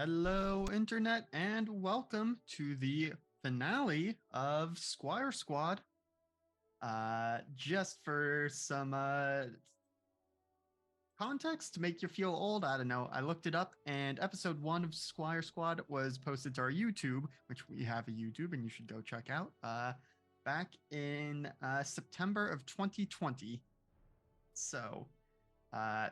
Hello, Internet, and welcome to the finale of Squire Squad. Just for some context to make you feel old, I don't know, I looked it up, and episode 1 of Squire Squad was posted to our YouTube, which we have a YouTube, and you should go check out, back in September of 2020. So,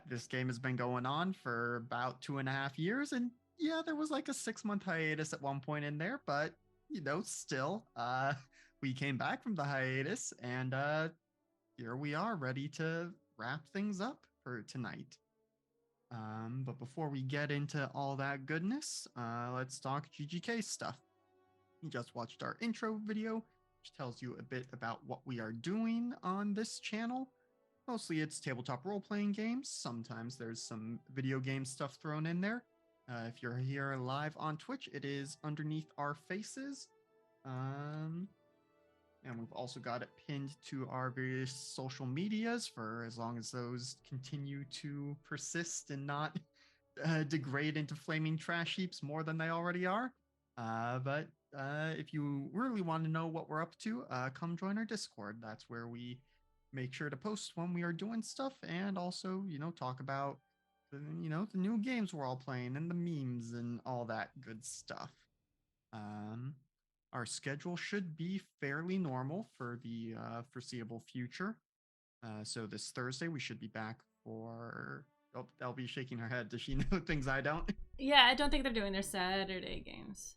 this game has been going on for about 2.5 years, and yeah, there was like a 6 month hiatus at one point in there, but still, we came back from the hiatus, and here we are, ready to wrap things up for tonight. But before we get into all that goodness, let's talk GGK stuff. You just watched our intro video, which tells you a bit about what we are doing on this channel. Mostly it's tabletop role-playing games. Sometimes there's some video game stuff thrown in there. If you're here live on Twitch, it is underneath our faces. And we've also got it pinned to our various social medias for as long as those continue to persist and not degrade into flaming trash heaps more than they already are. But if you really want to know what we're up to, come join our Discord. That's where we make sure to post when we are doing stuff, and also, talk about the new games we're all playing and the memes and all that good stuff. Our schedule should be fairly normal for the foreseeable future. So this Thursday we should be back for. Oh, I'll be shaking her head. Does she know things I don't? Yeah, I don't think they're doing their Saturday games.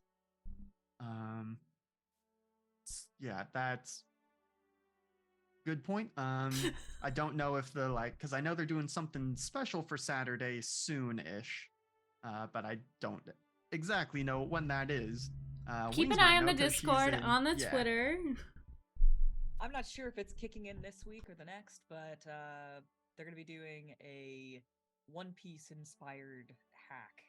Yeah, that's good point. I don't know if because I know they're doing something special for Saturday soon-ish, but I don't exactly know when that is. Keep Wings an eye might on know the 'cause she's Discord, in- on the yeah. Twitter. I'm not sure if it's kicking in this week or the next, but they're going to be doing a One Piece inspired hack.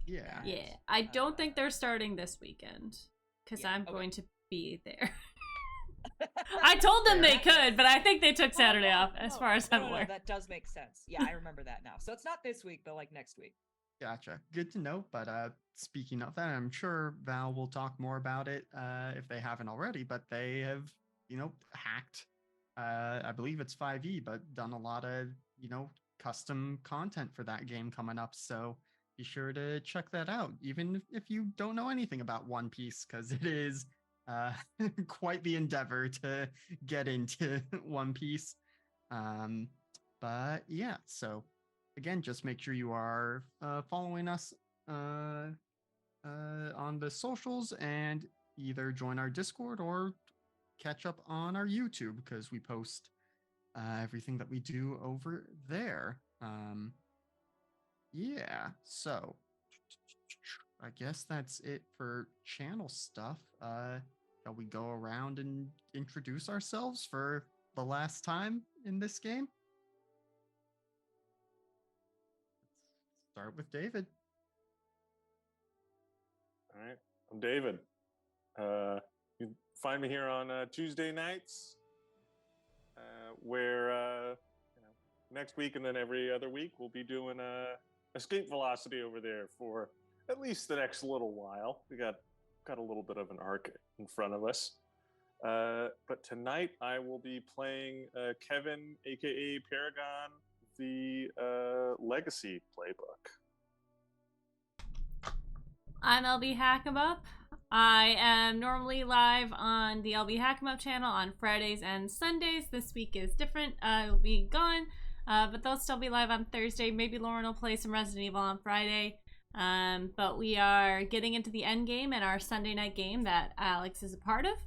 Yeah. Yeah, I don't think they're starting this weekend because I'm going to be there. I told them they could, but I think they took Saturday off, as far as I'm aware. That does make sense. Yeah, I remember that now. So it's not this week, but like next week. Gotcha. Good to know. But speaking of that, I'm sure Val will talk more about it if they haven't already. But they have, hacked. I believe it's 5e, but done a lot of, custom content for that game coming up. So be sure to check that out, even if you don't know anything about One Piece, because it is quite the endeavor to get into One Piece. But yeah, so again, just make sure you are following us on the socials, and either join our Discord or catch up on our YouTube, because we post everything that we do over there. Yeah, so I guess that's it for channel stuff. Shall we go around and introduce ourselves for the last time in this game? Let's start with David. All right, I'm David. You can find me here on Tuesday nights, where next week and then every other week we'll be doing Escape Velocity over there for at least the next little while. We got a little bit of an arc in front of us. But tonight I will be playing Kevin, aka Paragon, the Legacy playbook. I'm LB Hackemup. I am normally live on the LB Hackemup channel on Fridays and Sundays. This week is different. I will be gone, but they'll still be live on Thursday. Maybe Lauren will play some Resident Evil on Friday. But we are getting into the end game in our Sunday night game that Alex is a part of.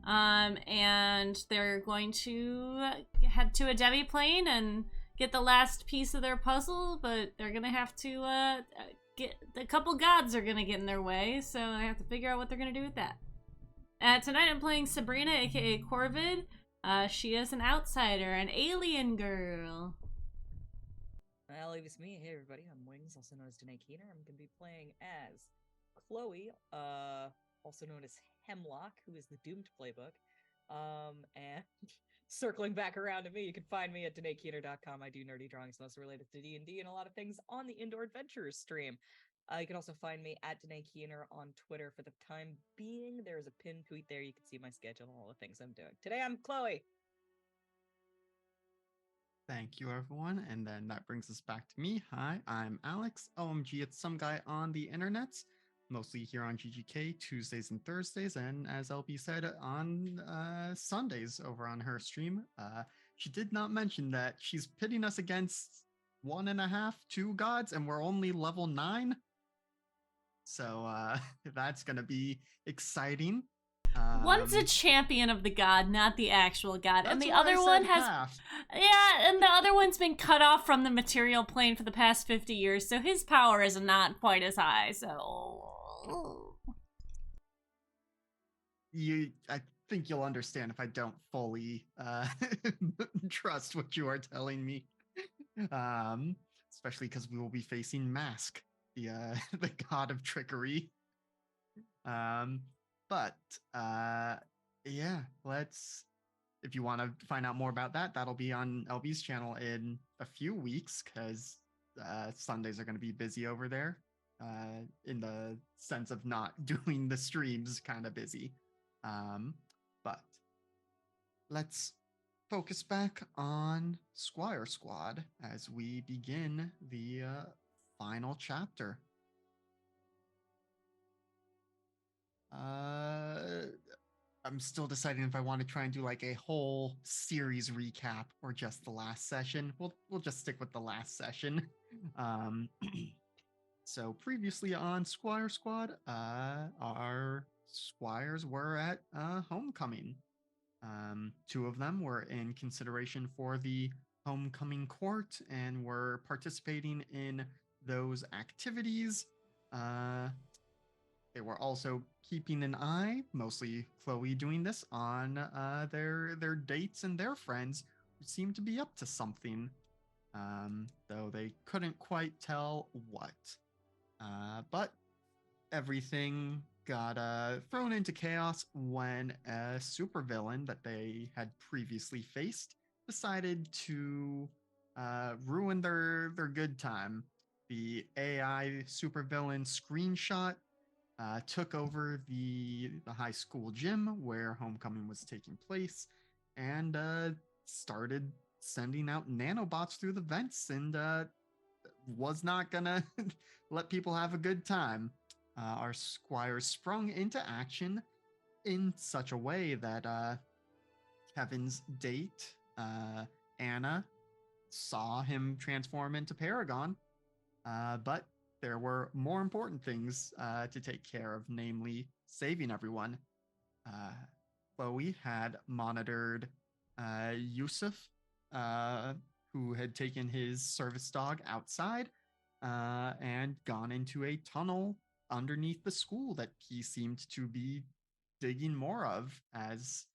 And they're going to head to a demi plane and get the last piece of their puzzle, but they're gonna have to get a couple gods are gonna get in their way, so I have to figure out what they're gonna do with that. Tonight I'm playing Subrina, aka Corvid. She is an outsider, an alien girl. Well, it was me. Hey, everybody. I'm Wings, also known as Danae Keener. I'm going to be playing as Chloe, also known as Hemlock, who is the Doomed playbook. And circling back around to me, you can find me at DanaeKeener.com. I do nerdy drawings, mostly related to D&D, and a lot of things on the Indoor Adventurers stream. You can also find me at Danae Keener on Twitter for the time being. There's a pinned tweet there. You can see my schedule and all the things I'm doing. Today I'm Chloe. Thank you, everyone. And then that brings us back to me. Hi, I'm Alex. OMG, it's some guy on the internet, mostly here on GGK Tuesdays and Thursdays, and as LB said, on Sundays over on her stream. She did not mention that she's pitting us against 1.5, 2 gods, and we're only level 9. So that's going to be exciting. One's a champion of the god, not the actual god, and That's the why other I one said has half. yeah, and the other one's been cut off from the material plane for the past 50 years, so his power is not quite as high. So I think you'll understand if I don't fully trust what you are telling me. Especially because we will be facing Mask, the the god of trickery. But yeah, let's. If you want to find out more about that, that'll be on LB's channel in a few weeks because Sundays are going to be busy over there. In the sense of not doing the streams, kind of busy. But let's focus back on Squire Squad as we begin the final chapter. I'm still deciding if I want to try and do like a whole series recap or just the last session. We'll just stick with the last session. So previously on Squire Squad, our squires were at homecoming. 2 of them were in consideration for the homecoming court and were participating in those activities. They were also keeping an eye, mostly Chloe doing this, on their dates and their friends who seemed to be up to something, though they couldn't quite tell what. But everything got thrown into chaos when a supervillain that they had previously faced decided to ruin their good time. The AI supervillain Screenshot took over the high school gym where homecoming was taking place and started sending out nanobots through the vents and was not gonna let people have a good time. Our squire sprung into action in such a way that Kevin's date, Anna, saw him transform into Paragon, but there were more important things to take care of, namely saving everyone. Chloe had monitored Yusuf, who had taken his service dog outside and gone into a tunnel underneath the school that he seemed to be digging more of as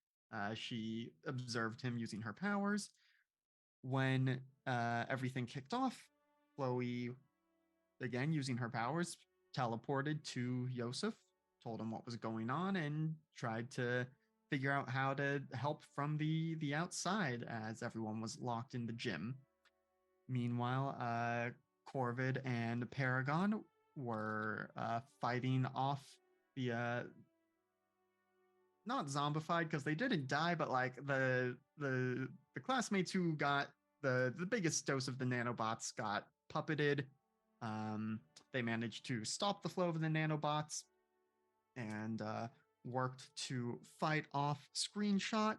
she observed him using her powers. When everything kicked off, Chloe, again using her powers, teleported to Yosef, told him what was going on, and tried to figure out how to help from the outside as everyone was locked in the gym. Meanwhile, Corvid and Paragon were fighting off the not zombified because they didn't die, but like the classmates who got the biggest dose of the nanobots got puppeted. They managed to stop the flow of the nanobots and worked to fight off Screenshot,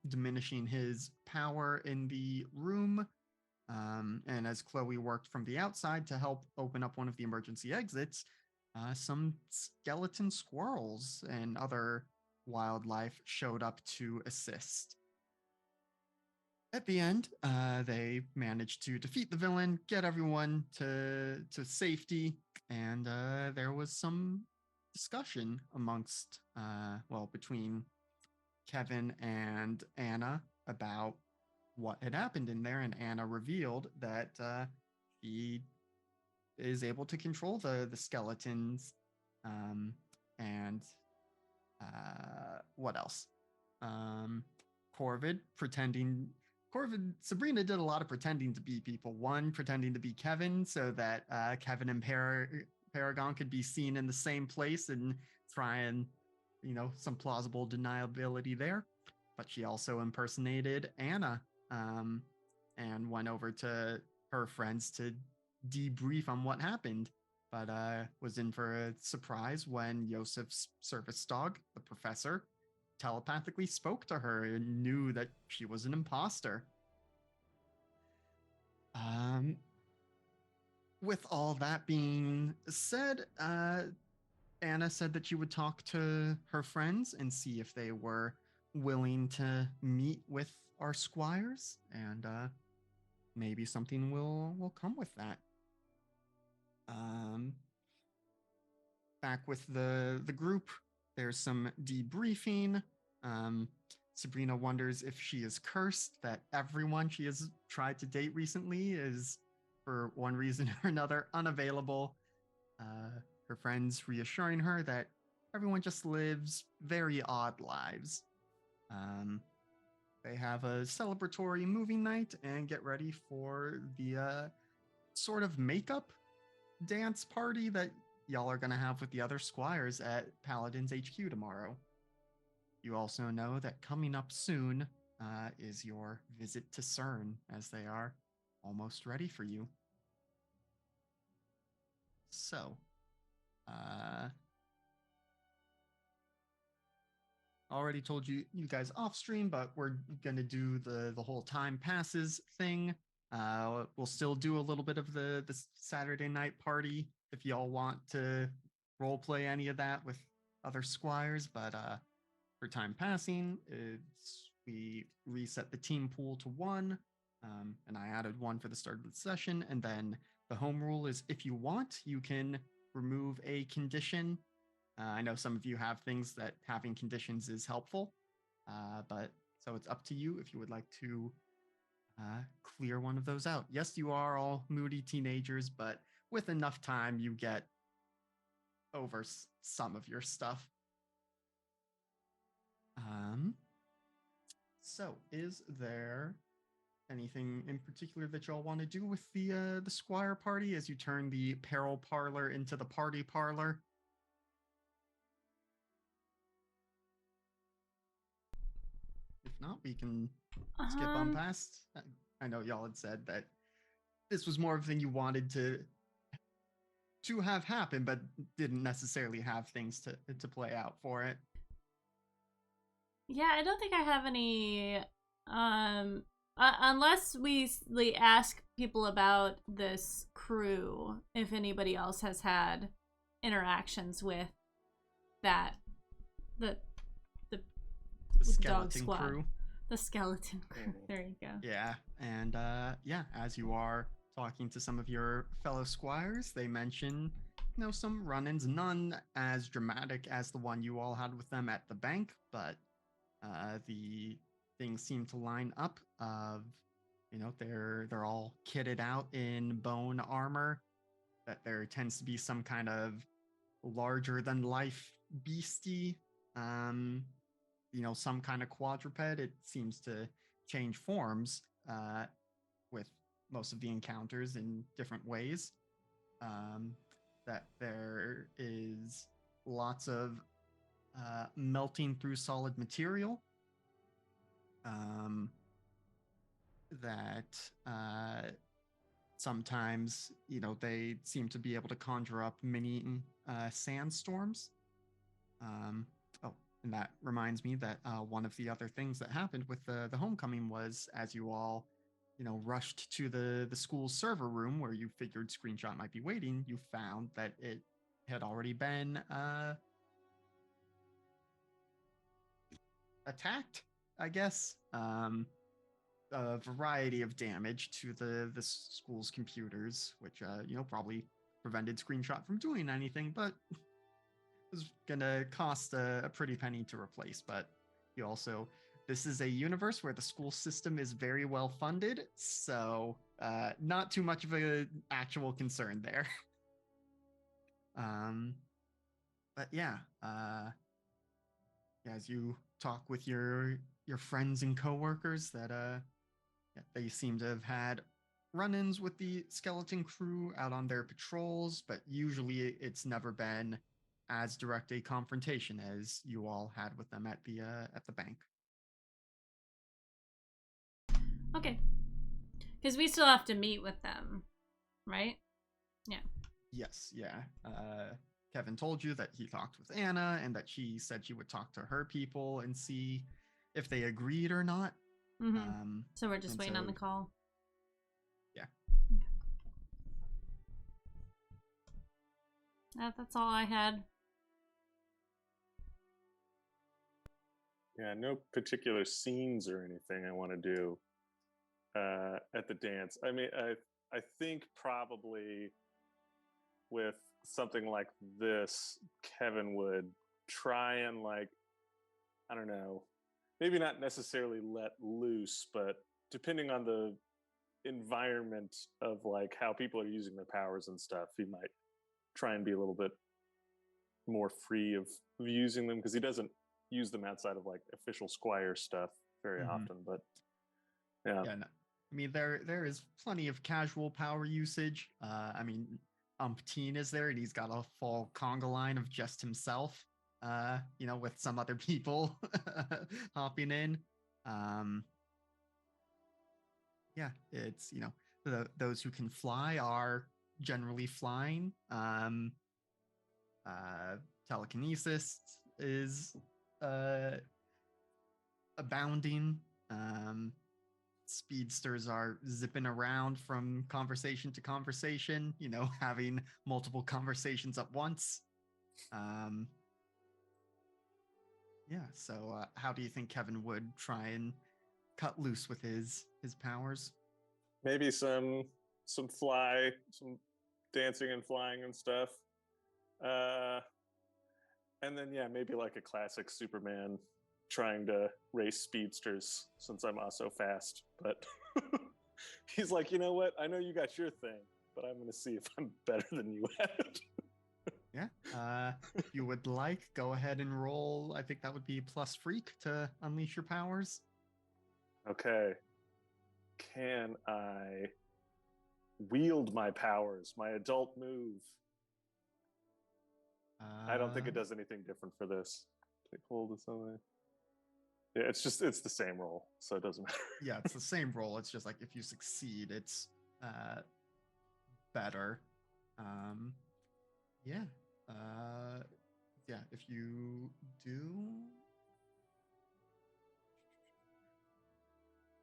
diminishing his power in the room. And as Chloe worked from the outside to help open up one of the emergency exits, some skeleton squirrels and other wildlife showed up to assist. At the end, they managed to defeat the villain, get everyone to safety, and there was some discussion amongst, between Kevin and Anna about what had happened in there, and Anna revealed that he is able to control the skeletons, and what else? Corvid pretending Corvin, Sabrina did a lot of pretending to be people. One, pretending to be Kevin so that Kevin and Paragon could be seen in the same place and try and, some plausible deniability there. But she also impersonated Anna and went over to her friends to debrief on what happened. But was in for a surprise when Yosef's service dog, the professor, telepathically spoke to her and knew that she was an imposter. With all that being said, Anna said that she would talk to her friends and see if they were willing to meet with our squires, and maybe something will come with that. Back with the group, there's some debriefing. Sabrina wonders if she is cursed, that everyone she has tried to date recently is, for one reason or another, unavailable. Her friends reassuring her that everyone just lives very odd lives. They have a celebratory movie night and get ready for the sort of makeup dance party that y'all are going to have with the other squires at Paladin's HQ tomorrow. You also know that coming up soon is your visit to CERN, as they are almost ready for you. So, already told you guys off stream, but we're gonna do the whole time passes thing. We'll still do a little bit of the Saturday night party if y'all want to role play any of that with other squires, but for time passing, we reset the team pool to 1, and I added 1 for the start of the session, and then the home rule is if you want, you can remove a condition. I know some of you have things that having conditions is helpful, but so it's up to you if you would like to clear one of those out. Yes, you are all moody teenagers, but with enough time, you get over some of your stuff. So is there anything in particular that y'all want to do with the Squire party as you turn the peril parlor into the party parlor? If not, we can skip on past. I know y'all had said that this was more of a thing you wanted to have happen, but didn't necessarily have things to play out for it. Yeah, I don't think I have any. Unless we ask people about this crew, if anybody else has had interactions with that, the skeleton dog squad. Crew. The skeleton crew. There you go. Yeah, and as you are talking to some of your fellow squires, they mention, some run-ins, none as dramatic as the one you all had with them at the bank, but the things seem to line up of, they're all kitted out in bone armor, that there tends to be some kind of larger than life beastie, some kind of quadruped. It seems to change forms with most of the encounters in different ways. That there is lots of melting through solid material. That sometimes, they seem to be able to conjure up mini sandstorms. And that reminds me that one of the other things that happened with the homecoming was, as you all, rushed to the school's server room where you figured Screenshot might be waiting, you found that it had already been attacked, I guess. A variety of damage to the school's computers, which probably prevented Screenshot from doing anything, but was gonna cost a pretty penny to replace. But you also, this is a universe where the school system is very well funded, so not too much of an actual concern there. But yeah, as you talk with your friends and coworkers, that Yeah, they seem to have had run-ins with the skeleton crew out on their patrols, but usually it's never been as direct a confrontation as you all had with them at the bank. Okay. Because we still have to meet with them, right? Yeah. Yes, yeah. Kevin told you that he talked with Anna and that she said she would talk to her people and see if they agreed or not. Mm-hmm. So we're just waiting on the call. Yeah. That's all I had. Yeah, no particular scenes or anything I want to do at the dance. I mean, I think probably with something like this, Kevin would try and like, I don't know, maybe not necessarily let loose, but depending on the environment of like how people are using their powers and stuff, he might try and be a little bit more free of using them, because he doesn't use them outside of like official Squire stuff very often. But yeah, no. I mean, there is plenty of casual power usage. I mean, Umpteen is there, and he's got a full conga line of just himself. With some other people hopping in. Yeah, it's those who can fly are generally flying. Telekinesis is abounding. Speedsters are zipping around from conversation to conversation, having multiple conversations at once. Yeah, so how do you think Kevin would try and cut loose with his powers? Maybe some dancing and flying and stuff. And then yeah, maybe like a classic Superman trying to race speedsters, since I'm also fast. But he's like, you know what? I know you got your thing, but I'm gonna see if I'm better than you at it. Yeah. If you would like, go ahead and roll. I think that would be plus freak to unleash your powers. Okay. Can I wield my powers, my adult move? I don't think it does anything different for this. Take hold of something. Yeah, it's the same roll, so it doesn't matter. Yeah, it's the same roll. It's just like if you succeed, it's better. Yeah. Yeah, if you do.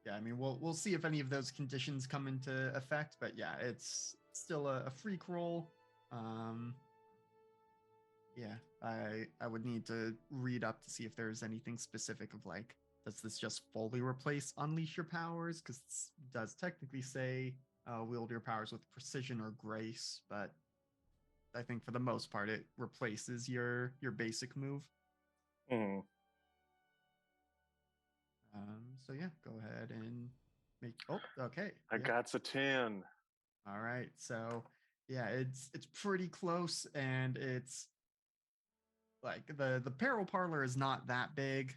Yeah, I mean, we'll see if any of those conditions come into effect, but yeah, it's still a freak roll. Yeah, I would need to read up to see if there's anything specific of like, does this just fully replace unleash your powers? Because it does technically say wield your powers with precision or grace, but I think for the most part it replaces your basic move. Mm. So yeah, go ahead and make. Oh, okay. I got a 10. All right, so yeah, it's pretty close, and it's like the peril parlor is not that big,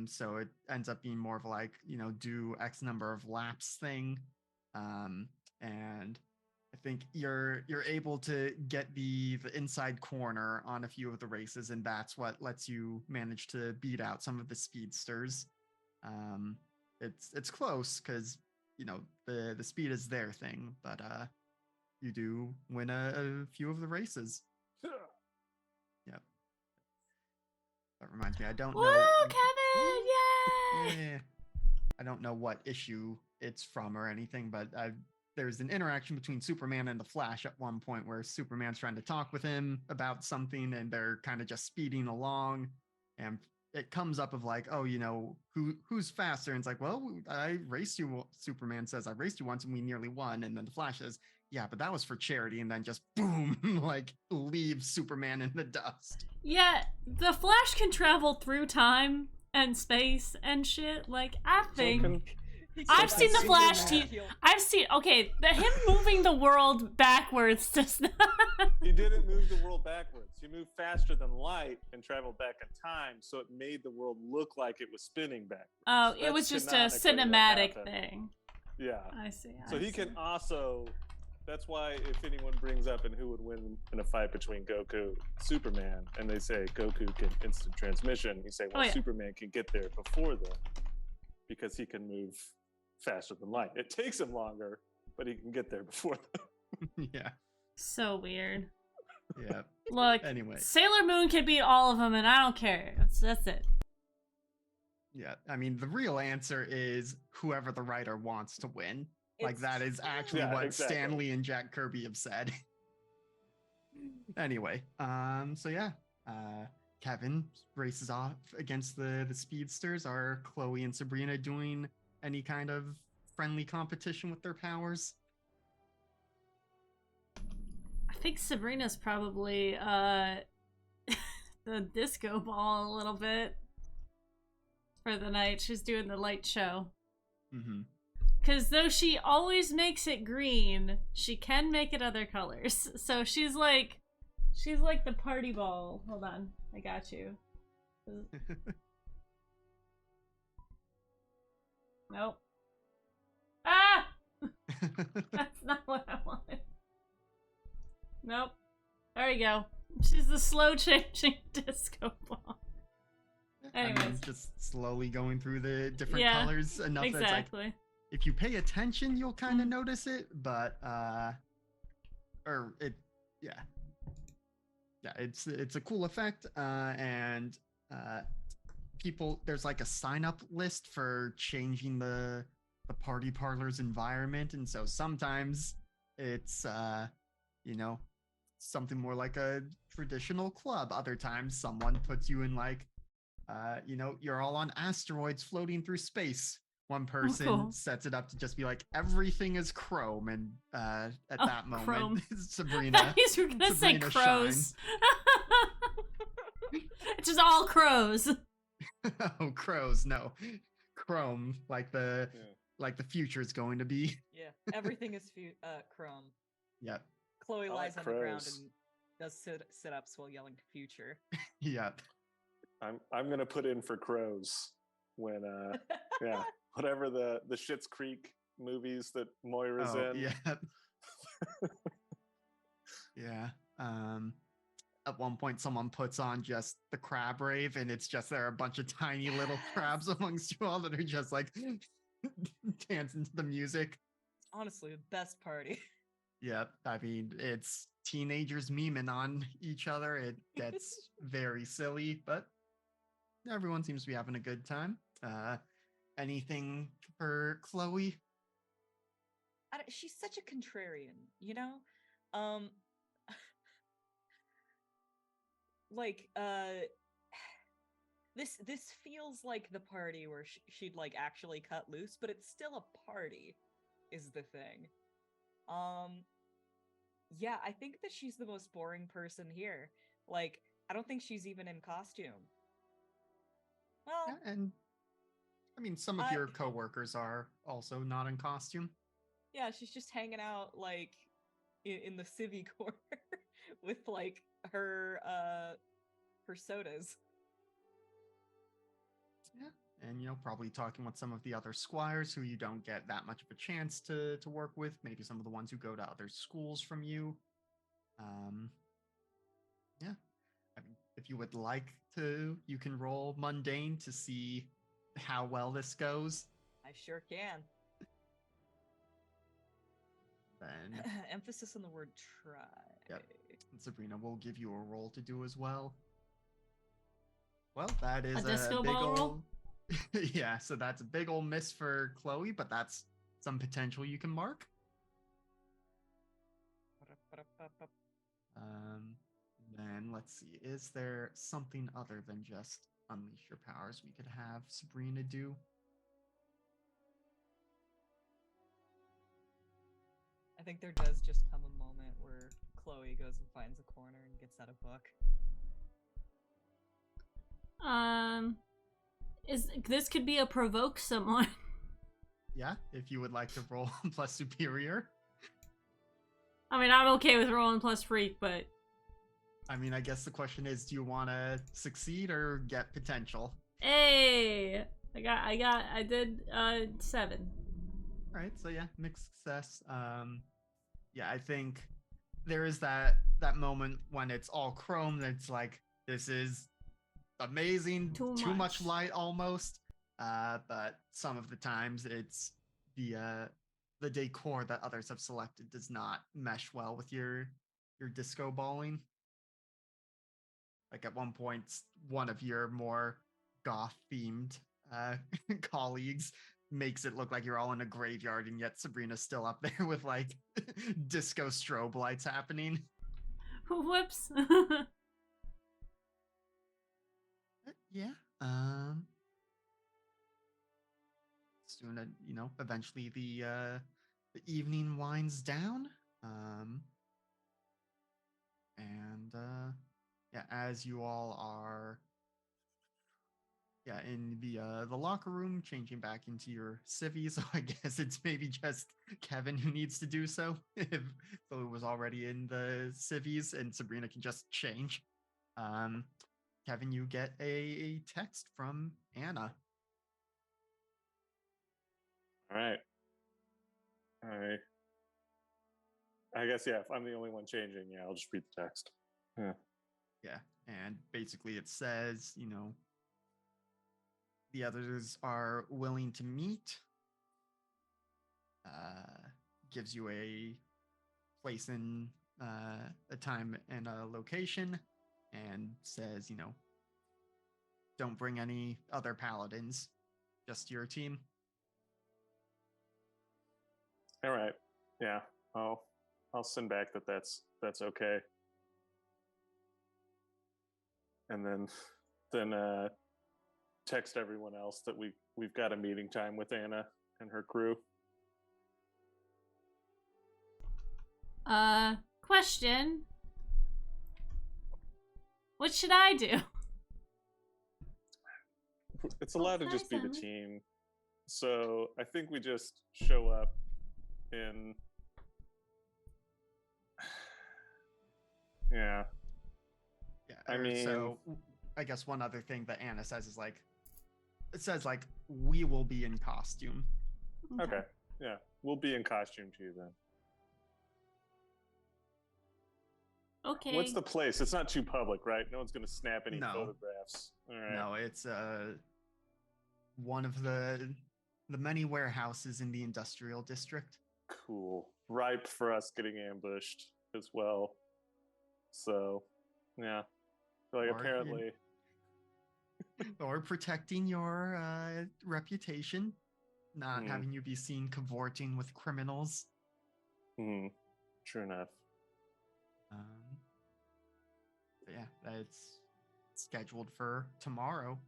so it ends up being more of like do X number of laps thing, and I think you're able to get the inside corner on a few of the races, and that's what lets you manage to beat out some of the speedsters. It's close because the speed is their thing, but you do win a few of the races. Yep. That reminds me, I don't know. Woo, Kevin! Yay! Yeah. I don't know what issue it's from or anything, but there's an interaction between Superman and the Flash at one point where Superman's trying to talk with him about something, and they're kind of just speeding along, and it comes up of like, oh, who's faster? And it's like, well, I raced you. Superman says, I raced you once and we nearly won. And then the Flash says, yeah, but that was for charity. And then just boom, like leaves Superman in the dust. Yeah, the Flash can travel through time and space and shit. Like, I think I've seen the Flash. Okay, him moving the world backwards does not. He didn't move the world backwards. He moved faster than light and traveled back in time, so it made the world look like it was spinning backwards. Oh, it was just a cinematic thing. Yeah. I see. So he can also. That's why if anyone brings up and who would win in a fight between Goku and Superman, and they say Goku can instant transmission, you say, well, Superman can get there before them because he can move faster than light. It takes him longer, but he can get there before them. Yeah. So weird. Yeah. Look, anyway. Sailor Moon can beat all of them, and I don't care. That's it. Yeah. I mean, the real answer is whoever the writer wants to win. Like, that is actually what Stanley and Jack Kirby have said. Anyway, so yeah, Kevin races off against the speedsters. Are Chloe and Subrina doing any kind of friendly competition with their powers? I think Sabrina's probably the disco ball a little bit for the night. She's doing the light show. Mm-hmm. Because though she always makes it green, she can make it other colors. So she's like the party ball. Hold on, I got you. Nope. Ah! That's not what I wanted. Nope. There you go. She's the slow changing disco ball. Anyways. I mean, just slowly going through the different colors enough exactly. That's like, if you pay attention, you'll kind of notice it, but it's a cool effect, and people, there's like a sign up list for changing the party parlor's environment, and so sometimes it's something more like a traditional club. Other times, someone puts you in like you're all on asteroids floating through space. One person sets it up to just be like, everything is chrome, and at that moment, Sabrina. That means we're gonna say crows. It's just all crows. Oh, crows! No, chrome, like the future is going to be. Yeah, everything is chrome. Yep. Chloe lies on the ground and does sit-ups while yelling "future." Yep. I'm gonna put in for crows when whatever the Schitt's Creek movies that Moira's in. Yeah. Yeah. At one point someone puts on just the crab rave, and it's just there are a bunch of tiny little crabs amongst you all that are just like dancing to the music. Honestly, the best party. Yeah, I mean, it's teenagers memeing on each other. It gets very silly, but everyone seems to be having a good time. Anything for Chloe? She's such a contrarian, you know? This feels like the party where she'd like actually cut loose, but it's still a party, is the thing. Yeah, I think that she's the most boring person here. Like, I don't think she's even in costume. Well, yeah, and I mean, some of your coworkers are also not in costume. Yeah, she's just hanging out like in the civvy corner with like her sodas. Yeah, and probably talking with some of the other squires who you don't get that much of a chance to work with. Maybe some of the ones who go to other schools from you. Yeah, I mean, if you would like to, you can roll mundane to see how well this goes. I sure can. Then emphasis on the word try. Yep. And Sabrina will give you a roll to do as well. Well, that is a big old yeah, so that's a big old miss for Chloe, but that's some potential you can mark. Then let's see, is there something other than just unleash your powers we could have Sabrina do? I think there does just come a moment where Chloe goes and finds a corner and gets out a book. This could be a provoke someone. Yeah, if you would like to roll plus superior. I mean, I'm okay with rolling plus freak, but I mean, I guess the question is, do you want to succeed or get potential? Hey, I did 7. All right, so yeah, mixed success. Yeah, I think there is that moment when it's all chrome that's like, this is amazing, Too too much much. light almost. But some of the times it's the decor that others have selected does not mesh well with your disco balling. Like at one point, one of your more goth themed uh, colleagues makes it look like you're all in a graveyard, and yet Sabrina's still up there with like disco strobe lights happening. Whoops. But yeah. Soon, eventually the evening winds down. Um, and yeah, as you all are in the locker room, changing back into your civvies. So I guess it's maybe just Kevin who needs to do so. If Chloe was already in the civvies, and Sabrina can just change. Um, Kevin, you get a text from Anna. All right. I guess yeah. If I'm the only one changing, yeah, I'll just read the text. Yeah. Yeah, and basically it says, the others are willing to meet. Uh, Gives you a place in a time and a location, and says, don't bring any other paladins, just your team. All right. Yeah. I'll send back that's okay. And then text everyone else that we've got a meeting time with Anna and her crew. Question. What should I do? It's allowed to Hi, just be the Simon. team. So I think we just show up in. Yeah. Yeah, I mean, so I guess one other thing that Anna says is like, it says like, we will be in costume. okay. Yeah. We'll be in costume too then. Okay. What's the place? It's not too public, right? No one's going to snap any No. photographs. All right. No, it's one of the many warehouses in the industrial district. Cool. Ripe for us getting ambushed as well. So, yeah. Like Or, apparently. Or protecting your reputation, not having you be seen cavorting with criminals. Sure enough. But yeah, that's scheduled for tomorrow.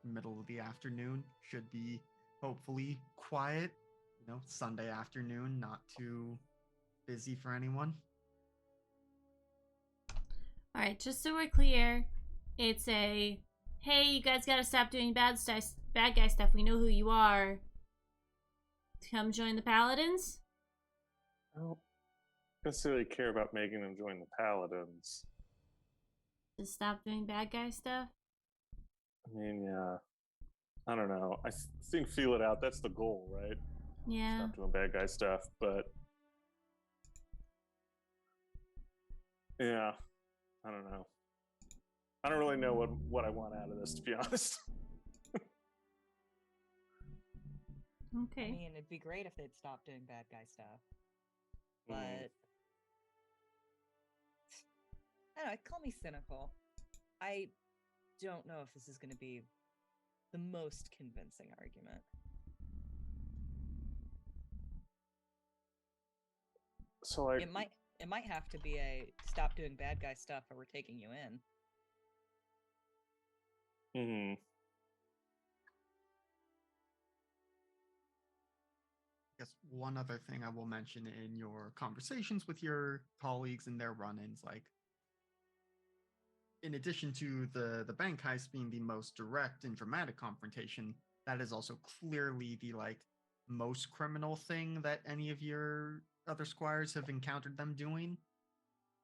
Middle of the afternoon. Should be hopefully quiet. Sunday afternoon, not too busy for anyone. All right, just so we're clear, it's a, hey, you guys gotta stop doing bad guy stuff. We know who you are. Come join the Paladins. I don't necessarily care about making them join the Paladins. Just stop doing bad guy stuff. I mean, yeah. I don't know. I think feel it out. That's the goal, right? Yeah. Stop doing bad guy stuff, but yeah, I don't know. I don't really know what I want out of this, to be honest. Okay. I mean, it'd be great if they'd stop doing bad guy stuff. But I don't know, call me cynical. I don't know if this is going to be the most convincing argument. So like, it might have to be a stop doing bad guy stuff or we're taking you in. I guess one other thing I will mention in your conversations with your colleagues and their run-ins, like, in addition to the bank heist being the most direct and dramatic confrontation, that is also clearly the like most criminal thing that any of your other squires have encountered them doing.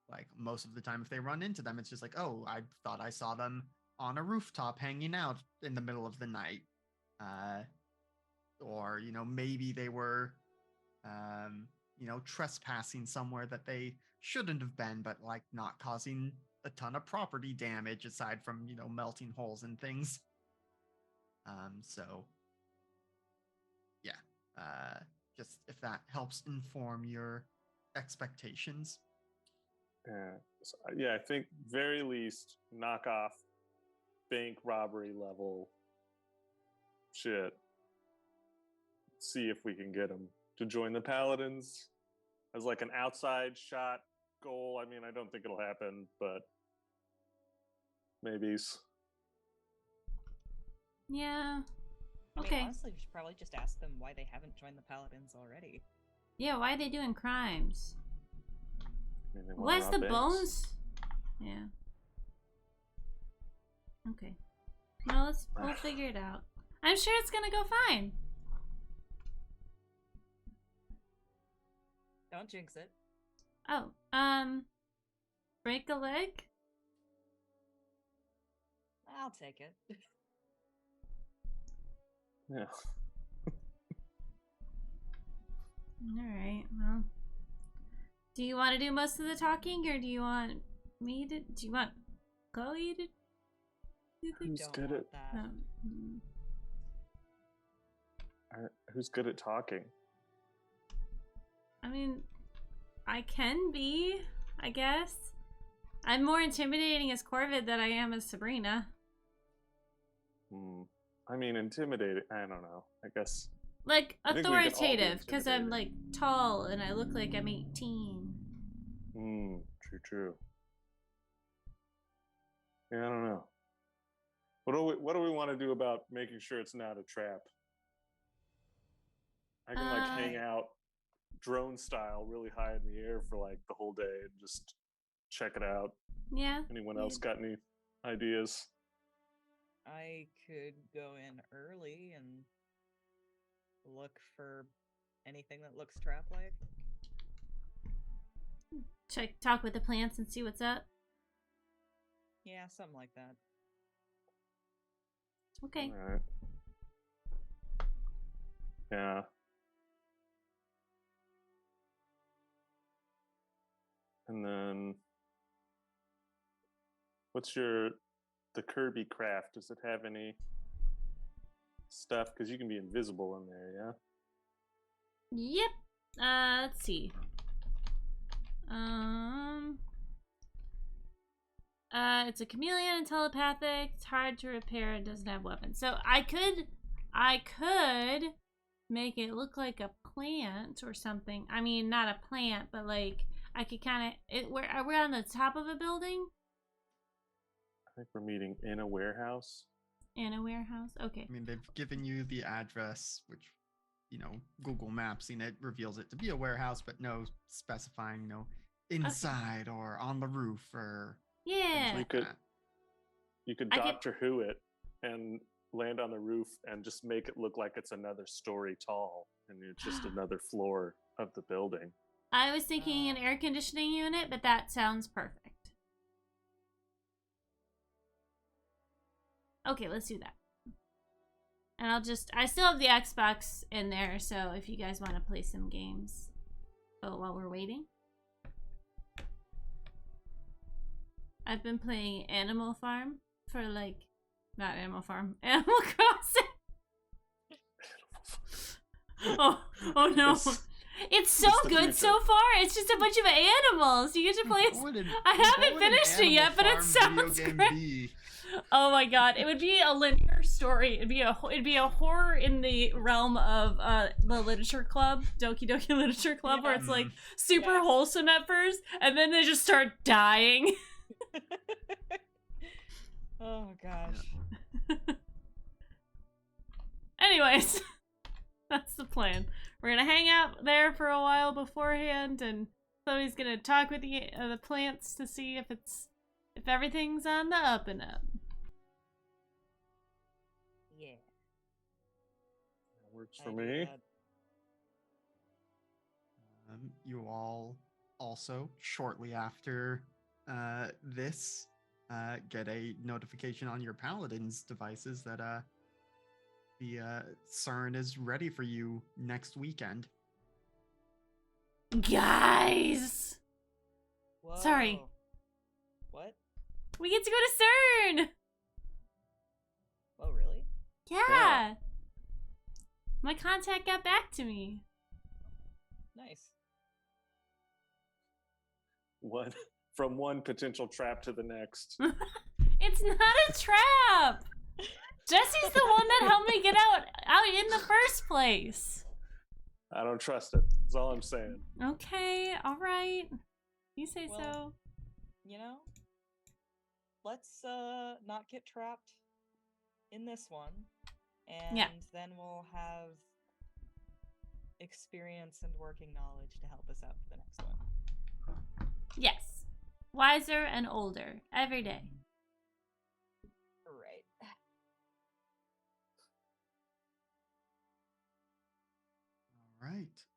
Like most of the time, if they run into them, it's just like, oh, I thought I saw them on a rooftop hanging out in the middle of the night. or maybe they were trespassing somewhere that they shouldn't have been, but like not causing a ton of property damage aside from melting holes and things. So yeah, just if that helps inform your expectations. Yeah, I think very least knock off bank robbery level shit. See if we can get him to join the Paladins as like an outside shot goal. I mean, I don't think it'll happen, but maybe. Yeah. I Okay. mean, honestly, we should probably just ask them why they haven't joined the Paladins already. Yeah, why are they doing crimes? I mean, What's the bones? Yeah. Okay. Well, we'll figure it out. I'm sure it's gonna go fine. Don't jinx it. Oh, break a leg? I'll take it. Yeah. Alright, well. Do you want to do most of the talking, or do you want me to? Do you want Chloe to do the Who's good at that? Who's good at talking? I mean, I can be, I guess. I'm more intimidating as Corvid than I am as Subrina. I mean, intimidating. I don't know. I guess. Like, I think we can all be authoritative, because I'm, intimidating. like, tall and I look like I'm 18. True. Yeah, I don't know. What do we want to do about making sure it's not a trap? I can like hang out drone style really high in the air for like the whole day and just check it out. Yeah. Anyone else got any ideas? I could go in early and look for anything that looks trap-like. Talk with the plants and see what's up. Yeah, something like that. Okay. All right. Yeah. And then, what's the Kirby craft? Does it have any stuff? Because you can be invisible in there, yeah? Yep. Let's see. It's a chameleon and telepathic. It's hard to repair and doesn't have weapons. So I could make it look like a plant or something. I mean, not a plant, but like I could kind of. We're on the top of a building. I think we're meeting in a warehouse. In a warehouse. Okay. I mean, they've given you the address, which Google Maps, it reveals it to be a warehouse, but no specifying, inside or on the roof or. Yeah. You could Doctor Who it and land on the roof and just make it look like it's another story tall and it's just another floor of the building. I was thinking an air conditioning unit, but that sounds perfect. Okay, let's do that. And I still have the Xbox in there, so if you guys want to play some games while we're waiting. I've been playing Animal Farm for not Animal Farm, Animal Crossing. Oh no. It's so good so far. It's just a bunch of animals. You get to play. I haven't finished it yet, but it sounds great. Oh my god, it would be a linear story. It'd be a horror in the realm of the literature club, Doki Doki Literature Club, where it's like super wholesome at first, and then they just start dying. Oh gosh. Anyways, that's the plan. We're gonna hang out there for a while beforehand, and Chloe's gonna talk with the plants to see if everything's on the up and up. Yeah. That works for me. You all also, shortly after this, get a notification on your Paladin's devices that the CERN is ready for you next weekend. Guys! Sorry. Whoa. What? We get to go to CERN! Oh, really? Yeah! Yeah. My contact got back to me. Nice. One from one potential trap to the next. It's not a trap! Jesse's the one that helped me get out in the first place. I don't trust it. That's all I'm saying. Okay, alright. You say Well, so. You know, let's not get trapped in this one, and Yeah. then we'll have experience and working knowledge to help us out for the next one. Yes. Wiser and older every day. Right.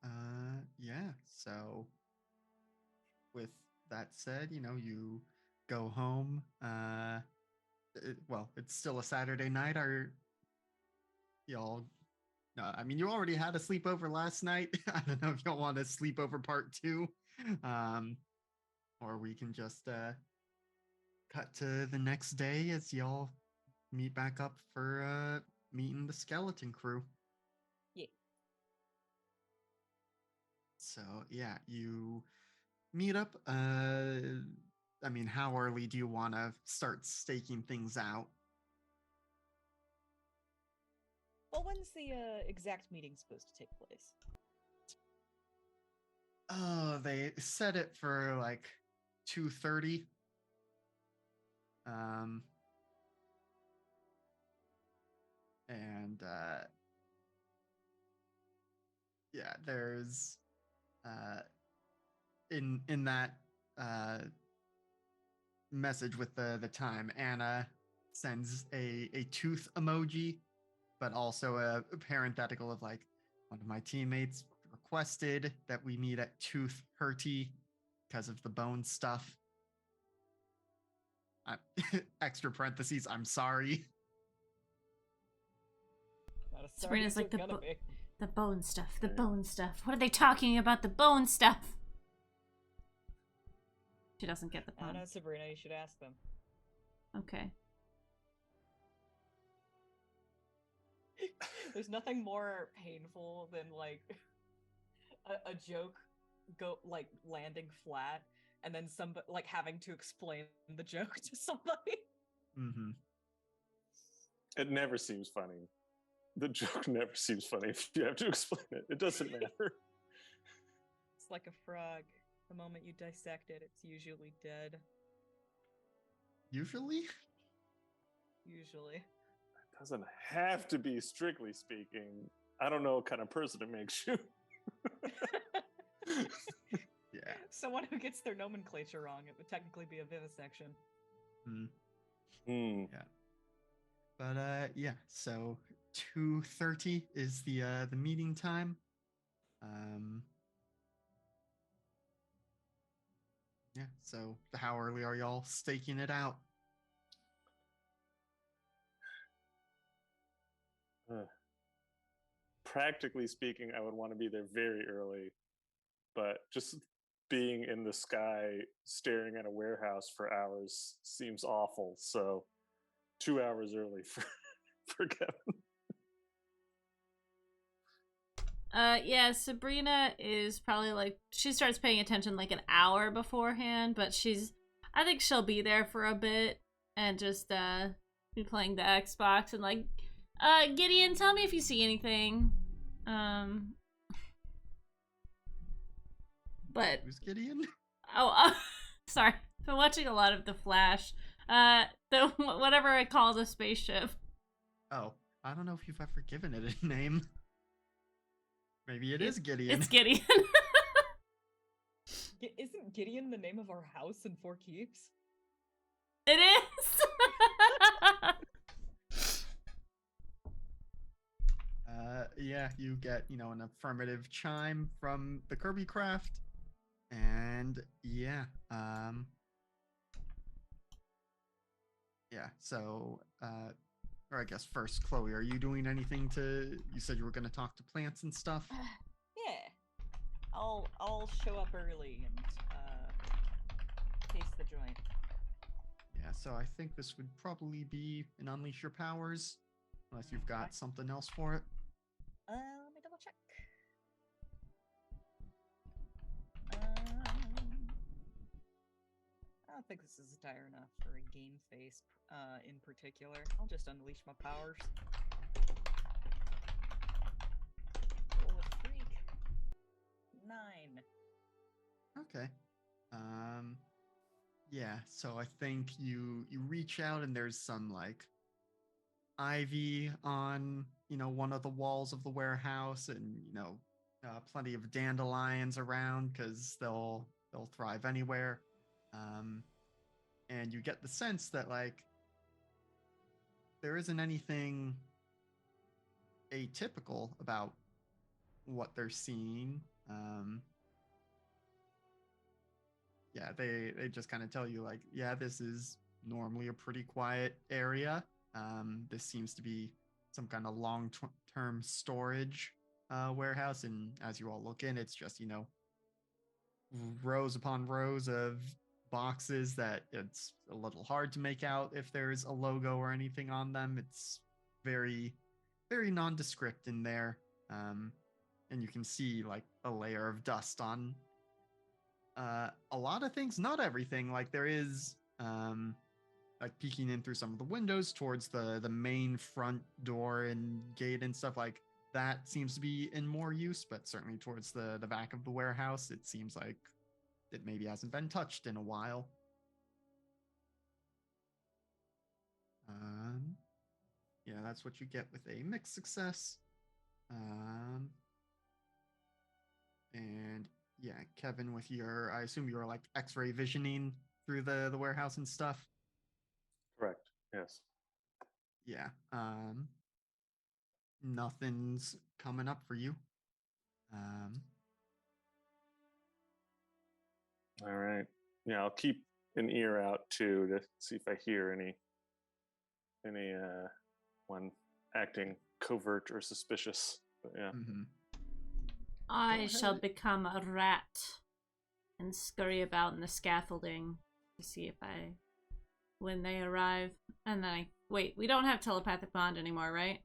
All right. Yeah. So, with that said, you go home. Well, it's still a Saturday night. Are y'all? No, I mean, you already had a sleepover last night. I don't know if y'all want a sleepover part 2, or we can just cut to the next day as y'all meet back up for meeting the skeleton crew. Yeah. So yeah, you meet up. I mean, how early do you want to start staking things out? Well, when's the exact meeting supposed to take place? Oh, they set it for like 2:30. And yeah, there's in that message with the time, Anna sends a tooth emoji, but also a parenthetical of like, one of my teammates requested that we meet at tooth hurty because of the bone stuff. Extra parentheses, I'm sorry. Not as sorry Sabrina's as like it's gonna be. the bone stuff, the bone stuff. What are they talking about? The bone stuff. She doesn't get the I don't pun. know, Sabrina, you should ask them. Okay. There's nothing more painful than like a joke landing flat and then somebody like having to explain the joke to somebody. Mm-hmm. It never seems funny. The joke never seems funny if you have to explain it. It doesn't matter. It's like a frog. The moment you dissect it, it's usually dead. Usually? Usually. It doesn't have to be, strictly speaking. I don't know what kind of person it makes you. Yeah. Someone who gets their nomenclature wrong, it would technically be a vivisection. Yeah. But yeah, so 2:30 is the meeting time. Yeah, so how early are y'all staking it out? Practically speaking, I would want to be there very early, but just being in the sky staring at a warehouse for hours seems awful. So 2 hours early for Kevin. Yeah, Sabrina is probably like, she starts paying attention like an hour beforehand, but I think she'll be there for a bit and just be playing the Xbox and like, Gideon, tell me if you see anything. But Who's Gideon? sorry, I've been watching a lot of The Flash. The whatever I call the spaceship. Oh, I don't know if you've ever given it a name. Maybe it is Gideon. It's Gideon. Isn't Gideon the name of our house in Four Keeps? It is. Yeah, you get, an affirmative chime from the Kirby Craft. And yeah, yeah, so or I guess first, Chloe, are you doing anything to? You said you were going to talk to plants and stuff. Yeah. I'll show up early and taste the joint. Yeah, so I think this would probably be an Unleash Your Powers, unless you've got something else for it. Let me double check. I don't think this is dire enough for a game face in particular. I'll just unleash my powers. Roll a freak. 9. Okay. Yeah, so I think you reach out and there's some like ivy on, one of the walls of the warehouse, and plenty of dandelions around because they'll thrive anywhere. And you get the sense that like there isn't anything atypical about what they're seeing. Yeah, they just kind of tell you like, yeah, this is normally a pretty quiet area. This seems to be some kind of long-term storage warehouse, and as you all look in, it's just rows upon rows of boxes that it's a little hard to make out if there's a logo or anything on them. It's very, very nondescript in there, and you can see like a layer of dust on a lot of things, not everything. Like there is like peeking in through some of the windows towards the main front door and gate and stuff like that seems to be in more use, but certainly towards the back of the warehouse, it seems like it maybe hasn't been touched in a while. Yeah, that's what you get with a mixed success. And yeah, Kevin, with your, I assume you were like X-ray visioning through the warehouse and stuff. Correct. Yes. Yeah. Nothing's coming up for you. All right. Yeah, I'll keep an ear out too to see if I hear any one acting covert or suspicious. But yeah. Mm-hmm. I shall become a rat and scurry about in the scaffolding to see if when they arrive. And then wait, we don't have telepathic bond anymore, right?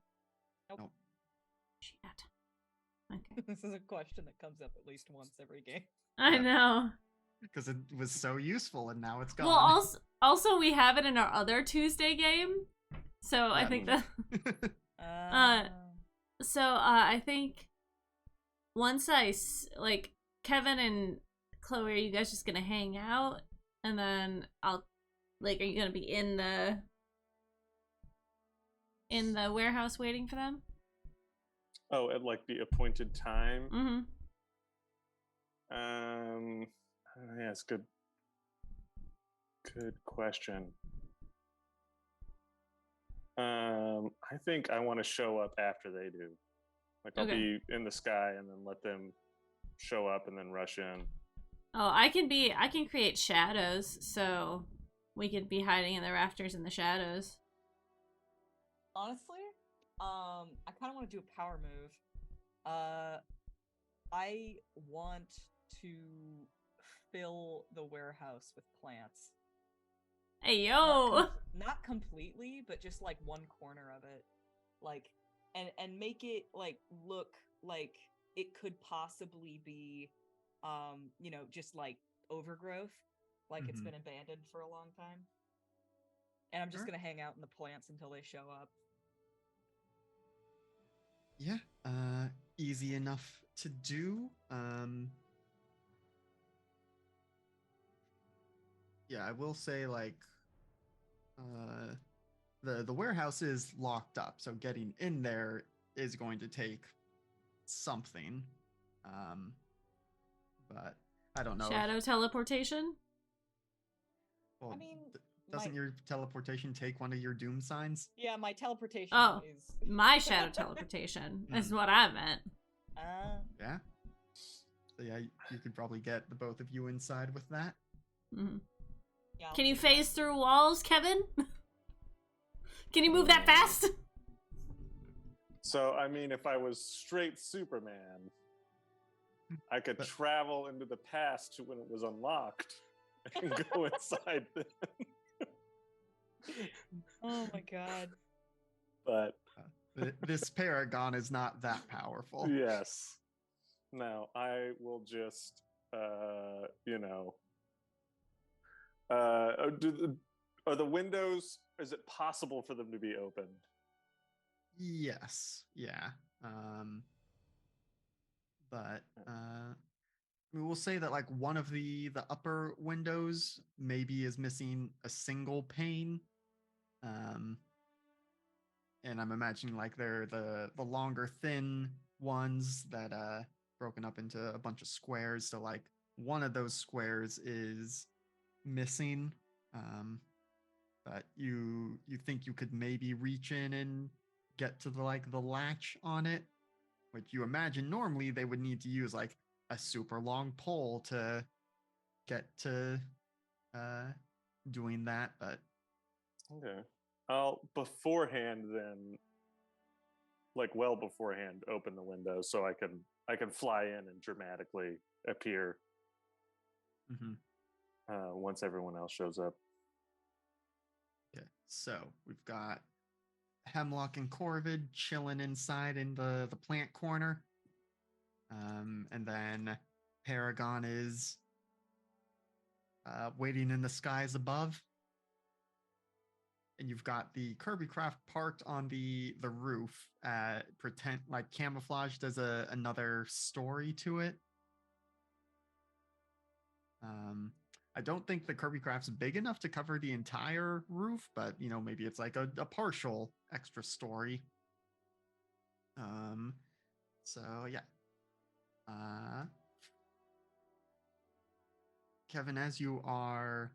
Nope. Shit. Okay. This is a question that comes up at least once every game. I know. Because it was so useful and now it's gone. Well, also we have it in our other Tuesday game. So I think that I think once Kevin and Chloe, are you guys just gonna hang out? And then are you gonna be in the warehouse waiting for them? Oh, at like the appointed time? Mm-hmm. Yeah, it's good question. I think I want to show up after they do. Like I'll be in the sky and then let them show up and then rush in. Oh, I can create shadows, so we could be hiding in the rafters in the shadows. Honestly, I kind of want to do a power move. I want to fill the warehouse with plants. Hey, yo! Not completely, but just like one corner of it. Like, and make it like look like it could possibly be, just like overgrowth. Like it's been abandoned for a long time. And I'm just gonna hang out in the plants until they show up. Yeah, easy enough to do. Yeah, I will say like the warehouse is locked up, so getting in there is going to take something. But I don't know. Shadow teleportation? Well, I mean, doesn't your teleportation take one of your doom signs? Yeah, my teleportation is... my shadow teleportation is what I meant. Yeah. So yeah, you could probably get the both of you inside with that. Mm-hmm. Yeah, can you phase through walls, Kevin? Can you move that fast? So, I mean, if I was straight Superman, I could travel into the past to when it was unlocked and go inside then. Oh my god. But This paragon is not that powerful. yes. Now, I will just, you know, are the windows, is it possible for them to be opened? Yes. Yeah. But we will say that like one of the upper windows maybe is missing a single pane. And I'm imagining like they're the longer thin ones that broken up into a bunch of squares. So like one of those squares is missing. But you think you could maybe reach in and get to the latch on it, which you imagine normally they would need to use like a super long pole to get to doing that. But Okay. I'll beforehand then, like well beforehand, open the window so I can fly in and dramatically appear once everyone else shows up. okay, so we've got Hemlock and Corvid chilling inside in the plant corner. And then Paragon is waiting in the skies above. And you've got the Kirby Craft parked on the roof. Pretend like camouflaged as another story to it. I don't think the Kirby Craft's big enough to cover the entire roof, but you know, maybe it's like a partial extra story. So yeah. Kevin, as you are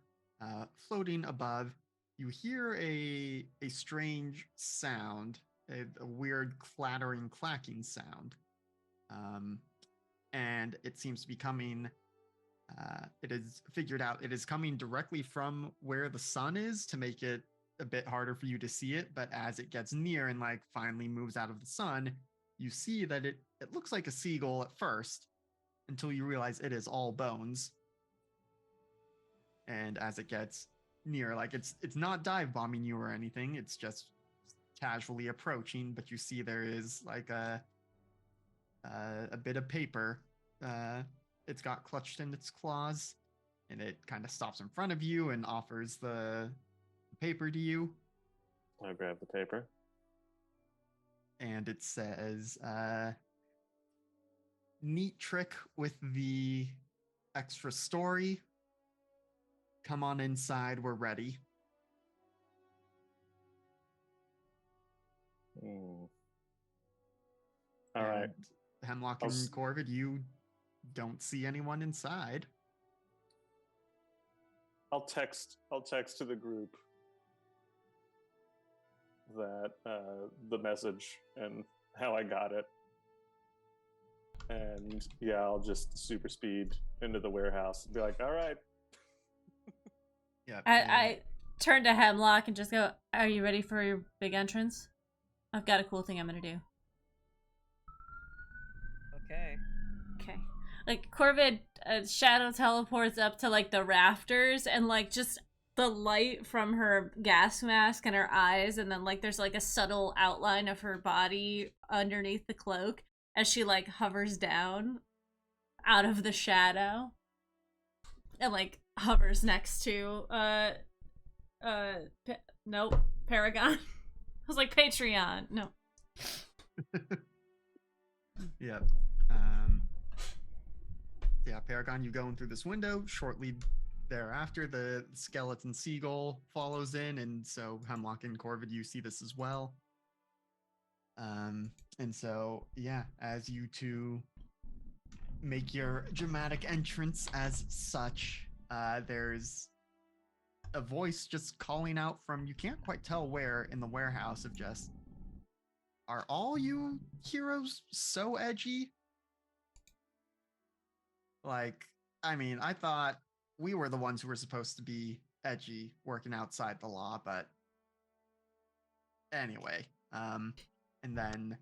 floating above, you hear a strange sound, a weird clattering, clacking sound. And it seems to be coming, it is figured out, it is coming directly from where the sun is to make it a bit harder for you to see it. But as it gets near and like finally moves out of the sun, you see that it looks like a seagull at first until you realize it is all bones. And as it gets near, like it's not dive bombing you or anything, it's just casually approaching, but you see there is like a bit of paper. It's got clutched in its claws, and it kind of stops in front of you and offers the paper to you. I grab the paper. And it says, neat trick with the extra story. Come on inside, we're ready. All right. Hemlock and Corvid, you don't see anyone inside. I'll text to the group that the message and how I got it. And yeah, I'll just super speed into the warehouse and be like, all right. Yeah. I turn to Hemlock and just go, are you ready for your big entrance? I've got a cool thing I'm gonna do. Okay. Like, Corvid shadow teleports up to, like, the rafters, and, like, just the light from her gas mask and her eyes, and then, like, there's, like, a subtle outline of her body underneath the cloak as she, like, hovers down out of the shadow. And, like, hovers next to, nope, Paragon. I was like, Patreon. No. Yep. Yeah, Paragon, you going through this window. Shortly thereafter, the skeleton seagull follows in, and so Hemlock and Corvid, you see this as well. And so, yeah, as you two make your dramatic entrance as such, there's a voice just calling out from, you can't quite tell where in the warehouse, of just, are all you heroes so edgy? Like, I mean, I thought we were the ones who were supposed to be edgy, working outside the law, but Anyway, and then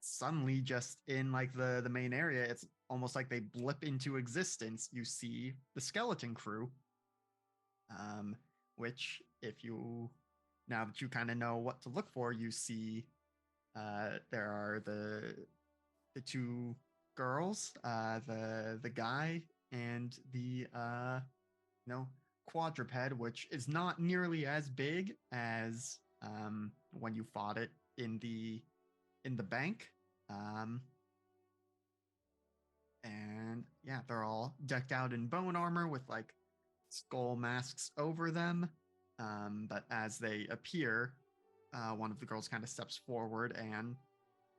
suddenly, just in like the main area, it's almost like they blip into existence. You see the skeleton crew, which if you now that you kind of know what to look for, you see there are the two girls, the guy and the quadruped, which is not nearly as big as when you fought it in the bank. Um, and yeah, they're all decked out in bone armor with like skull masks over them. But as they appear, one of the girls kind of steps forward and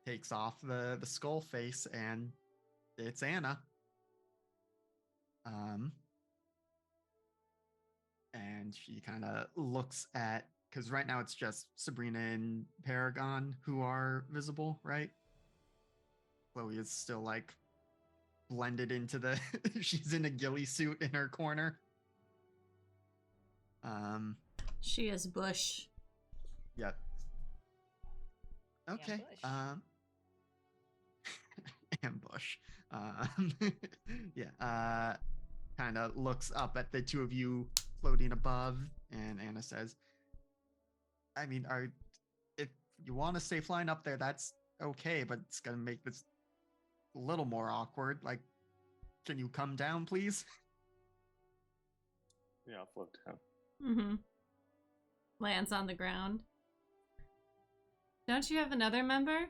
takes off the skull face, and it's Anna. And she kind of looks at, because right now it's just Sabrina and Paragon who are visible, right? Chloe is still like blended into the she's in a ghillie suit in her corner. She is Bush. Yep. Okay. Ambush. Yeah. Kind of looks up at the two of you floating above, and Anna says, I mean, if you want to stay flying up there, that's okay, but it's gonna make this a little more awkward. Like, can you come down, please? Yeah, I'll float down. Mm-hmm. Lands on the ground. Don't you have another member?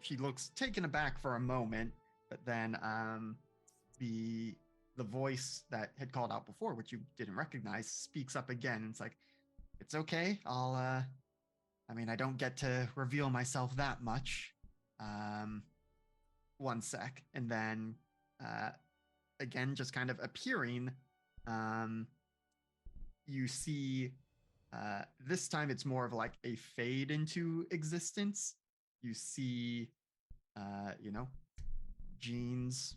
She looks taken aback for a moment, but then the voice that had called out before, which you didn't recognize, speaks up again. And it's like, it's okay. I mean, I don't get to reveal myself that much. One sec. And then again, just kind of appearing, you see this time it's more of like a fade into existence. You see, jeans,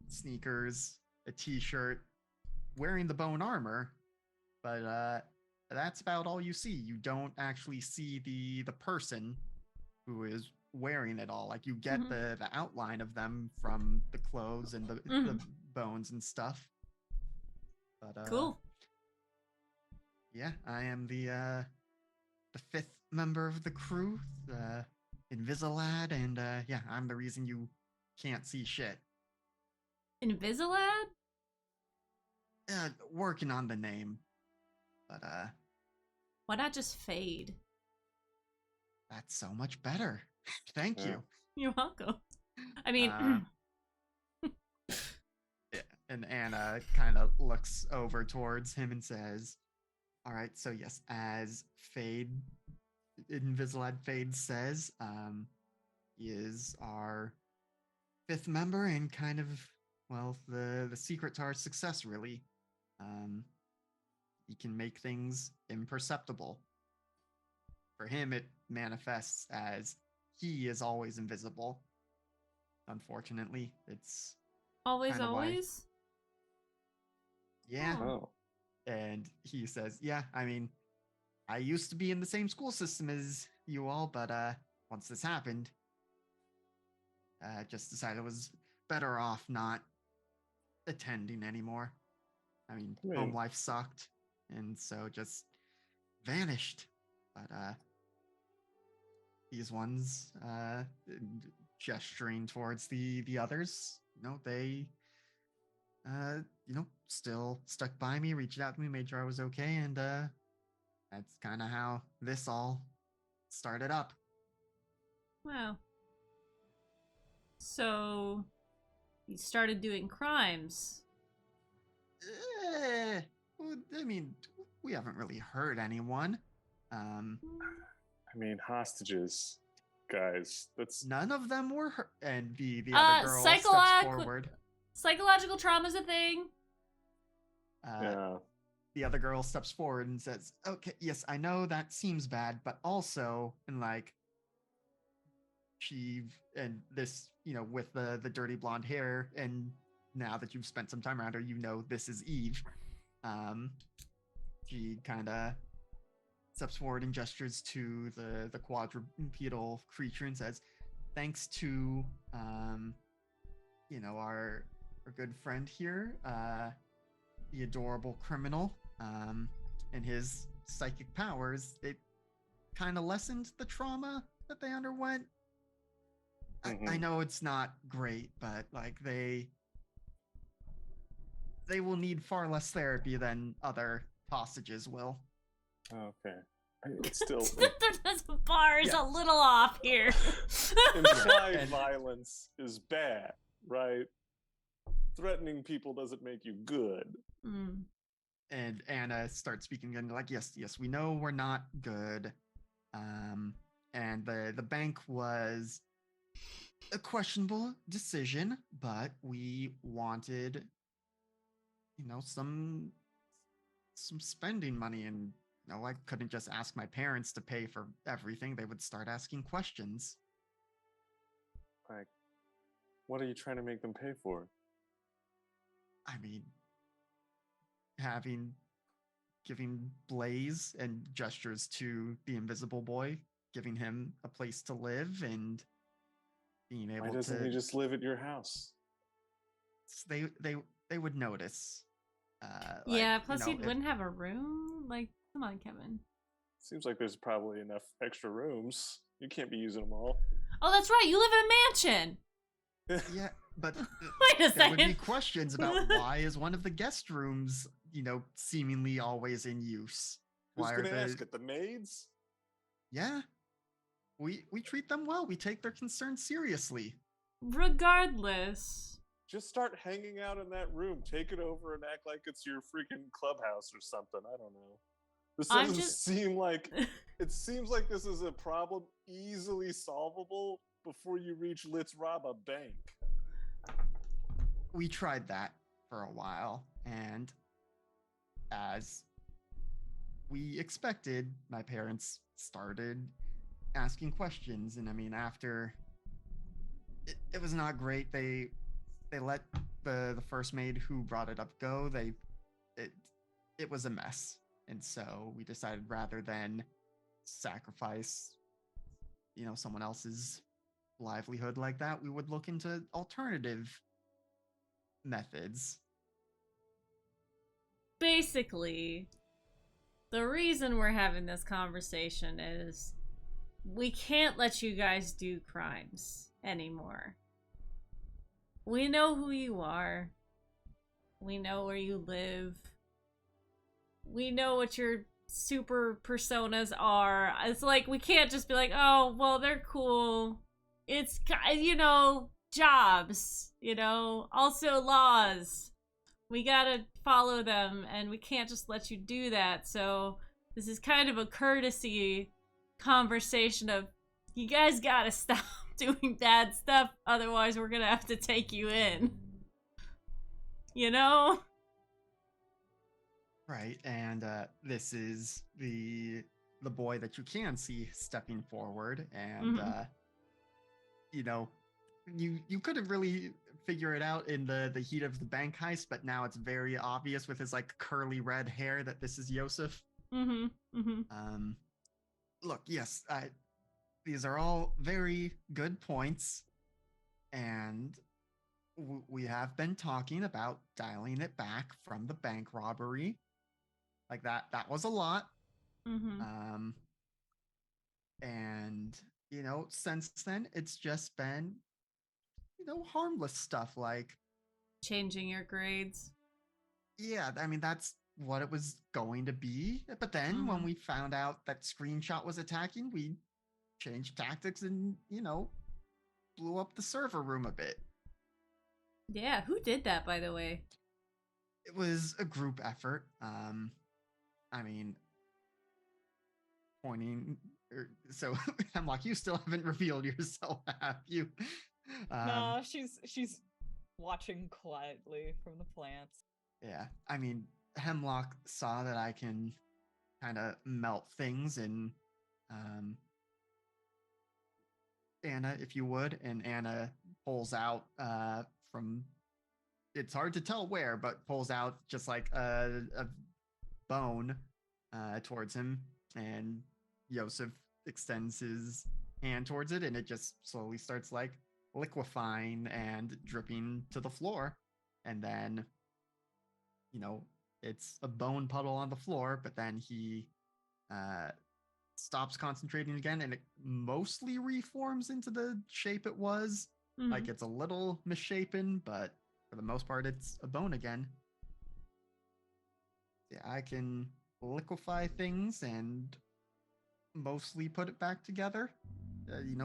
sneakers, a t-shirt, wearing the bone armor, but that's about all you see. You don't actually see the person who is wearing it all. Like you get the outline of them from the clothes and the bones and stuff. But cool. Yeah, I am the fifth member of the crew, Invisalad, and yeah, I'm the reason you can't see shit. Invisalad? Working on the name, but why not just Fade? That's so much better. Thank you. You're welcome. I mean, yeah, and Anna kind of looks over towards him and says, "All right, so yes, as Fade, Invisalad Fade says, he is our fifth member and kind of, well, the secret to our success, really. He can make things imperceptible. For him, it manifests as he is always invisible. Unfortunately, it's always. Yeah. Oh. And he says, yeah, I mean, I used to be in the same school system as you all, but once this happened, just decided it was better off not attending anymore. I mean, home life sucked, and so just vanished. But these ones, gesturing towards the others, they still stuck by me, reached out to me, made sure I was okay, and that's kind of how this all started up. Wow. So, you started doing crimes. I mean, we haven't really hurt anyone. I mean, hostages, guys. That's none of them were hurt. And the other girl steps forward. Psychological trauma's a thing. Yeah. The other girl steps forward and says, "Okay, yes, I know that seems bad, but also, and like, she and this, with the dirty blonde hair, and now that you've spent some time around her, you know this is Eve. She kind of steps forward and gestures to the quadrupedal creature and says, "Thanks to our good friend here, the adorable criminal, and his psychic powers, it kind of lessened the trauma that they underwent. I know it's not great, but like they will need far less therapy than other hostages will." Okay. It's still The bar is a little off here. implied violence is bad, right? Threatening people doesn't make you good. Mm. And Anna starts speaking again, like, yes, we know we're not good. And the bank was a questionable decision, but we wanted, some spending money, and I couldn't just ask my parents to pay for everything. They would start asking questions. Like, what are you trying to make them pay for? I mean, giving Blaze, and gestures to the invisible boy, giving him a place to live and being able Why doesn't to. he just live at your house? They would notice. Yeah, plus he wouldn't have a room. Like, come on, Kevin. Seems like there's probably enough extra rooms. You can't be using them all. Oh, that's right. You live in a mansion. Yeah, but Wait a there would be second. questions about why is one of the guest rooms, seemingly always in use. Who's Why going to are ask it? The maids? Yeah, we treat them well. We take their concerns seriously. Regardless. Just start hanging out in that room. Take it over and act like it's your freaking clubhouse or something. I don't know. This doesn't seem like... It seems like this is a problem easily solvable before you reach let's rob a bank. We tried that for a while, and as we expected, my parents started asking questions, and I mean, after it was not great. They let the first maid who brought it up go. It was a mess, and so we decided rather than sacrifice, someone else's livelihood like that, we would look into alternative methods. Basically, the reason we're having this conversation is we can't let you guys do crimes anymore. We know who you are. We know where you live. We know what your super personas are. It's like, we can't just be like, oh, well, they're cool. It's, jobs, also laws. We gotta follow them, and we can't just let you do that. So this is kind of a courtesy conversation of, you guys gotta stop doing bad stuff, otherwise we're gonna have to take you in. Right, and this is the boy that you can see stepping forward, and you couldn't really figure it out in the heat of the bank heist, but now it's very obvious with his like curly red hair that this is Yosef. Look, yes, these are all very good points, and we have been talking about dialing it back from the bank robbery. Like that was a lot. And since then it's just been harmless stuff like changing your grades. Yeah, I mean that's what it was going to be, but then when we found out that Screenshot was attacking, we changed tactics and blew up the server room a bit. Yeah, who did that, by the way? It was a group effort. I mean, so Hemlock, you still haven't revealed yourself, have you? No, she's watching quietly from the plants. Yeah, I mean, Hemlock saw that I can kind of melt things, and Anna, if you would, and Anna pulls out from it's hard to tell where, but pulls out just like a bone towards him, and Yosef extends his hand towards it, and it just slowly starts like liquefying and dripping to the floor, and then it's a bone puddle on the floor, but then he stops concentrating again, and it mostly reforms into the shape it was. Mhm. Like it's a little misshapen, but for the most part, it's a bone again. Yeah, I can liquefy things and mostly put it back together.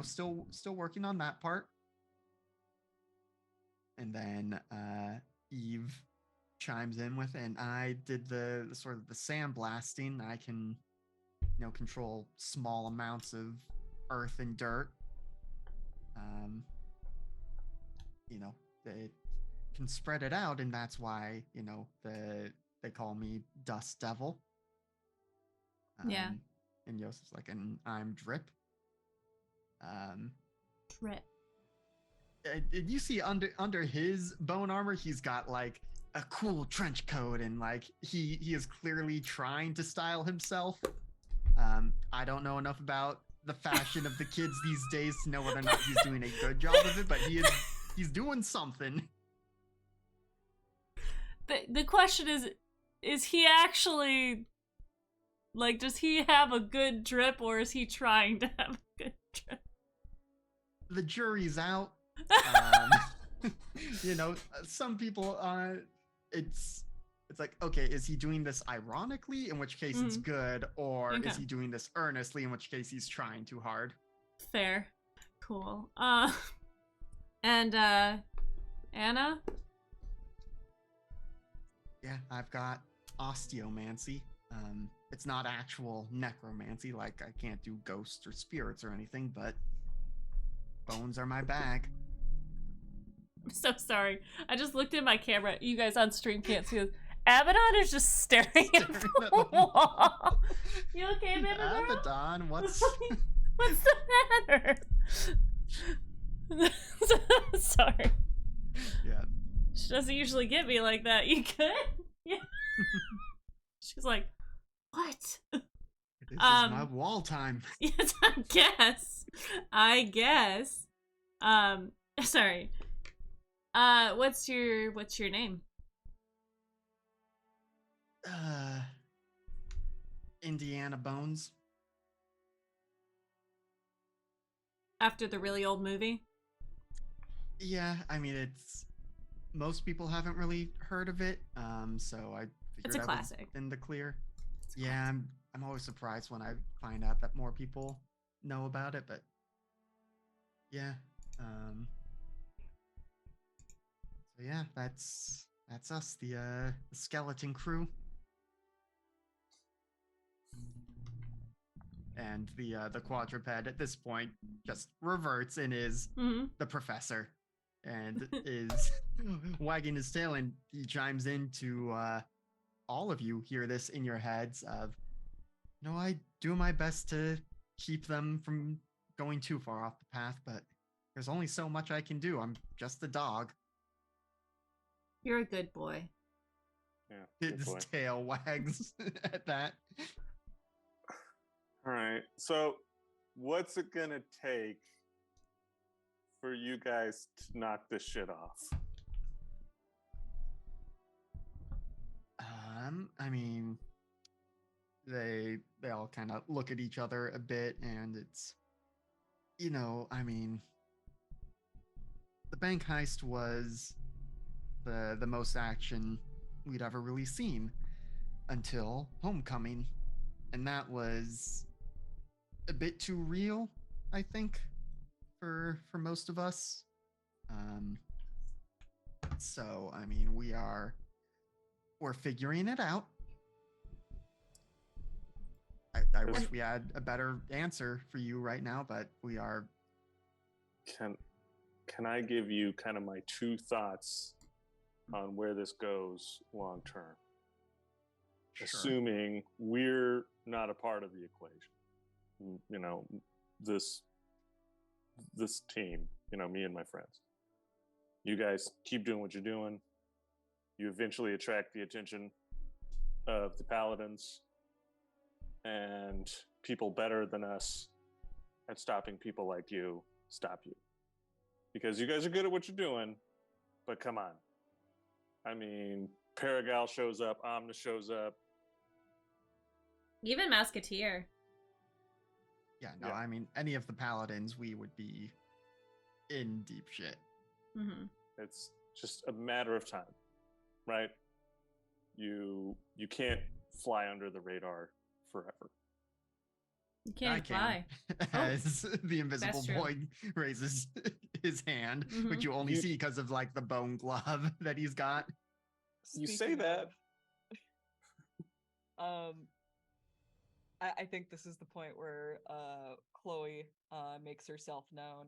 Still working on that part. And then Eve chimes in with, and I did the sort of the sandblasting. I can, control small amounts of earth and dirt. They can spread it out, and that's why they call me Dust Devil. Yeah. And Yosef's like, and I'm Drip. Drip. You see under his bone armor, he's got like a cool trench coat, and like he is clearly trying to style himself. I don't know enough about the fashion of the kids these days to know whether or not he's doing a good job of it, but he's doing something. The question is he actually, like, does he have a good drip, or is he trying to have a good drip? The jury's out. Some people it's like, okay, is he doing this ironically, in which case it's good, or Okay. is he doing this earnestly, in which case he's trying too hard? Fair. Cool. And Anna? Yeah, I've got osteomancy. It's not actual necromancy, like I can't do ghosts or spirits or anything, but bones are my bag. I'm so sorry. I just looked at my camera. You guys on stream can't see this. Abaddon is just staring at the wall. You okay, baby girl? Abaddon, what's the matter? Sorry. Yeah. She doesn't usually get me like that. You good? Yeah. She's like, what? This is my wall time. Yes, I guess. Sorry. What's your name? Indiana Bones. After the really old movie? Yeah, I mean, it's most people haven't really heard of it, so I figured It's a I was classic. in the clear. Yeah, I'm always surprised when I find out that more people know about it, but yeah, so yeah, that's us, the skeleton crew. And the quadruped at this point just reverts and is the professor, and is wagging his tail, and he chimes in to all of you hear this in your heads of, I do my best to keep them from going too far off the path, but there's only so much I can do. I'm just a dog. You're a good boy. Yeah. His tail wags at that. All right. So, what's it gonna take for you guys to knock this shit off? I mean, they all kind of look at each other a bit, and it's, I mean, the bank heist was the most action we'd ever really seen until Homecoming, and that was a bit too real, I think, for most of us. So I mean, we're figuring it out. I wish we had a better answer for you right now, but we are. Can I give you kind of my two thoughts on where this goes long term? Sure. Assuming we're not a part of the equation, this team, me and my friends. You guys keep doing what you're doing. You eventually attract the attention of the paladins and people better than us at stopping people like you stop you. Because you guys are good at what you're doing, but come on. I mean, Paragal shows up, Omna shows up. Even Musketeer. Yeah, no, Yeah. I mean, any of the paladins, we would be in deep shit. Mm-hmm. It's just a matter of time, right? You can't fly under the radar forever. You can't I fly. As the invisible that's true. boy raises his hand, Mhm. which you only You- see because of like the bone glove that he's got. You say Speaking that. of, I think this is the point where Chloe makes herself known.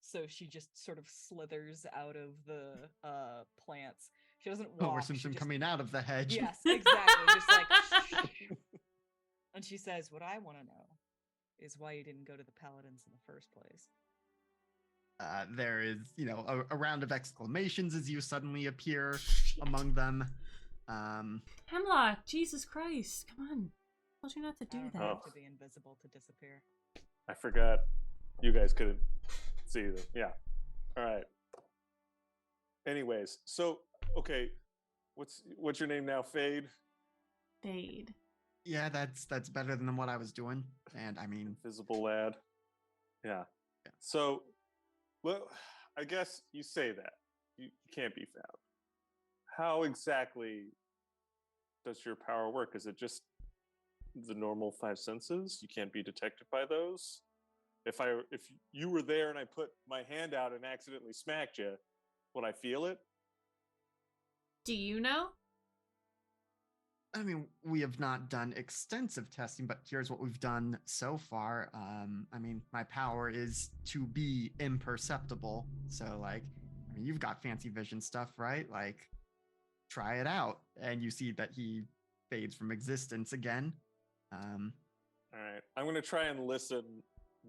So she just sort of slithers out of the plants. She doesn't walk. Homer she Simpson just- coming out of the hedge. Yes, exactly. Just like, and she says, "What I want to know is why you didn't go to the Paladins in the first place." There is, a round of exclamations as you suddenly appear among them. Hemlock, Jesus Christ, come on. I told you not to do I don't that. have Oh. to be invisible to disappear. I forgot you guys couldn't see them. Yeah. All right. Anyways, so okay, what's your name now? Fade? Fade. Yeah, that's better than what I was doing. And I mean, Invisible lad. Yeah. Yeah. So, well, I guess you say that. You can't be found. How exactly does your power work? Is it just the normal five senses? You can't be detected by those? If you were there and I put my hand out and accidentally smacked you, would I feel it? Do you know? I mean, we have not done extensive testing, but here's what we've done so far. I mean, my power is to be imperceptible. So, like, I mean, you've got fancy vision stuff, right? Like, try it out. And you see that he fades from existence again. All right. I'm going to try and listen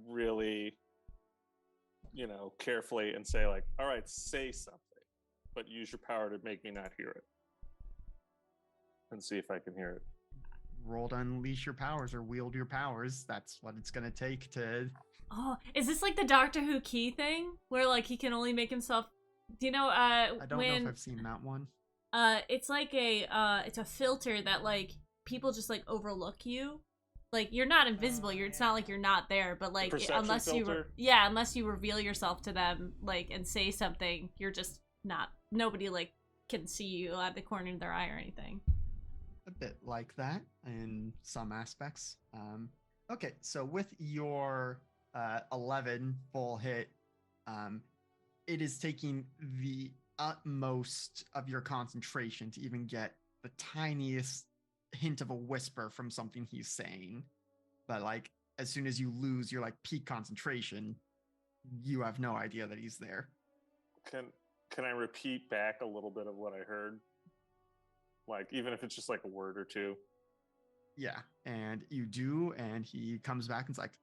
really, carefully and say, like, all right, say something, but use your power to make me not hear it. And see if I can hear it. Roll to unleash your powers or wield your powers. That's what it's going to take to. Oh, is this like the Doctor Who key thing? Where, like, he can only make himself... Do you know, I don't know if I've seen that one. It's like it's a filter that, like, people just, like, overlook you. Like, you're not invisible. It's not like you're not there, but, like, perception unless filter? unless you reveal yourself to them, like, and say something, you're just not... Nobody, like, can see you at the corner of their eye or anything. A bit like that in some aspects. Okay, so with your 11 full hit, it is taking the utmost of your concentration to even get the tiniest hint of a whisper from something he's saying. But like, as soon as you lose your like peak concentration, you have no idea that he's there. Can I repeat back a little bit of what I heard? Like, even if it's just like a word or two. Yeah, and you do, and he comes back and's like,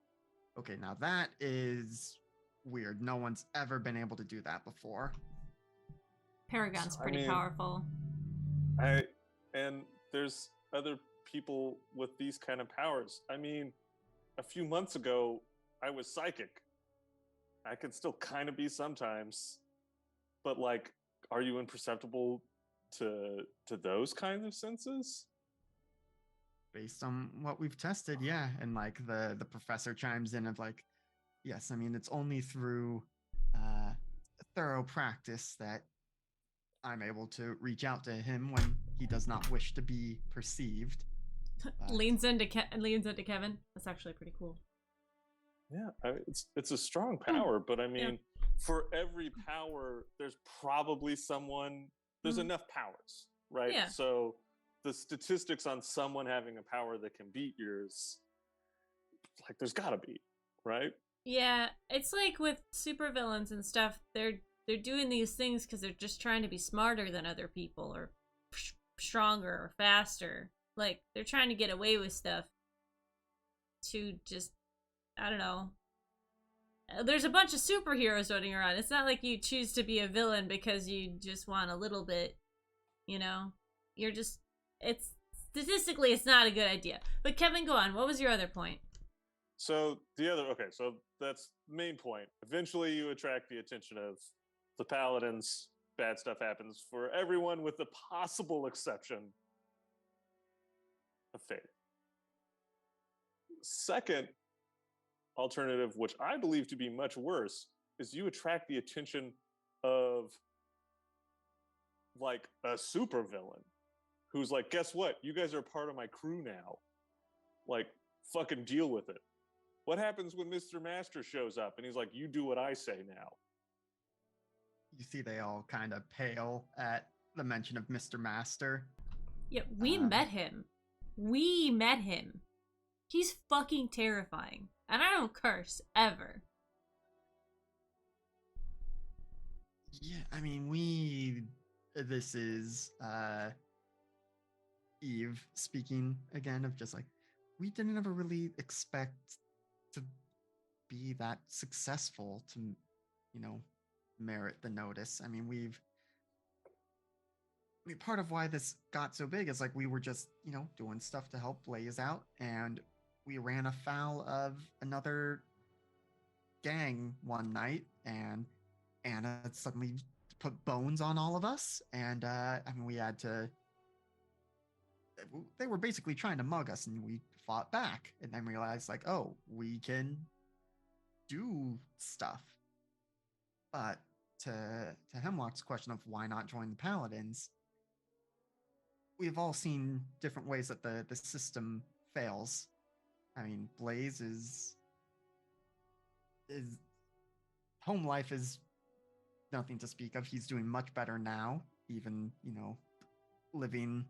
okay, now that is weird. No one's ever been able to do that before. Paragon's I pretty mean- powerful. And there's other people with these kind of powers. I mean, a few months ago, I was psychic. I could still kind of be sometimes, but like, are you imperceptible to those kinds of senses? Based on what we've tested, yeah. And like the professor chimes in of like, yes, I mean it's only through thorough practice that I'm able to reach out to him when he does not wish to be perceived. Leans into Kevin. That's actually pretty cool. Yeah, it's a strong power, but I mean, Yeah. for every power, there's probably someone. There's Mhm. enough powers, right? Yeah. So the statistics on someone having a power that can beat yours, like, there's got to be, right? Yeah, it's like with supervillains and stuff. They're doing these things because they're just trying to be smarter than other people, or stronger, or faster. Like, they're trying to get away with stuff to just, I don't know. There's a bunch of superheroes running around. It's not like you choose to be a villain because you just want a little bit You know, you're just, it's statistically, it's not a good idea. But Kevin, go on. What was your other point? So so that's the main point. Eventually, you attract the attention of the paladins. Bad stuff happens for everyone, with the possible exception of Fate. Second alternative, which I believe to be much worse, is you attract the attention of like a supervillain who's like, guess what? You guys are part of my crew now. Like, fucking deal with it. What happens when Mr. Master shows up and he's like, you do what I say now? You see, they all kind of pale at the mention of Mr. Master. Yeah, we met him. We met him. He's fucking terrifying. And I don't curse, ever. Yeah, I mean, this is Eve speaking again, of just like, we didn't ever really expect to be that successful to, merit the notice. I mean, part of why this got so big is like we were just, doing stuff to help Blaze out, and we ran afoul of another gang one night, and Anna suddenly put bones on all of us, and we had to. They were basically trying to mug us, and we fought back, and then realized like, oh, we can do stuff. But to Hemlock's question of why not join the Paladins, we've all seen different ways that the system fails. I mean, Blaze is home life is nothing to speak of. He's doing much better now, even, living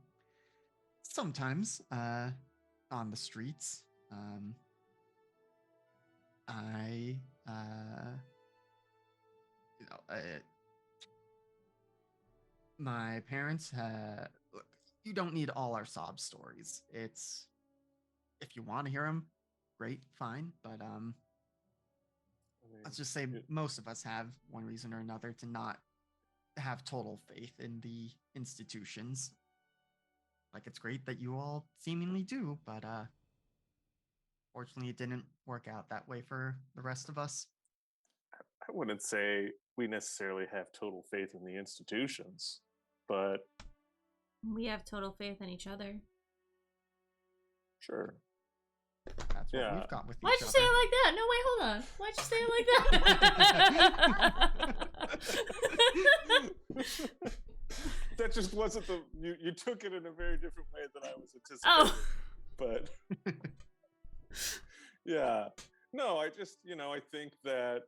sometimes on the streets. My parents look, you don't need all our sob stories. It's, if you want to hear them, great, fine, but let's just say most of us have one reason or another to not have total faith in the institutions. Like, it's great that you all seemingly do, but fortunately it didn't work out that way for the rest of us. I wouldn't say we necessarily have total faith in the institutions, but we have total faith in each other. Sure. That's what we've got with Why'd each you other. say it like that? No, wait, hold on. Why'd you say it like that? That just wasn't you took it in a very different way than I was anticipating. Oh. But yeah. No, I just, I think that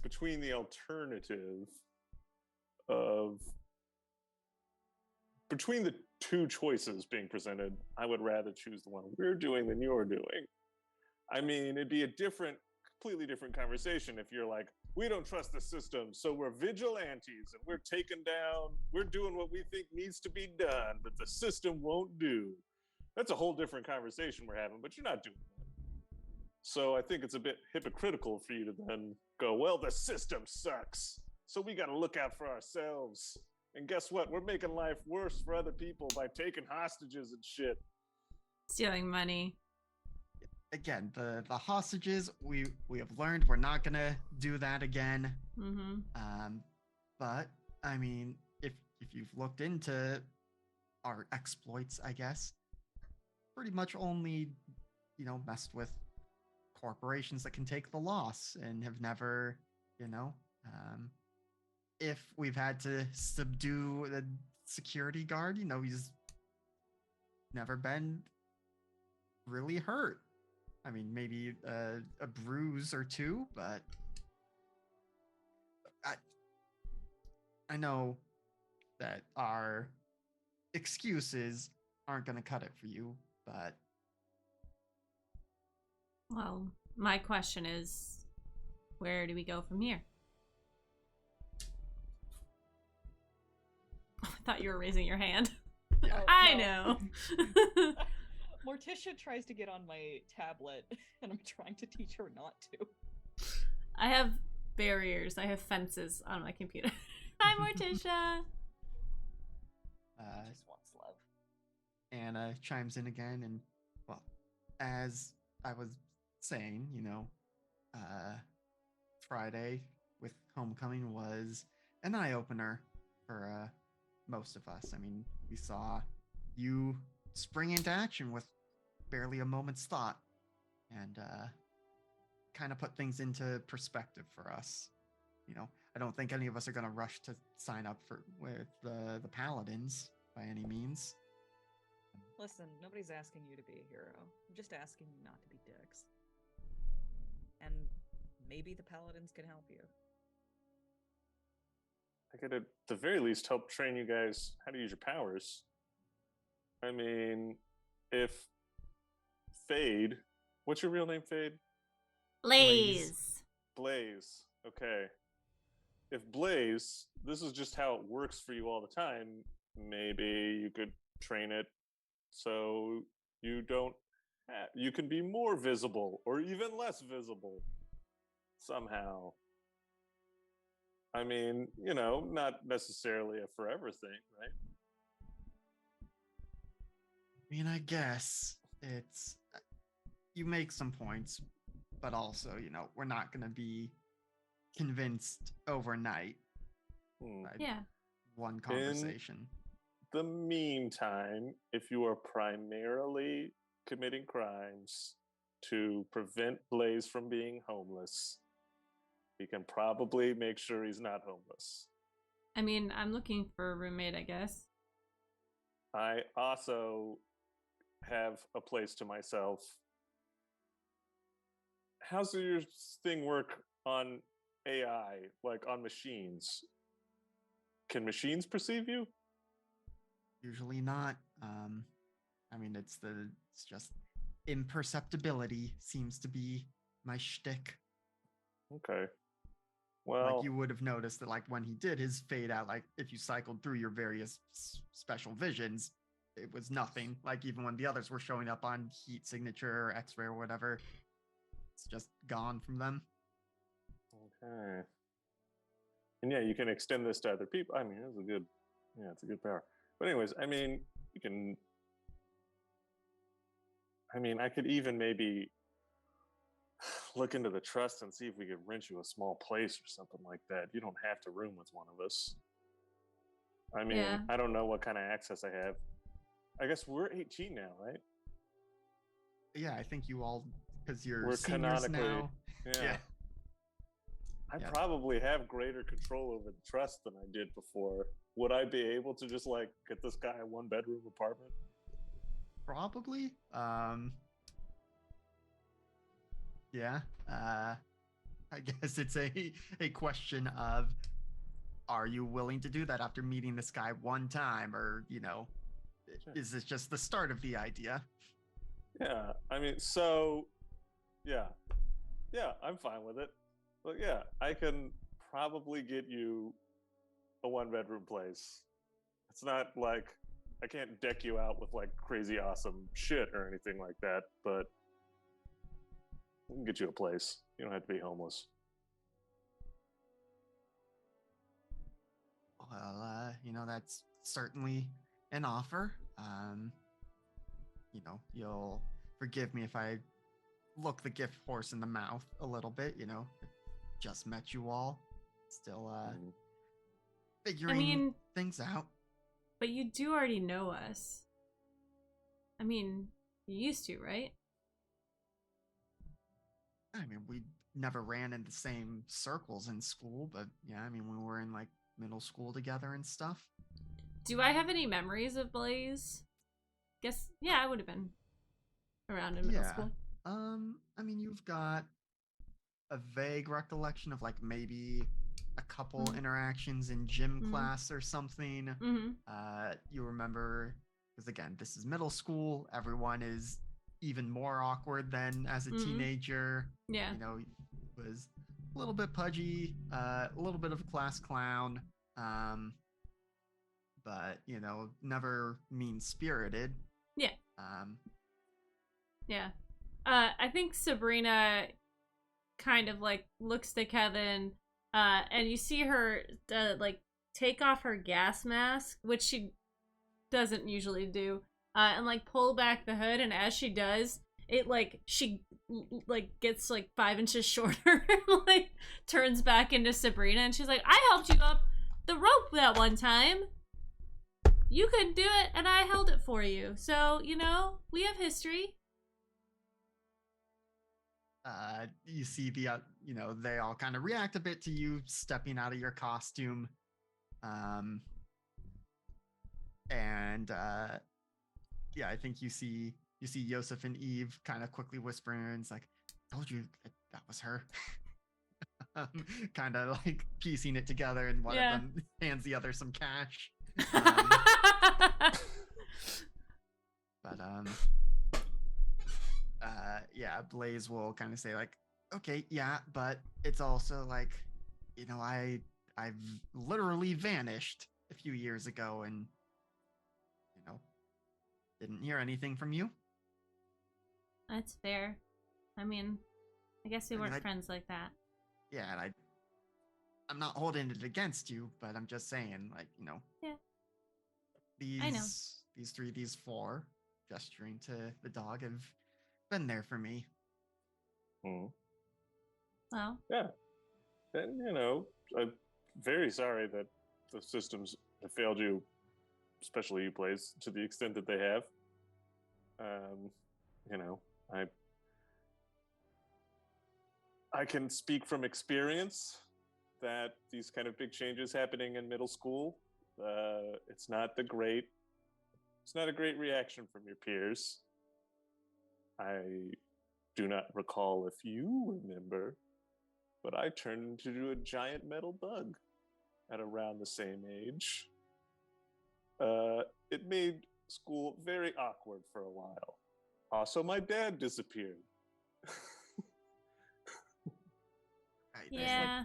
between the alternative of between the two choices being presented, I would rather choose the one we're doing than you're doing. I mean, it'd be a completely different conversation if you're like, we don't trust the system, so we're vigilantes and we're we're doing what we think needs to be done, but the system won't do. That's a whole different conversation we're having, but you're not doing that. So I think it's a bit hypocritical for you to then go, well, the system sucks, so we got to look out for ourselves. And guess what? We're making life worse for other people by taking hostages and shit. Stealing money. Again, the hostages, we have learned we're not gonna do that again. Mm-hmm. But I mean, if you've looked into our exploits, I guess, pretty much only, messed with corporations that can take the loss and have never, if we've had to subdue the security guard, he's never been really hurt. I mean, maybe a bruise or two, but I know that our excuses aren't going to cut it for you, but... Well, my question is, where do we go from here? I thought you were raising your hand. Yeah. I no. know. Morticia tries to get on my tablet, and I'm trying to teach her not to. I have barriers. I have fences on my computer. Hi, Morticia. Just wants love. Anna chimes in again, and well, as I was saying, Friday with Homecoming was an eye opener for most of us. I mean, we saw you spring into action with barely a moment's thought, and kind of put things into perspective for us. I don't think any of us are going to rush to sign up with the Paladins by any means. Listen, nobody's asking you to be a hero. I'm just asking you not to be dicks. And maybe the Paladins can help you. I could at the very least help train you guys how to use your powers. I mean, if Fade, what's your real name, Fade? Blaze. Blaze. Okay. If Blaze, this is just how it works for you all the time, maybe you could train it so you can be more visible or even less visible somehow. I mean, not necessarily a forever thing, right? I mean, I guess you make some points, but also, we're not going to be convinced overnight by one conversation. In the meantime, if you are primarily committing crimes to prevent Blaze from being homeless, we can probably make sure he's not homeless. I mean, I'm looking for a roommate, I guess. I also have a place to myself. How's your thing work on AI, like on machines? Can machines perceive you? Usually not. I mean, it's just imperceptibility seems to be my shtick. Okay. Well, like you would have noticed that, like when he did his fade out, like if you cycled through your various special visions, it was nothing. Like even when the others were showing up on heat signature or X-ray or whatever, it's just gone from them. Okay. And yeah, you can extend this to other people. I mean, it's a good power. But anyways, I mean, I could even maybe look into the trust and see if we could rent you a small place or something like that. You don't have to room with one of us. I mean, I don't know what kind of access I have. I guess we're 18 now, right? Yeah, I think you all, because we're seniors now. Yeah. I probably have greater control over the trust than I did before. Would I be able to just like get this guy a 1-bedroom apartment? Probably. Yeah. I guess it's a question of, are you willing to do that after meeting this guy one time, or is this just the start of the idea? Yeah, I mean, so yeah, I'm fine with it. But yeah, I can probably get you a 1-bedroom place. It's not like I can't deck you out with like crazy awesome shit or anything like that, but we can get you a place. You don't have to be homeless. Well, that's certainly an offer. You'll forgive me if I look the gift horse in the mouth a little bit, just met you all. Still figuring things out. But you do already know us. I mean, you used to, right? I mean, we never ran in the same circles in school, but yeah, I mean, we were in like middle school together and stuff. Do I have any memories of Blaze? Guess, yeah, I would have been around in middle school. I mean, you've got a vague recollection of like maybe a couple interactions in gym class or something. You remember, because again, this is middle school. Everyone is even more awkward than as a teenager. Yeah. Was a little bit pudgy, a little bit of a class clown, but never mean-spirited. Yeah. Yeah. I think Subrina kind of like looks to Kevin, and you see her like take off her gas mask, which she doesn't usually do, and like pull back the hood. And as she does, it she gets 5 inches shorter, like turns back into Subrina, and she's like, "I helped you up the rope that one time. You couldn't do it, and I held it for you. So we have history." You see the they all kind of react a bit to you stepping out of your costume, and yeah, I think you see Yosef and Eve kind of quickly whispering, and it's like, "Told you that was her." Kind of like piecing it together, and one of them hands the other some cash. But yeah, Blaze will kind of say like, "Okay, yeah, but it's also like, I've literally vanished a few years ago, and didn't hear anything from you." That's fair. I mean, I guess we weren't friends like that. Yeah, and I'm not holding it against you, but I'm just saying, like, Yeah. these four, gesturing to the dog, have been there for me. Well. Yeah. And, I'm very sorry that the systems have failed you, especially you, Blaze, to the extent that they have. I can speak from experience that these kind of big changes happening in middle school, it's not a great reaction from your peers. I do not recall if you remember, but I turned into a giant metal bug at around the same age. It made school very awkward for a while. Also, my dad disappeared. Yeah.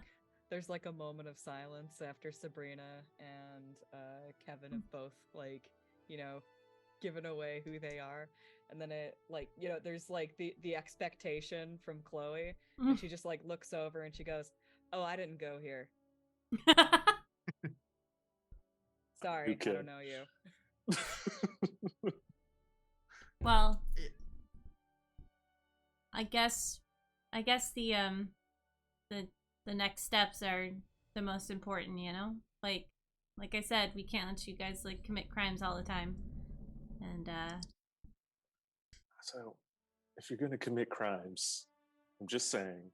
There's a moment of silence after Subrina and Kevin have both given away who they are, and then it there's the expectation from Chloe, and she just looks over and she goes, "Oh, I didn't go here. Sorry, I don't know you." Well, I guess the next steps are the most important, like I said, we can't let you guys commit crimes all the time. And so if you're gonna commit crimes, I'm just saying,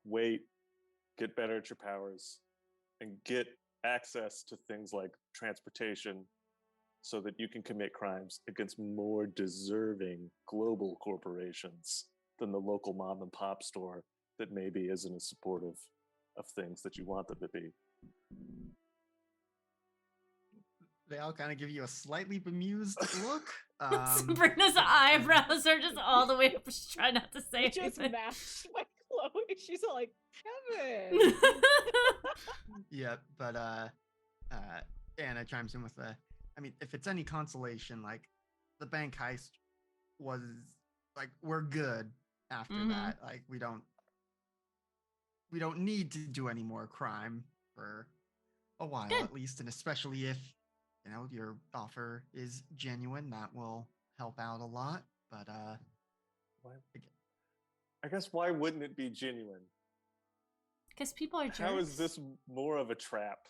wait, get better at your powers, and get access to things like transportation so that you can commit crimes against more deserving global corporations than the local mom and pop store that maybe isn't as supportive of things that you want them to be. They all kind of give you a slightly bemused look. Sabrina's eyebrows are just all the way up. She's trying not to say it. Just matched my Chloe. She's all like, "Kevin." Yeah, but Anna chimes in with if it's any consolation, the bank heist was we're good after that. We don't need to do any more crime for a while, at least, and especially if your offer is genuine, that will help out a lot. But I guess why wouldn't it be genuine? Because people are jerks. How is this more of a trap?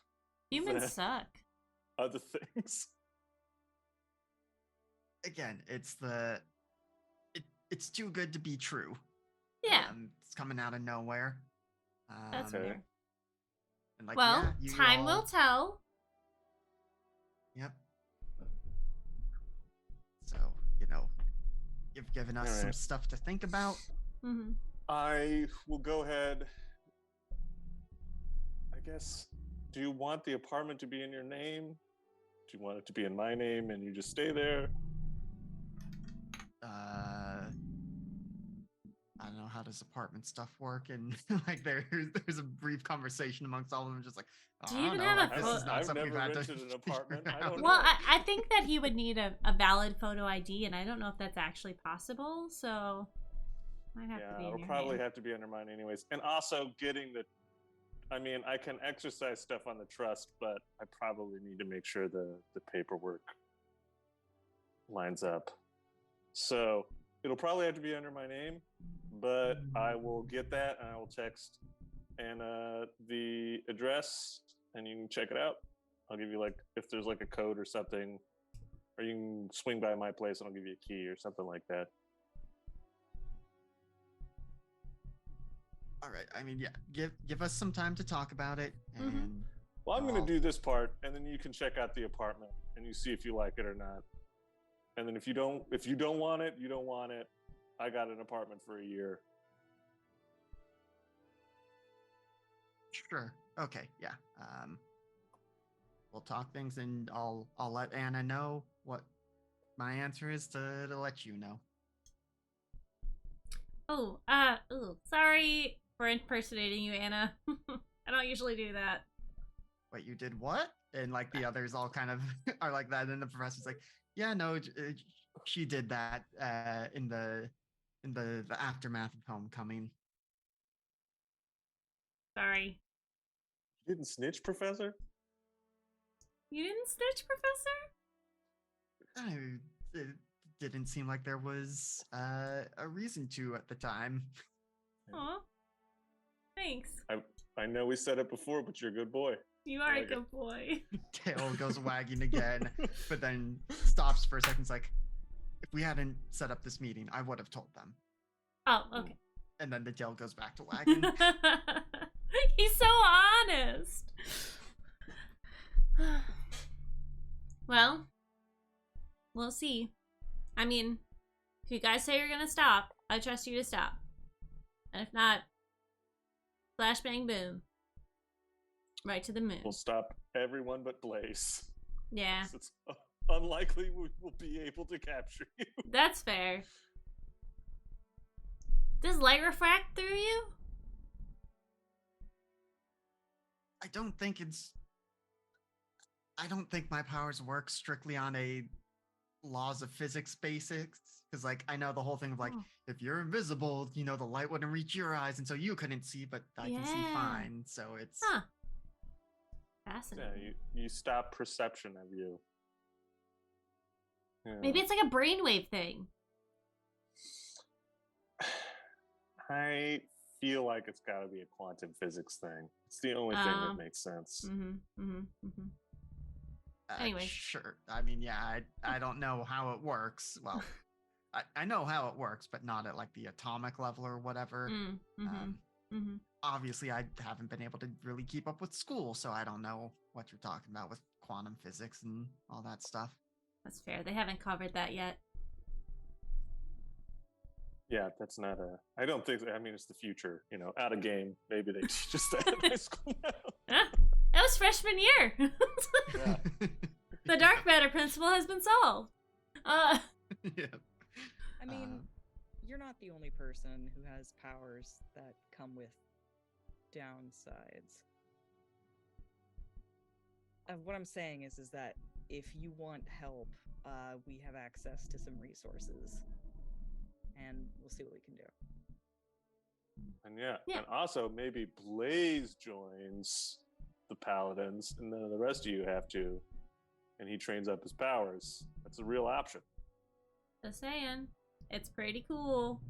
Humans suck. Other things. Again, it's too good to be true. Yeah. It's coming out of nowhere. That's fair. And time will tell. Yep. So, you've given us some stuff to think about. I will go ahead. I guess, do you want the apartment to be in your name? Do you want it to be in my name and you just stay there? I don't know, how does apartment stuff work? And there's a brief conversation amongst all of them, just do you even have a this is not I've something never we've had rented an apartment. I don't know. Well, I think that he would need a valid photo ID, and I don't know if that's actually possible, so might have to be in your it'll probably name. have to be under mine anyways. And also getting I can exercise stuff on the trust, but I probably need to make sure the paperwork lines up. So it'll probably have to be under my name, but I will get that and I will text Anna the address and you can check it out. I'll give you like if there's like a code or something, or you can swing by my place and I'll give you a key or something like that. All right. I mean, yeah. Give us some time to talk about it, and Well, I'm going to do this part, and then you can check out the apartment and you see if you like it or not. And then if you don't want it, you don't want it. I got an apartment for a year. Sure. Okay. Yeah. We'll talk things, and I'll let Anna know what my answer is to let you know. Sorry for impersonating you, Anna. I don't usually do that. Wait, you did what? And like the others all kind of are like that, and the professor's like, yeah, no, she did that in the aftermath of homecoming. Sorry. You didn't snitch, Professor? You didn't snitch, Professor? It didn't seem like there was a reason to at the time. Aw. Thanks. I know we said it before, but you're a good boy. You are a good boy. Tail goes wagging again, but then stops for a second. It's like, if we hadn't set up this meeting, I would have told them. Oh, okay. And then the tail goes back to wagging. He's so honest. Well, we'll see. I mean, if you guys say you're gonna stop, I trust you to stop. And if not, flash bang boom. Right to the moon. We'll stop everyone but Blaze. Yeah. It's unlikely we will be able to capture you. That's fair. Does light refract through you? I don't think my powers work strictly on a laws of physics basics. Because, like, I know the whole thing of, like, if you're invisible, you know, the light wouldn't reach your eyes, and so you couldn't see, but I can see fine. So it's... Huh. Fascinating. Yeah, you stop perception of you. Yeah. Maybe it's like a brainwave thing. I feel like it's got to be a quantum physics thing. It's the only thing that makes sense. Anyway. Sure. I mean, yeah, I don't know how it works. Well, I know how it works, but not at, like, the atomic level or whatever. Obviously, I haven't been able to really keep up with school, so I don't know what you're talking about with quantum physics and all that stuff. That's fair. They haven't covered that yet. Yeah, that's not I don't think... I mean, it's the future. You know, out of game. Maybe they teach us that in high school now. Yeah, that was freshman year. Yeah. The dark matter principle has been solved. Yeah. I mean, you're not the only person who has powers that come with downsides. What I'm saying is that if you want help, we have access to some resources, and we'll see what we can do. And and also maybe Blaze joins the Paladins, and then the rest of you have to, and he trains up his powers. That's a real option. Just saying. It's pretty cool.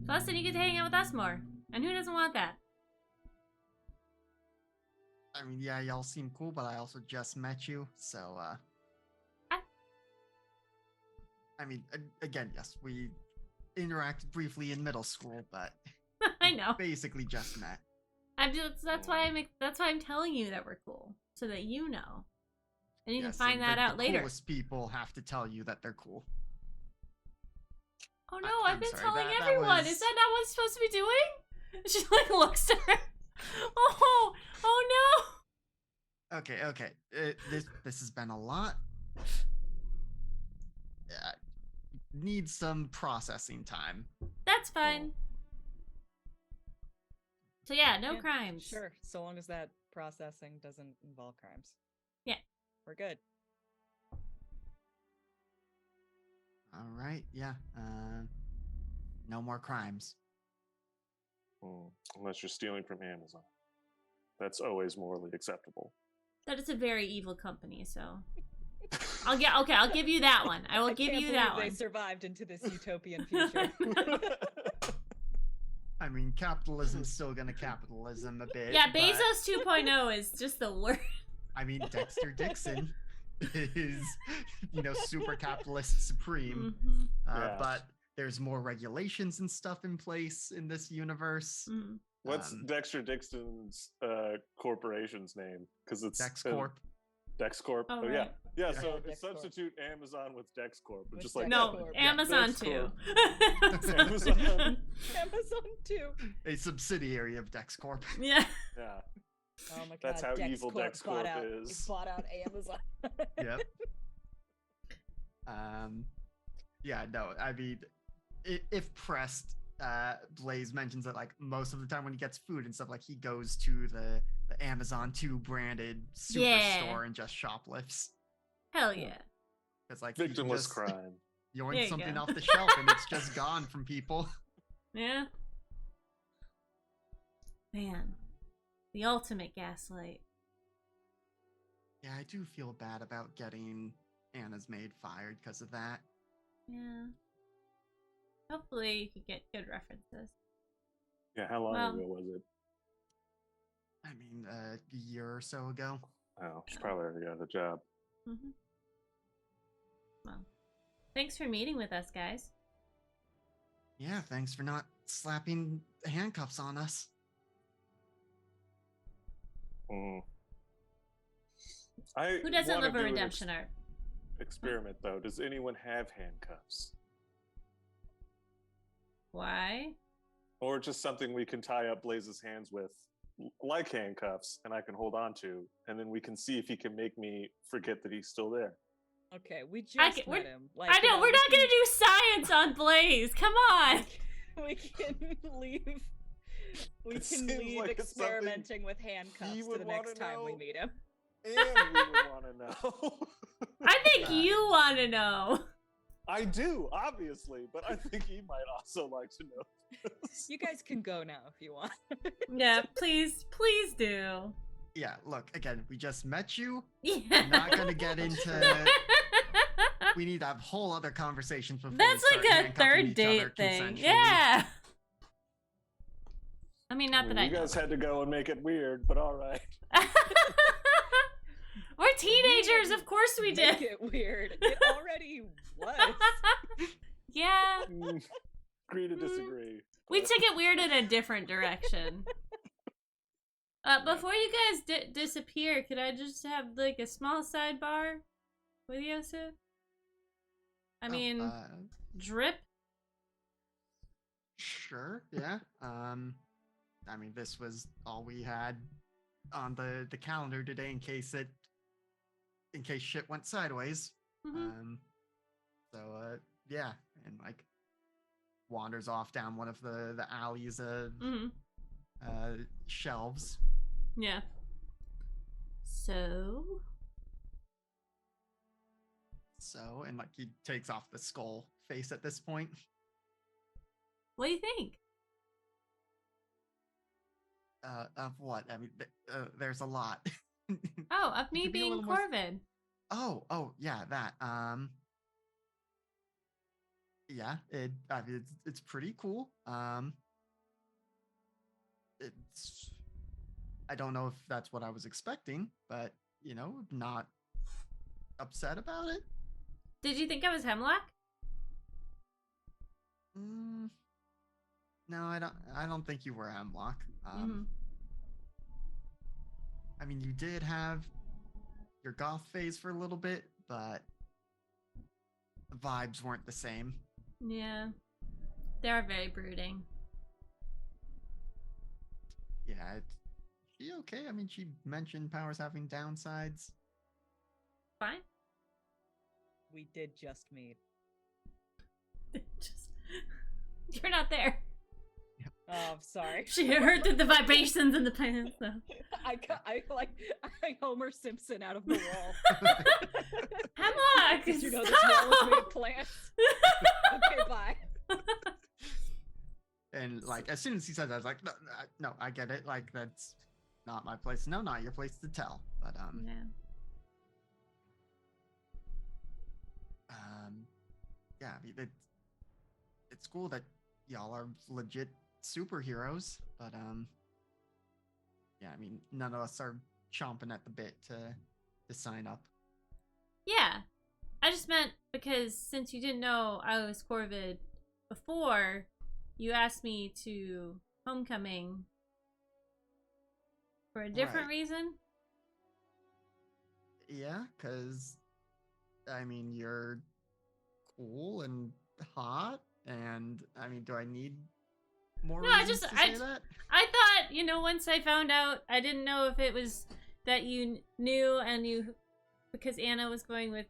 Plus, then you get to hang out with us more. And who doesn't want that? I mean, yeah, y'all seem cool, but I also just met you, so, I mean, again, yes, we interacted briefly in middle school, but... I know. Basically just met. That's why I'm telling you that we're cool. So that you know. And you can find that out later. The coolest people have to tell you that they're cool. Oh no, I've been telling everyone. Is that not what I'm supposed to be doing? She like looks at her. Oh no. Okay. This has been a lot. Needs some processing time. That's fine. So yeah, no crimes. Sure, so long as that processing doesn't involve crimes. Yeah. We're good. All right, yeah. No more crimes. Unless you're stealing from Amazon. That's always morally acceptable. That is a very evil company, so... I'll give you that one. I will give can't you believe that they one. survived into this utopian future. I mean, capitalism's still gonna capitalism a bit. Yeah, but, Bezos 2.0 is just the worst. I mean, Dexter Dixon is, super capitalist supreme. Mhm. Yeah. But there's more regulations and stuff in place in this universe. Mhm. What's Dexter Dixon's corporation's name? Because it's DexCorp. DexCorp. Oh, Oh yeah, right. yeah. Yeah, So DexCorp. substitute Amazon with DexCorp. With Just like No, DexCorp. Amazon DexCorp. too. Amazon. Amazon too. A subsidiary of DexCorp. Yeah. Yeah. Oh my god, That's how evil bought DexCorp out, is. Bought out Amazon. Yep. Yeah, no, I mean, if pressed, Blaze mentions that like most of the time when he gets food and stuff, like he goes to the Amazon 2 branded superstore and just shoplifts. Hell yeah. It's like Victimless crime. You There yoink you something go. off the shelf and it's just gone from people. Yeah. Man. The ultimate gaslight. Yeah, I do feel bad about getting Anna's maid fired because of that. Yeah. Hopefully you could get good references. Yeah. How long Well- ago was it? I mean, a year or so ago. Oh, she's probably already got a job. Mm-hmm. Well, thanks for meeting with us, guys. Yeah, thanks for not slapping handcuffs on us. Mm. Who doesn't wanna love a do an redemption arc? experiment though? Does anyone have handcuffs, Why? or just something we can tie up Blaze's hands with, like handcuffs, and I can hold on to, and then we can see if he can make me forget that he's still there. Okay, we just we're- met him. Like, I know, we're we not can- gonna do science on Blaze. Come on. We can leave. We It can seems leave like it's something experimenting with handcuffs he to would the next wanna time we know. meet him. And we would want to know. I think you want to know. I do, obviously, but I think he might also like to know. this. You guys can go now if you want. Yeah, please do. Yeah, look, again, we just met you. Yeah. I'm not gonna get into. We need to have whole other conversations before. That's we like start a handcuffing third each other date thing. consensually. Yeah. I mean, not that I You know. guys had to go and make it weird, but all right. We're teenagers, of course we Make did. it weird. It already was. Yeah. Agree to disagree. We but- took it weird in a different direction. Before you guys disappear, could I just have like a small sidebar with Yosef? I mean, drip. Sure, yeah. I mean, this was all we had on the calendar today in case shit went sideways. Mhm. Yeah, and like wanders off down one of the alleys of Mhm. shelves. Yeah. So. And like he takes off the skull face at this point. What do you think? Of what? I mean, there's a lot. Oh, of me could be a being little more- Corvid. Oh, yeah, that. Yeah, I mean, it's pretty cool. I don't know if that's what I was expecting, but not upset about it. Did you think I was Hemlock? No, I don't think you were Hemlock. Mhm. I mean, you did have your goth phase for a little bit, but the vibes weren't the same. Yeah. They are very brooding. Yeah, she okay? I mean, she mentioned powers having downsides. Fine. We did just meet. Just... You're not there. Oh, I'm sorry. She heard the vibrations in the pants, though. I Homer Simpson out of the wall. Hemlock! Did you know this wall was made Stop! of plants? Okay, bye. And like, as soon as he said that, I was like, no, I get it. Like, that's not my place. No, not your place to tell. But Yeah. yeah, I mean, it's cool that y'all are legit superheroes, but yeah, I mean, none of us are chomping at the bit to sign up. Yeah. I just meant because since you didn't know I was Corvid before, you asked me to homecoming for a different Right. reason. Yeah, because I mean, you're cool and hot, and I mean, do I need more No, reasons to say that? I thought, once I found out, I didn't know if it was that you knew and you, because Anna was going with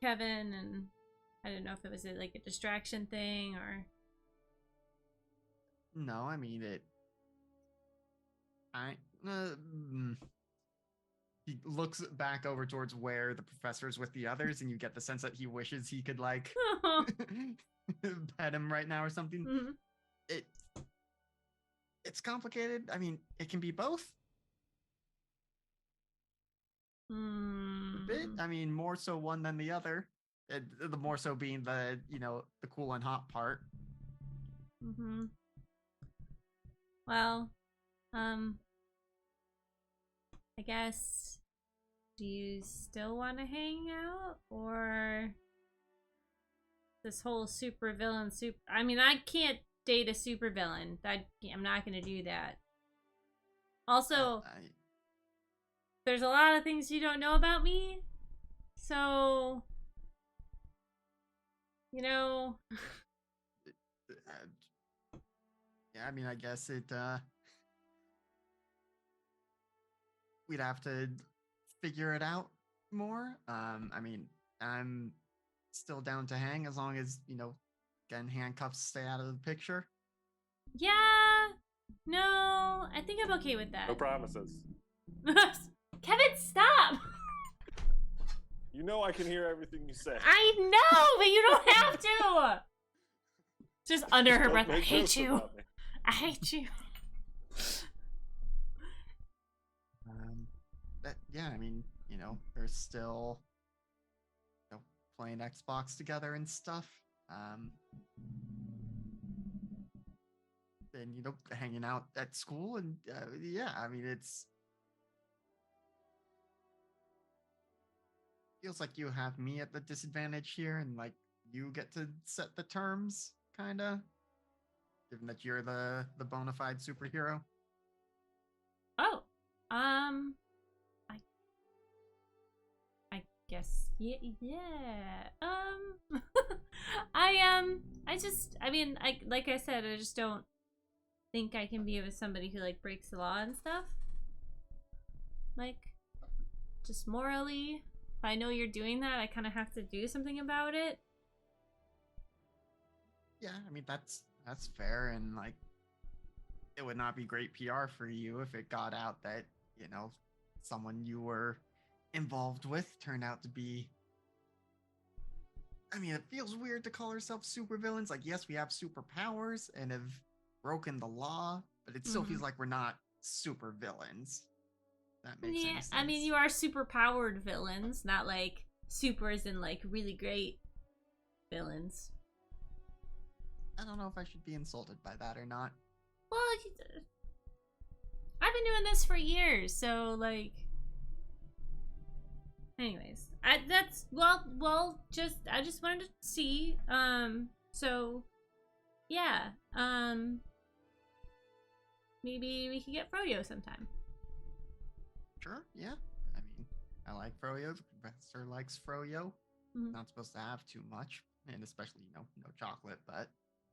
Kevin, and I didn't know if it was like a distraction thing or. No, I mean it. I. He looks back over towards where the professor's with the others, and you get the sense that he wishes he could like pet him right now or something. Mhm. It's complicated. I mean, it can be both. A bit. I mean, more so one than the other. The more so being the the cool and hot part. Mm-hmm. Well, I guess, do you still want to hang out, or this whole supervillain I mean, I can't date a supervillain. I'm not gonna do that. Also, there's a lot of things you don't know about me, so yeah, I mean, I guess we'd have to figure it out more. I mean, I'm still down to hang as long as, again, handcuffs stay out of the picture. Yeah, no, I think I'm okay with that. No promises. Kevin, stop! You know I can hear everything you say. I know, but you don't have to! Just under her Don't breath, I make hate jokes you. about me. I hate you. Yeah, I mean, there's still playing Xbox together and stuff. And hanging out at school, and yeah, I mean, it's feels like you have me at the disadvantage here, and like you get to set the terms, kind of, given that you're the bona fide superhero. Oh, I guess, yeah. I mean, like I said, I just don't think I can be with somebody who like breaks the law and stuff. Like, just morally, if I know you're doing that, I kind of have to do something about it. Yeah, I mean, that's fair, and like it would not be great PR for you if it got out that someone you were involved with turned out to be. I mean, it feels weird to call ourselves supervillains. Like, yes, we have superpowers and have broken the law, but it still feels like we're not supervillains. That makes any sense. I mean, you are super powered villains, not like super as in like really great villains. I don't know if I should be insulted by that or not. Well, I've been doing this for years, so like. Anyways, I just wanted to see. So, yeah. Maybe we could get Froyo sometime. Sure, yeah. I mean, I like Froyo. The professor likes Froyo. Not supposed to have too much, and especially, no chocolate, but.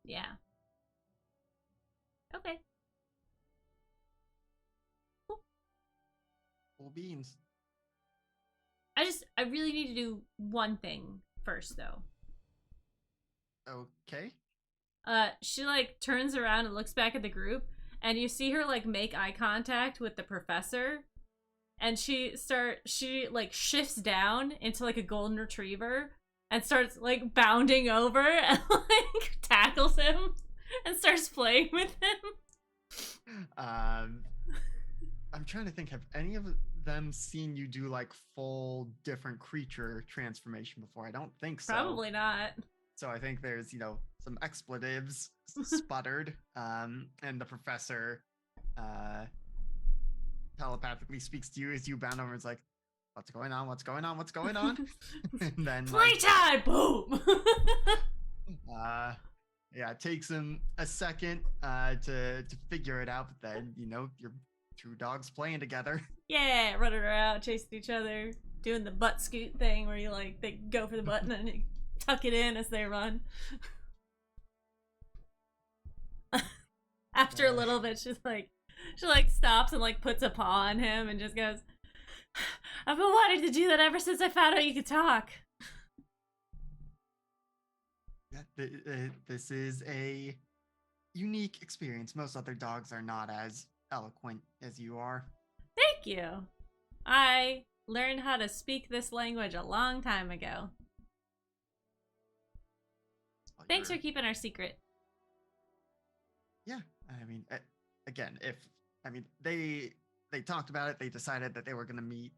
Yeah. Okay. Cool beans. I really need to do one thing first, though. Okay. She like turns around and looks back at the group, and you see her like make eye contact with the professor, and she like shifts down into like a golden retriever and starts like bounding over and like tackles him and starts playing with him. I'm trying to think, have any of them seen you do like full different creature transformation before? I don't think so. Probably not. So I think there's, some expletives sputtered, and the professor telepathically speaks to you as you bound over and is like, what's going on? What's going on? What's going on? And then Playtime! Boom! yeah, it takes him a second to figure it out, but then, you're two dogs playing together. Yeah, running around, chasing each other, doing the butt scoot thing where you they go for the butt and then you tuck it in as they run. After a little bit, she stops and puts a paw on him and just goes, I've been wanting to do that ever since I found out you could talk. Yeah, this is a unique experience. Most other dogs are not as eloquent as you are. Thank you. I learned how to speak this language a long time ago. Well, Thanks for keeping our secret. Yeah, I mean, again, they talked about it. They decided that they were going to meet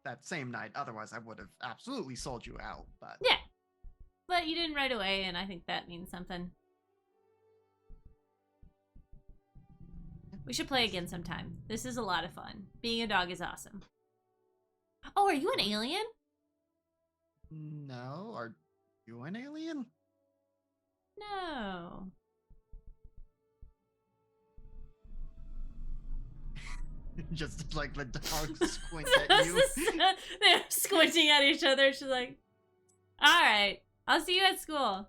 that same night. Otherwise, I would have absolutely sold you out. But yeah, but you didn't right away, and I think that means something. We should play again sometime. This is a lot of fun. Being a dog is awesome. Oh, are you an alien? No, are you an alien? No. Just like the dogs squint at you. They're squinting at each other. She's like, all right, I'll see you at school.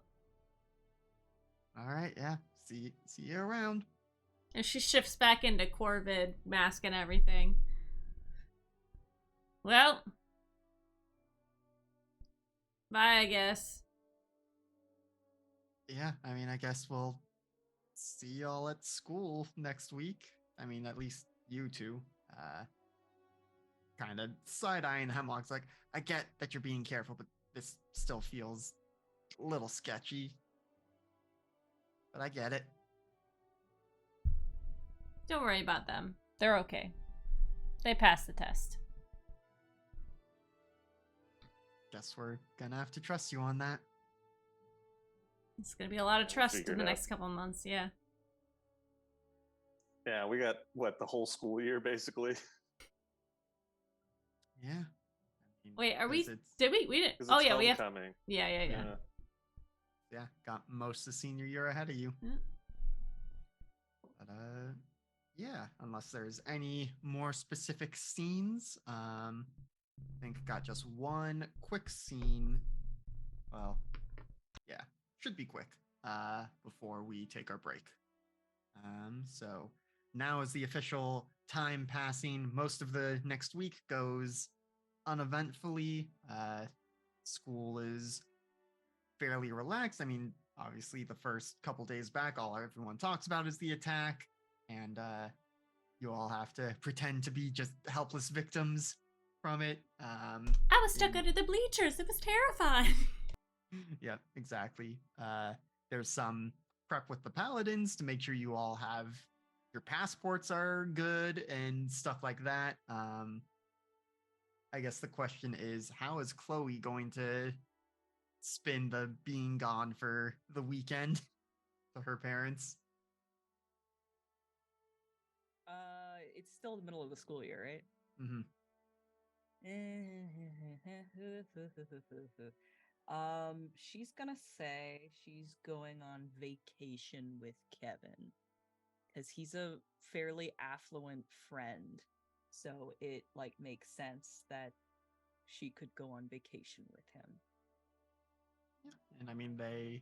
All right, yeah. See you around. And she shifts back into Corvid, mask and everything. Well, bye, I guess. Yeah, I mean, I guess we'll see y'all at school next week. I mean, at least you two. Kind of side-eyeing Hemlock's like, I get that you're being careful, but this still feels a little sketchy. But I get it. Don't worry about them. They're okay. They passed the test. Guess we're gonna have to trust you on that. It's gonna be a lot of trust in the Figured out. next couple of months, yeah. Yeah, we got the whole school year basically. Yeah. I mean, Wait, are 'cause we? it's- Did we? We didn't. 'Cause Oh it's yeah, we have. homecoming. Yeah. Yeah, got most of senior year ahead of you. Yeah. But yeah, unless there's any more specific scenes, I think got just one quick scene. Well, yeah, should be quick. Before we take our break. So now is the official time passing. Most of the next week goes uneventfully. School is fairly relaxed. I mean, obviously the first couple days back, all everyone talks about is the attack, and you all have to pretend to be just helpless victims from it. I was stuck under the bleachers. It was terrifying. Yeah, exactly. There's some prep with the paladins to make sure you all have your passports are good and stuff like that. I guess the question is, how is Chloe going to spin the being gone for the weekend to her parents? It's still the middle of the school year, right? Mm-hmm. She's gonna say she's going on vacation with Kevin because he's a fairly affluent friend, so it makes sense that she could go on vacation with him. Yeah. And I mean, they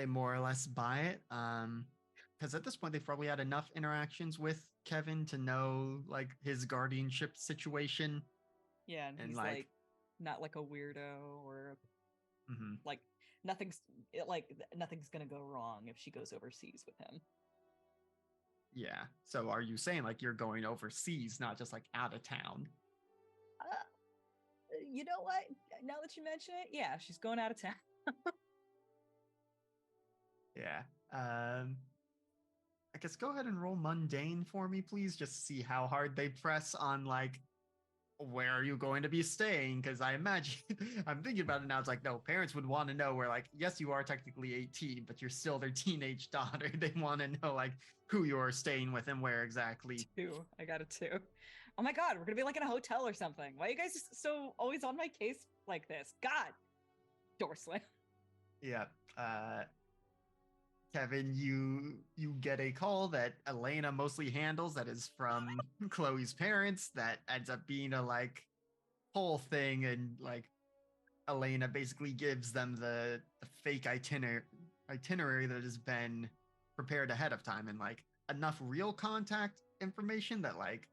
more or less buy it. Because at this point they've probably had enough interactions with Kevin to know his guardianship situation. Yeah, and he's not like a weirdo or Mm-hmm. nothing's gonna go wrong if she goes overseas with him. Yeah. So are you saying you're going overseas, not just out of town? You know what? Now that you mention it, yeah, she's going out of town. Yeah. I Atticus, go ahead and roll mundane for me, please, just to see how hard they press on like where are you going to be staying? Because I imagine I'm thinking about it now. It's like, no, parents would want to know where, like, yes, you are technically 18, but you're still their teenage daughter. They want to know like who you're staying with and where exactly. 2. I got a 2. Oh my god, we're gonna be like in a hotel or something. Why are you guys so always on my case like this? God. Door slam. Yeah. Kevin, you get a call that Elena mostly handles that is from Chloe's parents that ends up being a like whole thing, and like Elena basically gives them the fake itinerary that has been prepared ahead of time, and like enough real contact information that like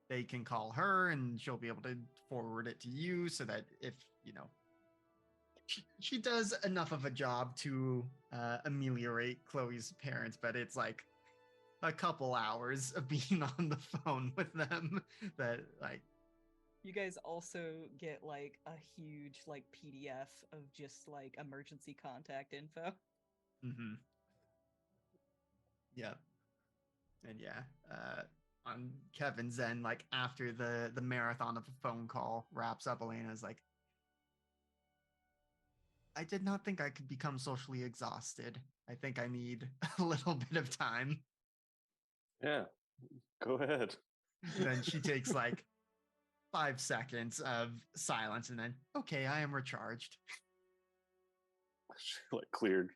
they can call her and she'll be able to forward it to you so that if you know she does enough of a job to ameliorate Chloe's parents, but it's like a couple hours of being on the phone with them that like You guys also get like a huge like PDF of just like emergency contact info. mm-hmm. Yeah. And yeah, on Kevin's end, like after the marathon of a phone call wraps up, Elena's like, I did not think I could become socially exhausted. I think I need a little bit of time. Yeah, go ahead. Then she takes like 5 seconds of silence and then, okay, I am recharged. She, like cleared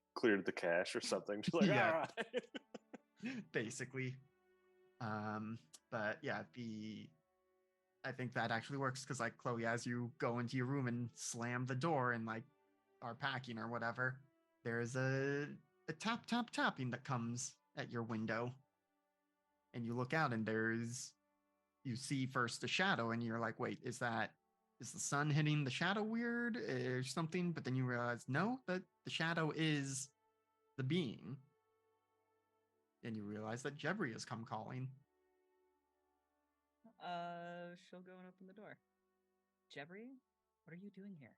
the cache or something. She's like, Yeah. all right. Basically. But yeah, I think that actually works because like Chloe, as you go into your room and slam the door and like are packing or whatever, there's a tapping that comes at your window. And you look out and you see first the shadow and you're like, wait, is the sun hitting the shadow weird or something? But then you realize, no, that the shadow is the being. And you realize that Jebri has come calling. She'll go and open the door. Jebri, what are you doing here?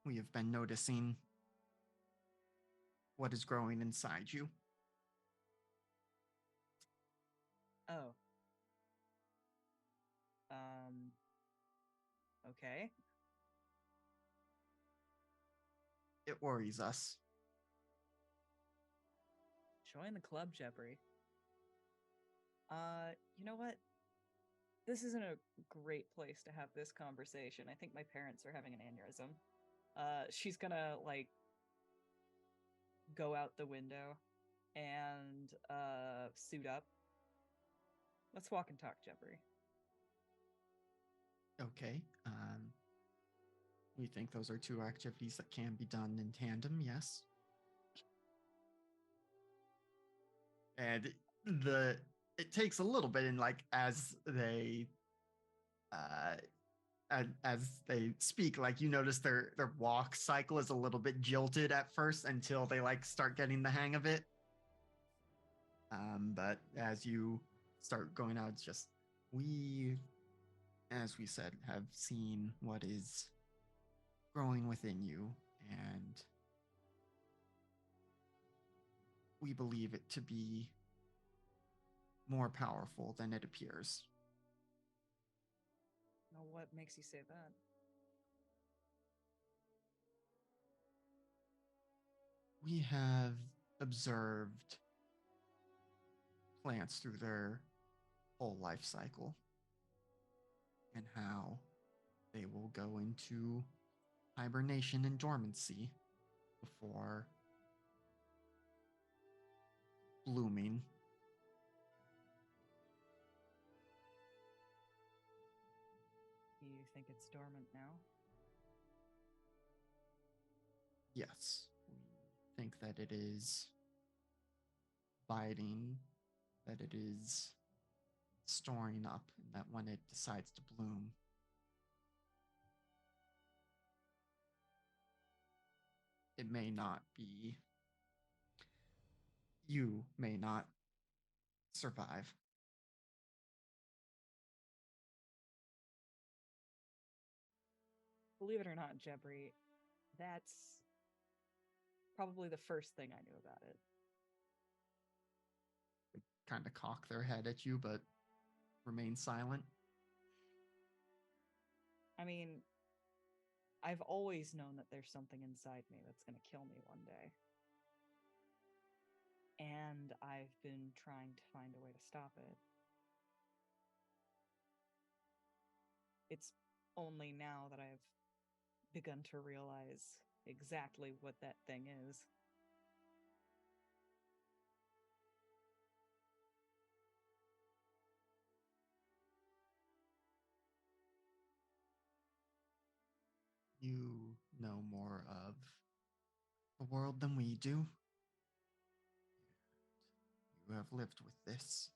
We have been noticing what is growing inside you. Oh. Okay. It worries us. Join the club, Jebri. You know what? This isn't a great place to have this conversation. I think my parents are having an aneurysm. She's gonna, like, go out the window and, suit up. Let's walk and talk, Jebri. Okay. We think those are two activities that can be done in tandem, yes. And it takes a little bit, and like as they speak, like you notice their walk cycle is a little bit jilted at first until they like start getting the hang of it. But as you start going out, it's just as we said, have seen what is growing within you, and we believe it to be more powerful than it appears. Now, what makes you say that? We have observed plants through their whole life cycle and how they will go into hibernation and dormancy before blooming. You think it's dormant now? Yes, we think that it is biding, that it is storing up, and that when it decides to bloom, it may not be, you may not survive. Believe it or not, Jebri, that's probably the first thing I knew about it. They kind of cock their head at you, but remain silent. I mean, I've always known that there's something inside me that's going to kill me one day. And I've been trying to find a way to stop it. It's only now that I've begun to realize exactly what that thing is. You know more of the world than we do. You have lived with this.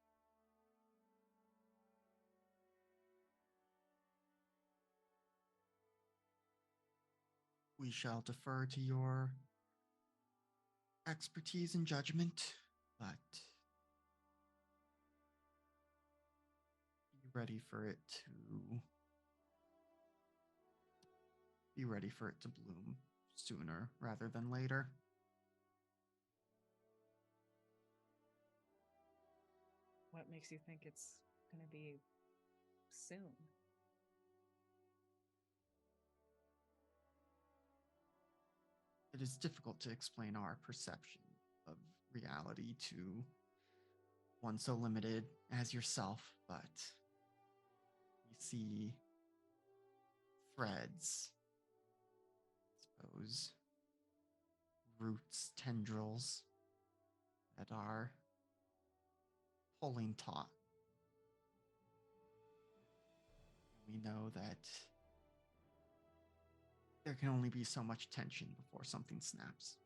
We shall defer to your expertise and judgment, but be ready for it to bloom sooner rather than later. What makes you think it's going to be soon? It is difficult to explain our perception of reality to one so limited as yourself, but we see threads, I suppose, roots, tendrils that are pulling taut. And we know that there can only be so much tension before something snaps.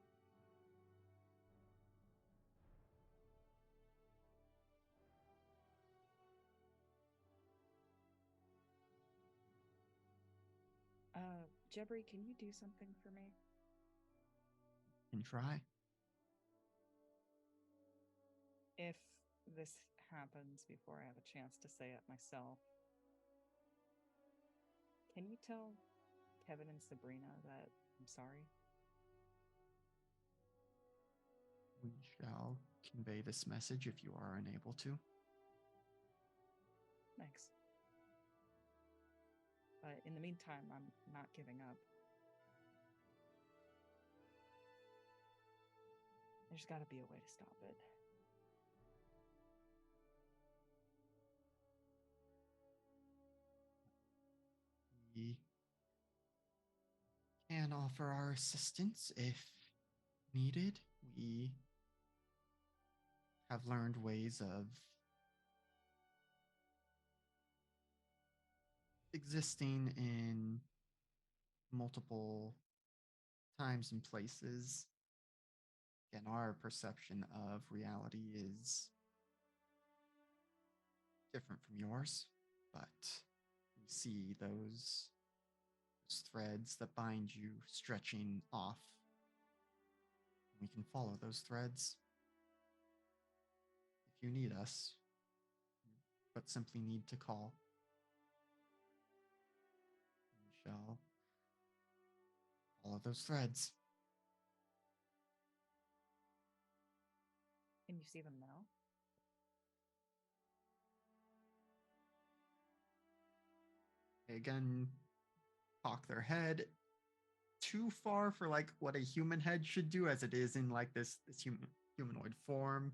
Jebri, can you do something for me? Can try. If this happens before I have a chance to say it myself, can you tell Kevin and Subrina that I'm sorry? We shall convey this message if you are unable to. Thanks. But in the meantime, I'm not giving up. There's got to be a way to stop it. We can offer our assistance if needed. We have learned ways of existing in multiple times and places. Again, our perception of reality is different from yours, but we see those threads that bind you stretching off. We can follow those threads. If you need us, but simply need to call, we shall follow those threads. Can you see them now? They again cock their head too far for like what a human head should do, as it is in like this humanoid form,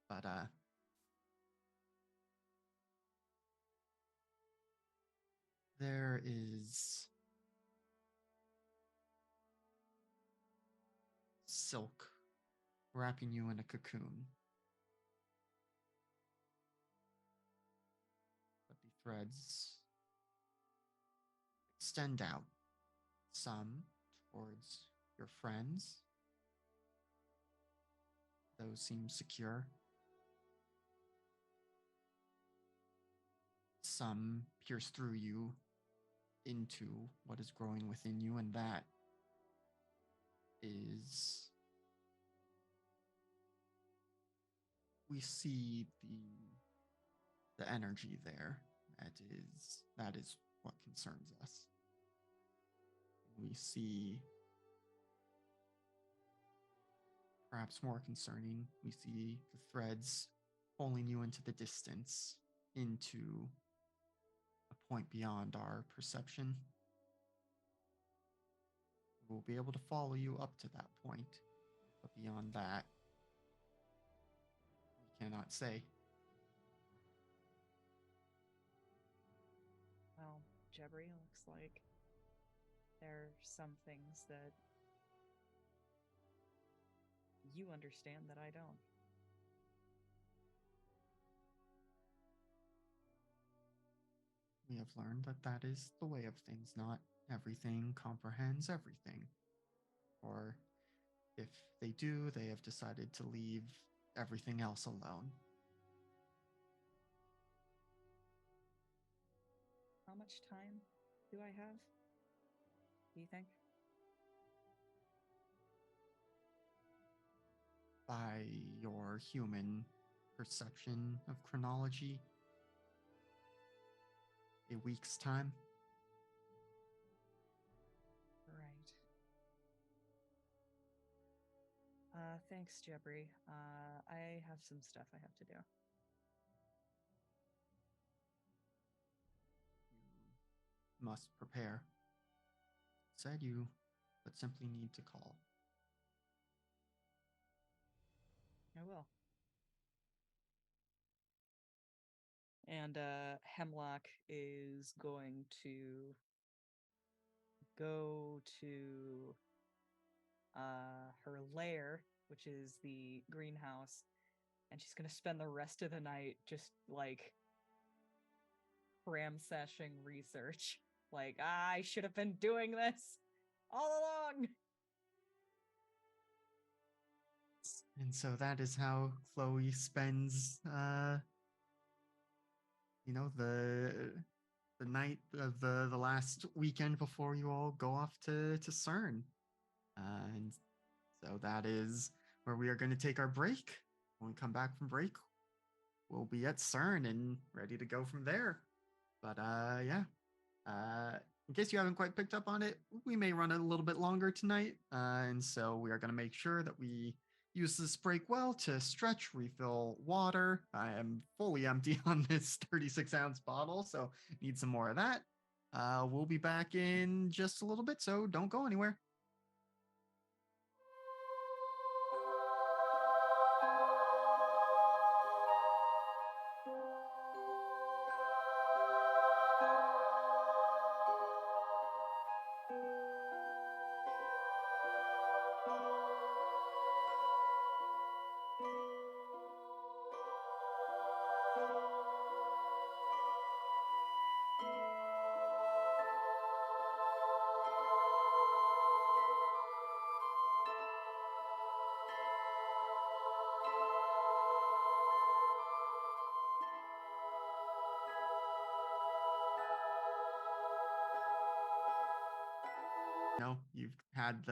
but there is silk wrapping you in a cocoon. But the threads extend out, some towards your friends. Those seem secure. Some pierce through you into what is growing within you, and that is, we see the energy there. That is what concerns us. We see perhaps more concerning, we see the threads pulling you into the distance, into a point beyond our perception. We'll be able to follow you up to that point, but beyond that, we cannot say. Well, Jebri, looks like there are some things that you understand that I don't. We have learned that that is the way of things. Not everything comprehends everything. Or if they do, they have decided to leave everything else alone. How much time do I have? Do you think? By your human perception of chronology, a week's time. Right. Thanks, Jebri. I have some stuff I have to do. You must prepare. Said you, but simply need to call. I will. And Hemlock is going to go to her lair, which is the greenhouse, and she's gonna spend the rest of the night just like cram-seshing research. Like, I should have been doing this all along. And so that is how Chloe spends, the night of the last weekend before you all go off to CERN. And so that is where we are going to take our break. When we come back from break, we'll be at CERN and ready to go from there. But yeah. In case you haven't quite picked up on it, we may run a little bit longer tonight. And so we are going to make sure that we use this break well to stretch, refill water. I am fully empty on this 36-ounce bottle, so need some more of that. We'll be back in just a little bit, so don't go anywhere. You've had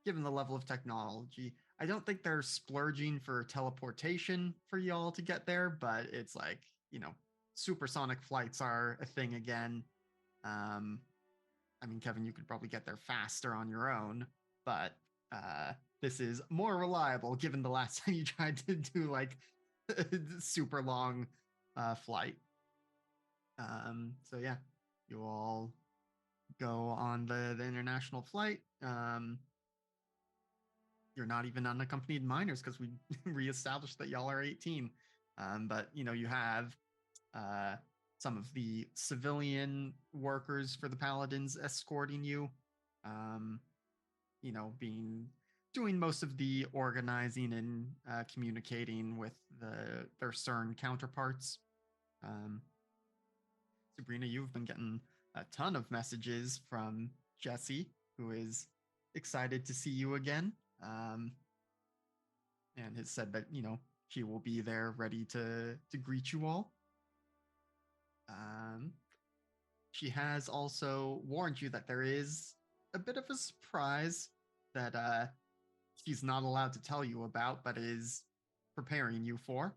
given the level of technology, I don't think they're splurging for teleportation for y'all to get there, but it's like, supersonic flights are a thing again. I mean, Kevin, you could probably get there faster on your own, but this is more reliable given the last time you tried to do like a super long flight. So yeah, you all go on the international flight. You're not even unaccompanied minors because we reestablished that y'all are 18. But you have some of the civilian workers for the Paladins escorting you. Doing most of the organizing and communicating with their CERN counterparts. Subrina, you've been getting a ton of messages from Jessie, who is excited to see you again, and has said that she will be there ready to greet you all. She has also warned you that there is a bit of a surprise that she's not allowed to tell you about, but is preparing you for.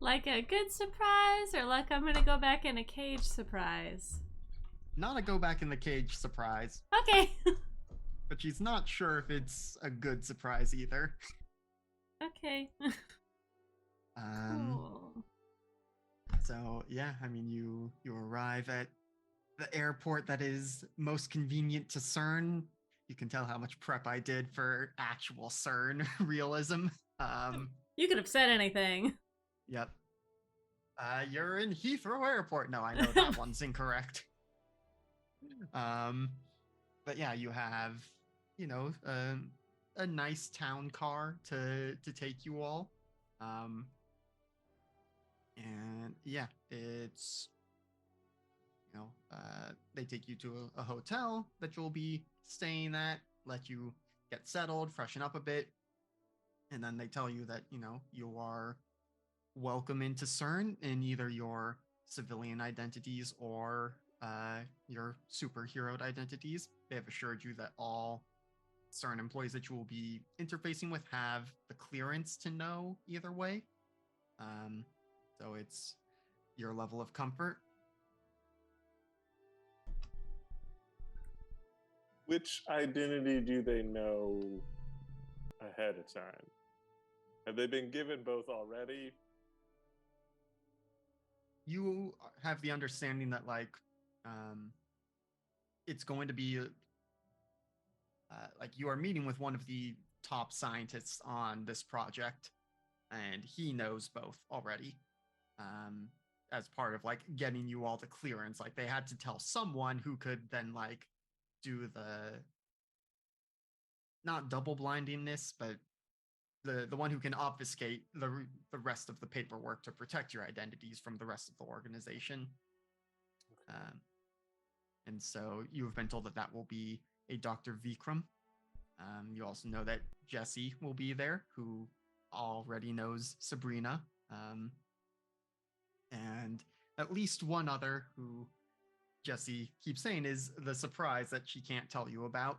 Like a good surprise, or like I'm gonna go back in a cage surprise? Not a go back in the cage surprise. Okay. but she's not sure if it's a good surprise either. Okay. Um, Cool. so yeah, I mean, you arrive at the airport that is most convenient to CERN. You can tell how much prep I did for actual CERN realism. You could have said anything. Yep. You're in Heathrow Airport. No, I know that one's incorrect. But yeah, you have, you know, a nice town car to take you all. And yeah, it's, you know, they take you to a hotel that you'll be staying at, let you get settled, freshen up a bit, and then they tell you that, you know, you are welcome into CERN in either your civilian identities or your superhero identities. They have assured you that all CERN employees that you will be interfacing with have the clearance to know either way. So it's your level of comfort. Which identity do they know ahead of time? Have they been given both already? You have the understanding that it's going to be like you are meeting with one of the top scientists on this project, and he knows both already. As part of like getting you all the clearance, like they had to tell someone who could then like do the not double blindingness, but the one who can obfuscate the rest of the paperwork to protect your identities from the rest of the organization. And so you have been told that that will be a Dr. Vikram. You also know that Jesse will be there, who already knows Subrina. And at least one other who Jesse keeps saying is the surprise that she can't tell you about.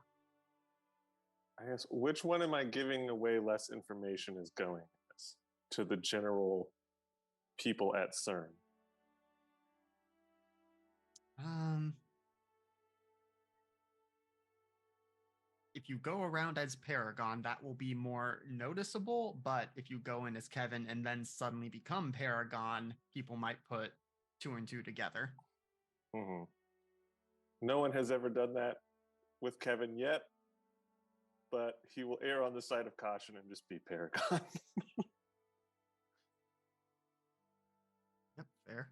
I guess, which one am I giving away less information is going as to the general people at CERN? If you go around as Paragon, that will be more noticeable, but if you go in as Kevin and then suddenly become Paragon, people might put two and two together. Mm-hmm. No one has ever done that with Kevin yet, but he will err on the side of caution and just be Paragon. Yep, fair.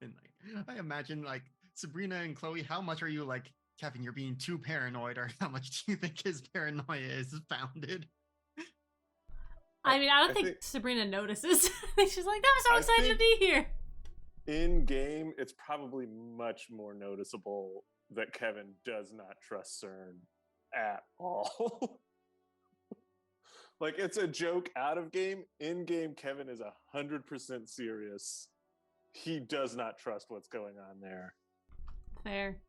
And like, I imagine like Subrina and Chloe, how much are you like, Kevin, you're being too paranoid, or how much do you think his paranoia is founded? I mean, I don't think Subrina notices. She's like, I'm so excited to be here. In game, it's probably much more noticeable that Kevin does not trust CERN at all. Like, it's a joke out of game. In game, Kevin is 100% serious. He does not trust what's going on there. Fair.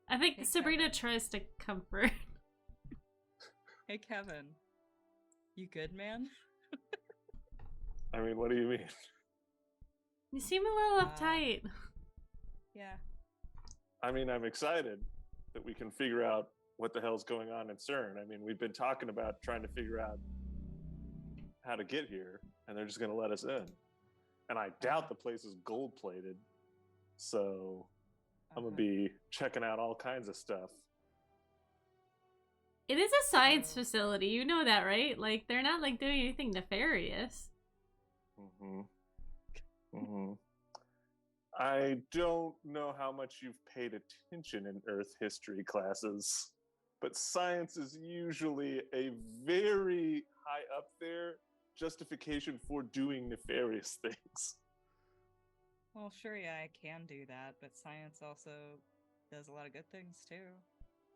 I think Hey, Sabrina Kevin. tries to comfort. Hey, Kevin. You good, man? I mean, what do you mean? You seem a little uptight. Yeah. I mean, I'm excited that we can figure out what the hell's going on at CERN. I mean, we've been talking about trying to figure out how to get here, and they're just going to let us in. And I doubt the place is gold-plated, so I'm going to be checking out all kinds of stuff. It is a science facility, you know that, right? Like, they're not, like, doing anything nefarious. Mm-hmm. Mm-hmm. I don't know how much you've paid attention in Earth history classes, but science is usually a very high up there justification for doing nefarious things. Well, sure, yeah, I can do that, but science also does a lot of good things, too.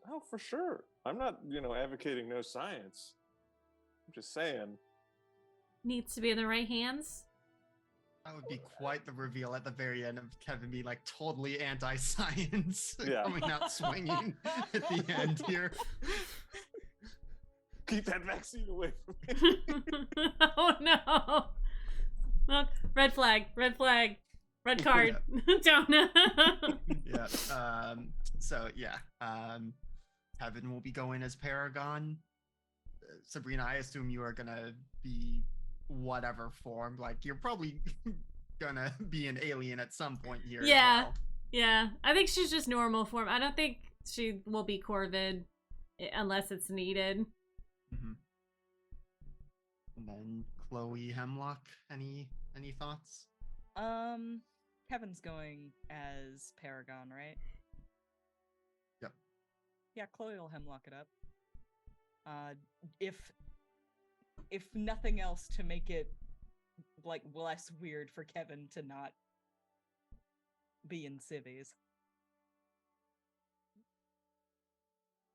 Oh, for sure. I'm not, advocating no science. I'm just saying. Needs to be in the right hands. That would be quite the reveal at the very end of Kevin being like totally anti-science, Yeah. coming out swinging at the end here. Keep that vaccine away from me. Oh no! Look, red flag, red card. Don't. Yeah. So yeah. Kevin will be going as Paragon. Sabrina, I assume you are gonna be whatever form. Like you're probably gonna be an alien at some point here. Yeah. As well. Yeah. I think she's just normal form. I don't think she will be Corvid unless it's needed. Mm-hmm. And then Chloe Hemlock, any thoughts? Kevin's going as Paragon, right? Yep. Yeah, Chloe will Hemlock it up. If nothing else, to make it like less weird for Kevin to not be in civvies.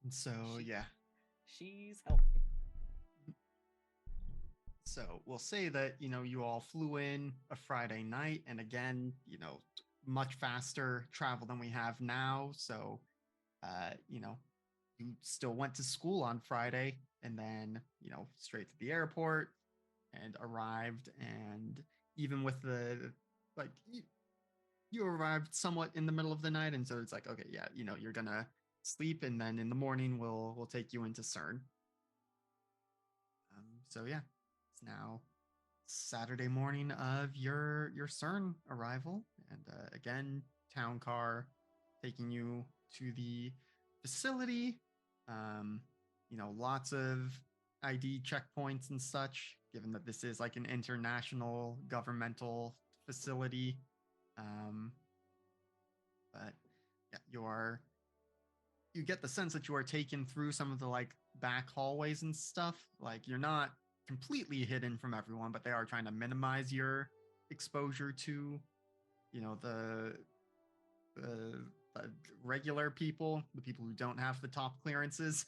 And so yeah. She's helping. So we'll say that, you all flew in a Friday night, and again, much faster travel than we have now. So, you still went to school on Friday and then, straight to the airport and arrived. And even with like, you arrived somewhat in the middle of the night. And so it's like, okay, yeah, you're going to sleep. And then in the morning, we'll take you into CERN. So yeah. Now Saturday morning of your CERN arrival, and again, town car taking you to the facility. Lots of ID checkpoints and such, given that this is like an international governmental facility. But yeah, you get the sense that you are taken through some of the like back hallways and stuff. Like you're not completely hidden from everyone, but they are trying to minimize your exposure to, the regular people, the people who don't have the top clearances.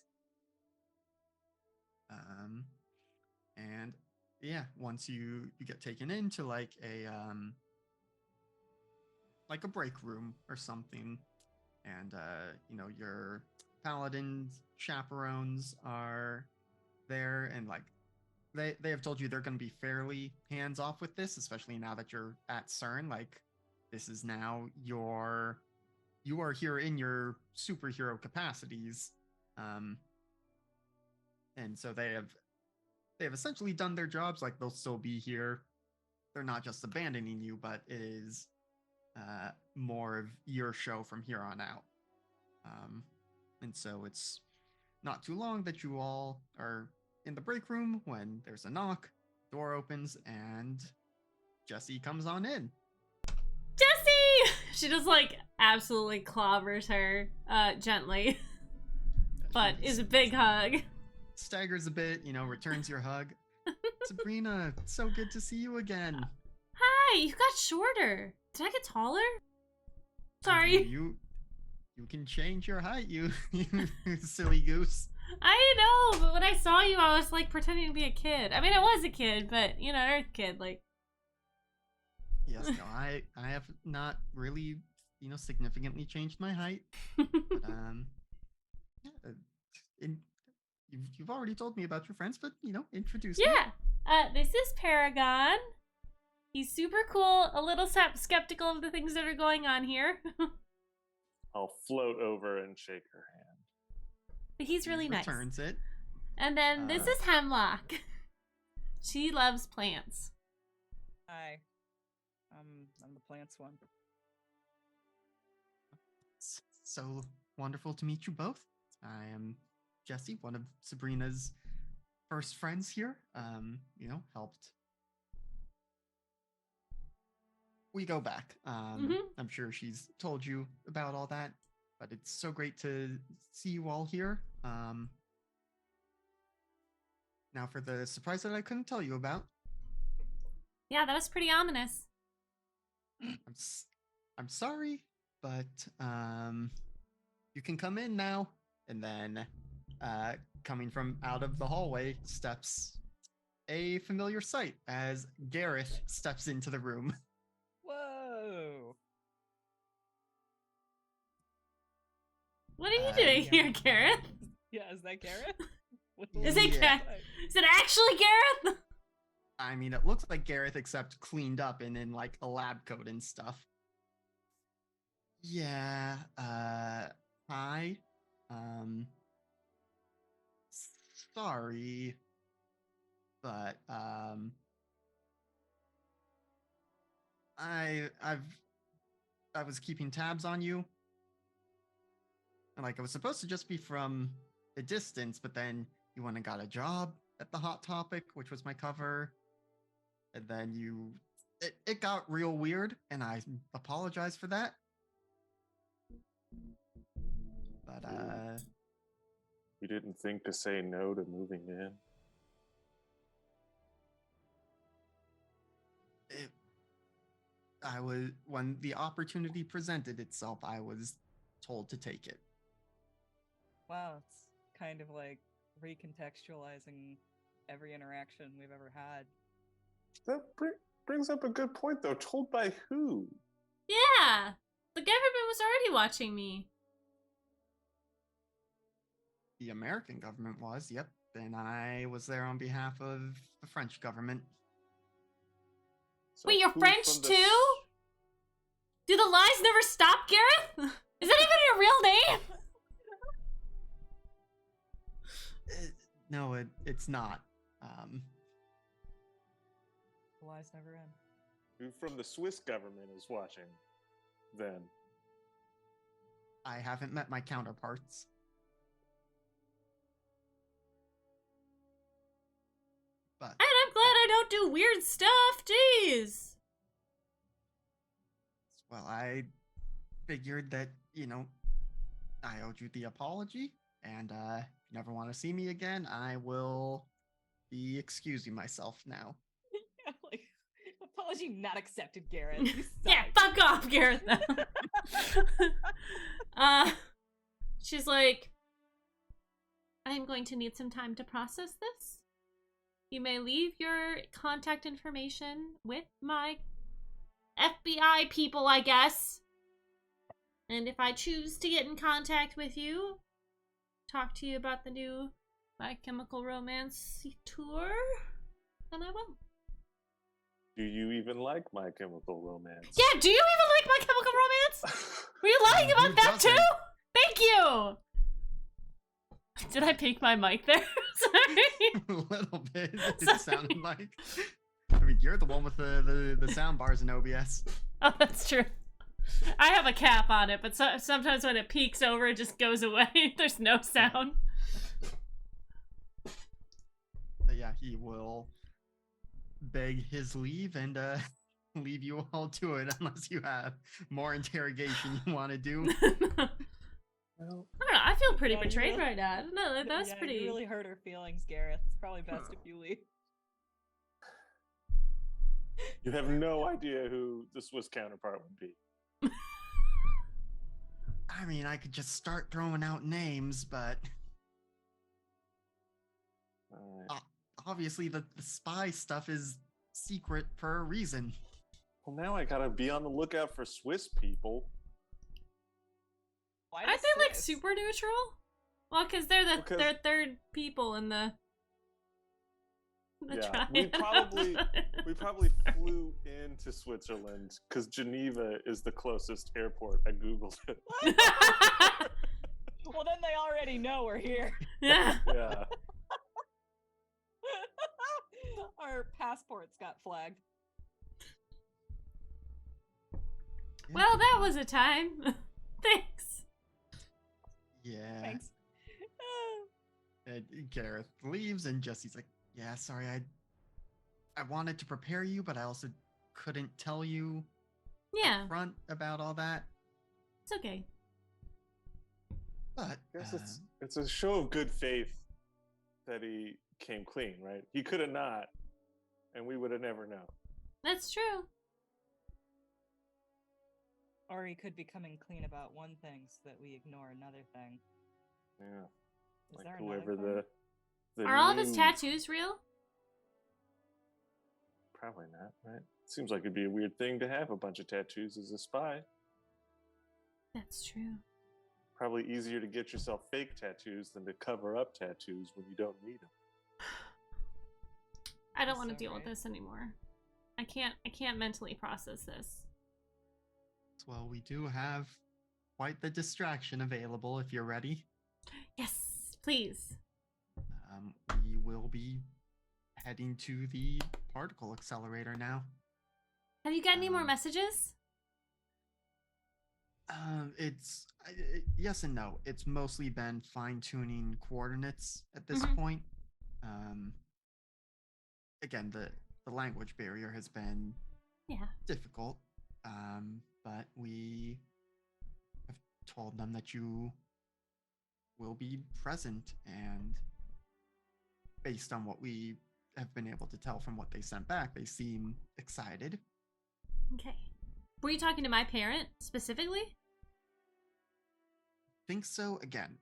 And yeah, once you get taken into like a break room or something, and your paladin chaperones are there, and like they have told you they're going to be fairly hands off with this, especially now that you're at CERN. Like this is now you are here in your superhero capacities, and so they have essentially done their jobs. Like they'll still be here. They're not just abandoning you, but it is more of your show from here on out. And so it's not too long that you all are in the break room when there's a knock, door opens, and Jessie comes on in. Jessie! She just like absolutely clobbers her gently, but is a big hug. Staggers a bit, returns your hug. Subrina, so good to see you again. Hi, you got shorter. Did I get taller? Sorry. You can change your height, you silly goose. I know, but when I saw you, I was like pretending to be a kid. I mean, I was a kid, but Earth kid, like. Yes, no, I have not really, significantly changed my height. But, yeah, you've already told me about your friends, but introduce me. Yeah, this is Paragon. He's super cool, a little skeptical of the things that are going on here. I'll float over and shake her hand. But he's really nice. Returns it. And then this is Hemlock. She loves plants. Hi. I'm the plants one. It's so wonderful to meet you both. I am Jessie, one of Sabrina's first friends here. Helped. We go back. I'm sure she's told you about all that, but it's so great to see you all here. Now for the surprise that I couldn't tell you about. Yeah, that was pretty ominous. I'm sorry, but you can come in now. And then coming from out of the hallway steps a familiar sight as Gareth steps into the room. Whoa! What are you doing here, Gareth? Yeah, is that Gareth? Is it Gareth? Is it actually Gareth? I mean, it looks like Gareth, except cleaned up and in like a lab coat and stuff. Yeah. Hi. sorry, but I was keeping tabs on you. And like, it was supposed to just be from a distance, but then you went and got a job at the Hot Topic, which was my cover. And then it got real weird, and I apologize for that. But, You didn't think to say no to moving in? when the opportunity presented itself, I was told to take it. Wow, it's kind of like recontextualizing every interaction we've ever had. That brings up a good point, though. Told by who? Yeah, the government was already watching me. The American government was, yep. And I was there on behalf of the French government. So Wait, you're who French from the too? Do the lies never stop, Gareth? Is that even your real name? No, it's not. The lies never end. Who from the Swiss government is watching? Then I haven't met my counterparts. But And I'm glad I don't do weird stuff. Jeez. well, I figured that, I owed you the apology, and if you never want to see me again, I will be excusing myself now. Yeah, like, apology not accepted, Gareth. You Yeah, suck. fuck off, Gareth. She's like, I'm going to need some time to process this. You may leave your contact information with my FBI people, I guess. And if I choose to get in contact with you, talk to you about the new My Chemical Romance tour, then I will. do you even like My Chemical Romance? Yeah, do you even like My Chemical Romance? Were you lying Who about that doesn't? too? Thank you! Did I peek my mic there? Sorry. A little bit. It sounded like. I mean, you're the one with the sound bars in OBS. Oh, that's true. I have a cap on it, but sometimes when it peeks over, it just goes away. There's no sound. But yeah, he will beg his leave and leave you all to it unless you have more interrogation you want to do. Well, I don't know. I feel pretty Yeah, you betrayed really- right now. I don't know. That was Yeah, pretty. You really hurt her feelings, Gareth. It's probably best if you leave. you have no idea who the Swiss counterpart would be. I mean, I could just start throwing out names, but obviously the spy stuff is secret for a reason. Well, now I gotta be on the lookout for Swiss people. Why Aren't the they like Swiss? super neutral? Well, because they're Because- they're third people in the Yeah, triad. we probably flew into Switzerland because Geneva is the closest airport. I googled it. Well, then they already know we're here. Yeah. Yeah. Our passports got flagged. Well, that was a time. Thanks. Yeah. Thanks. And Gareth leaves, and Jesse's like, "Yeah, sorry, I wanted to prepare you, but I also couldn't tell you Yeah, front about all that." it's okay. But I guess it's a show of good faith that he came clean, right? He could have not, and we would have never known. That's true. Or he could be coming clean about one thing so that we ignore another thing. Yeah. Is Like there whoever another thing? the Are all of his new- tattoos real? Probably not, right? Seems like it'd be a weird thing to have a bunch of tattoos as a spy. That's true. Probably easier to get yourself fake tattoos than to cover up tattoos when you don't need them. I don't That's want to so deal with right. this anymore. I can't mentally process this. well, we do have quite the distraction available if you're ready. Yes, please. we will be heading to the particle accelerator now. Have you got any more Um, messages? It's yes and no. It's mostly been fine-tuning coordinates at this Mhm. point. Um, Again, the language barrier has been Yeah. difficult, but we have told them that you will be present, and based on what we have been able to tell from what they sent back, they seem excited. Okay. Were you talking to my parent specifically? Think so. Again,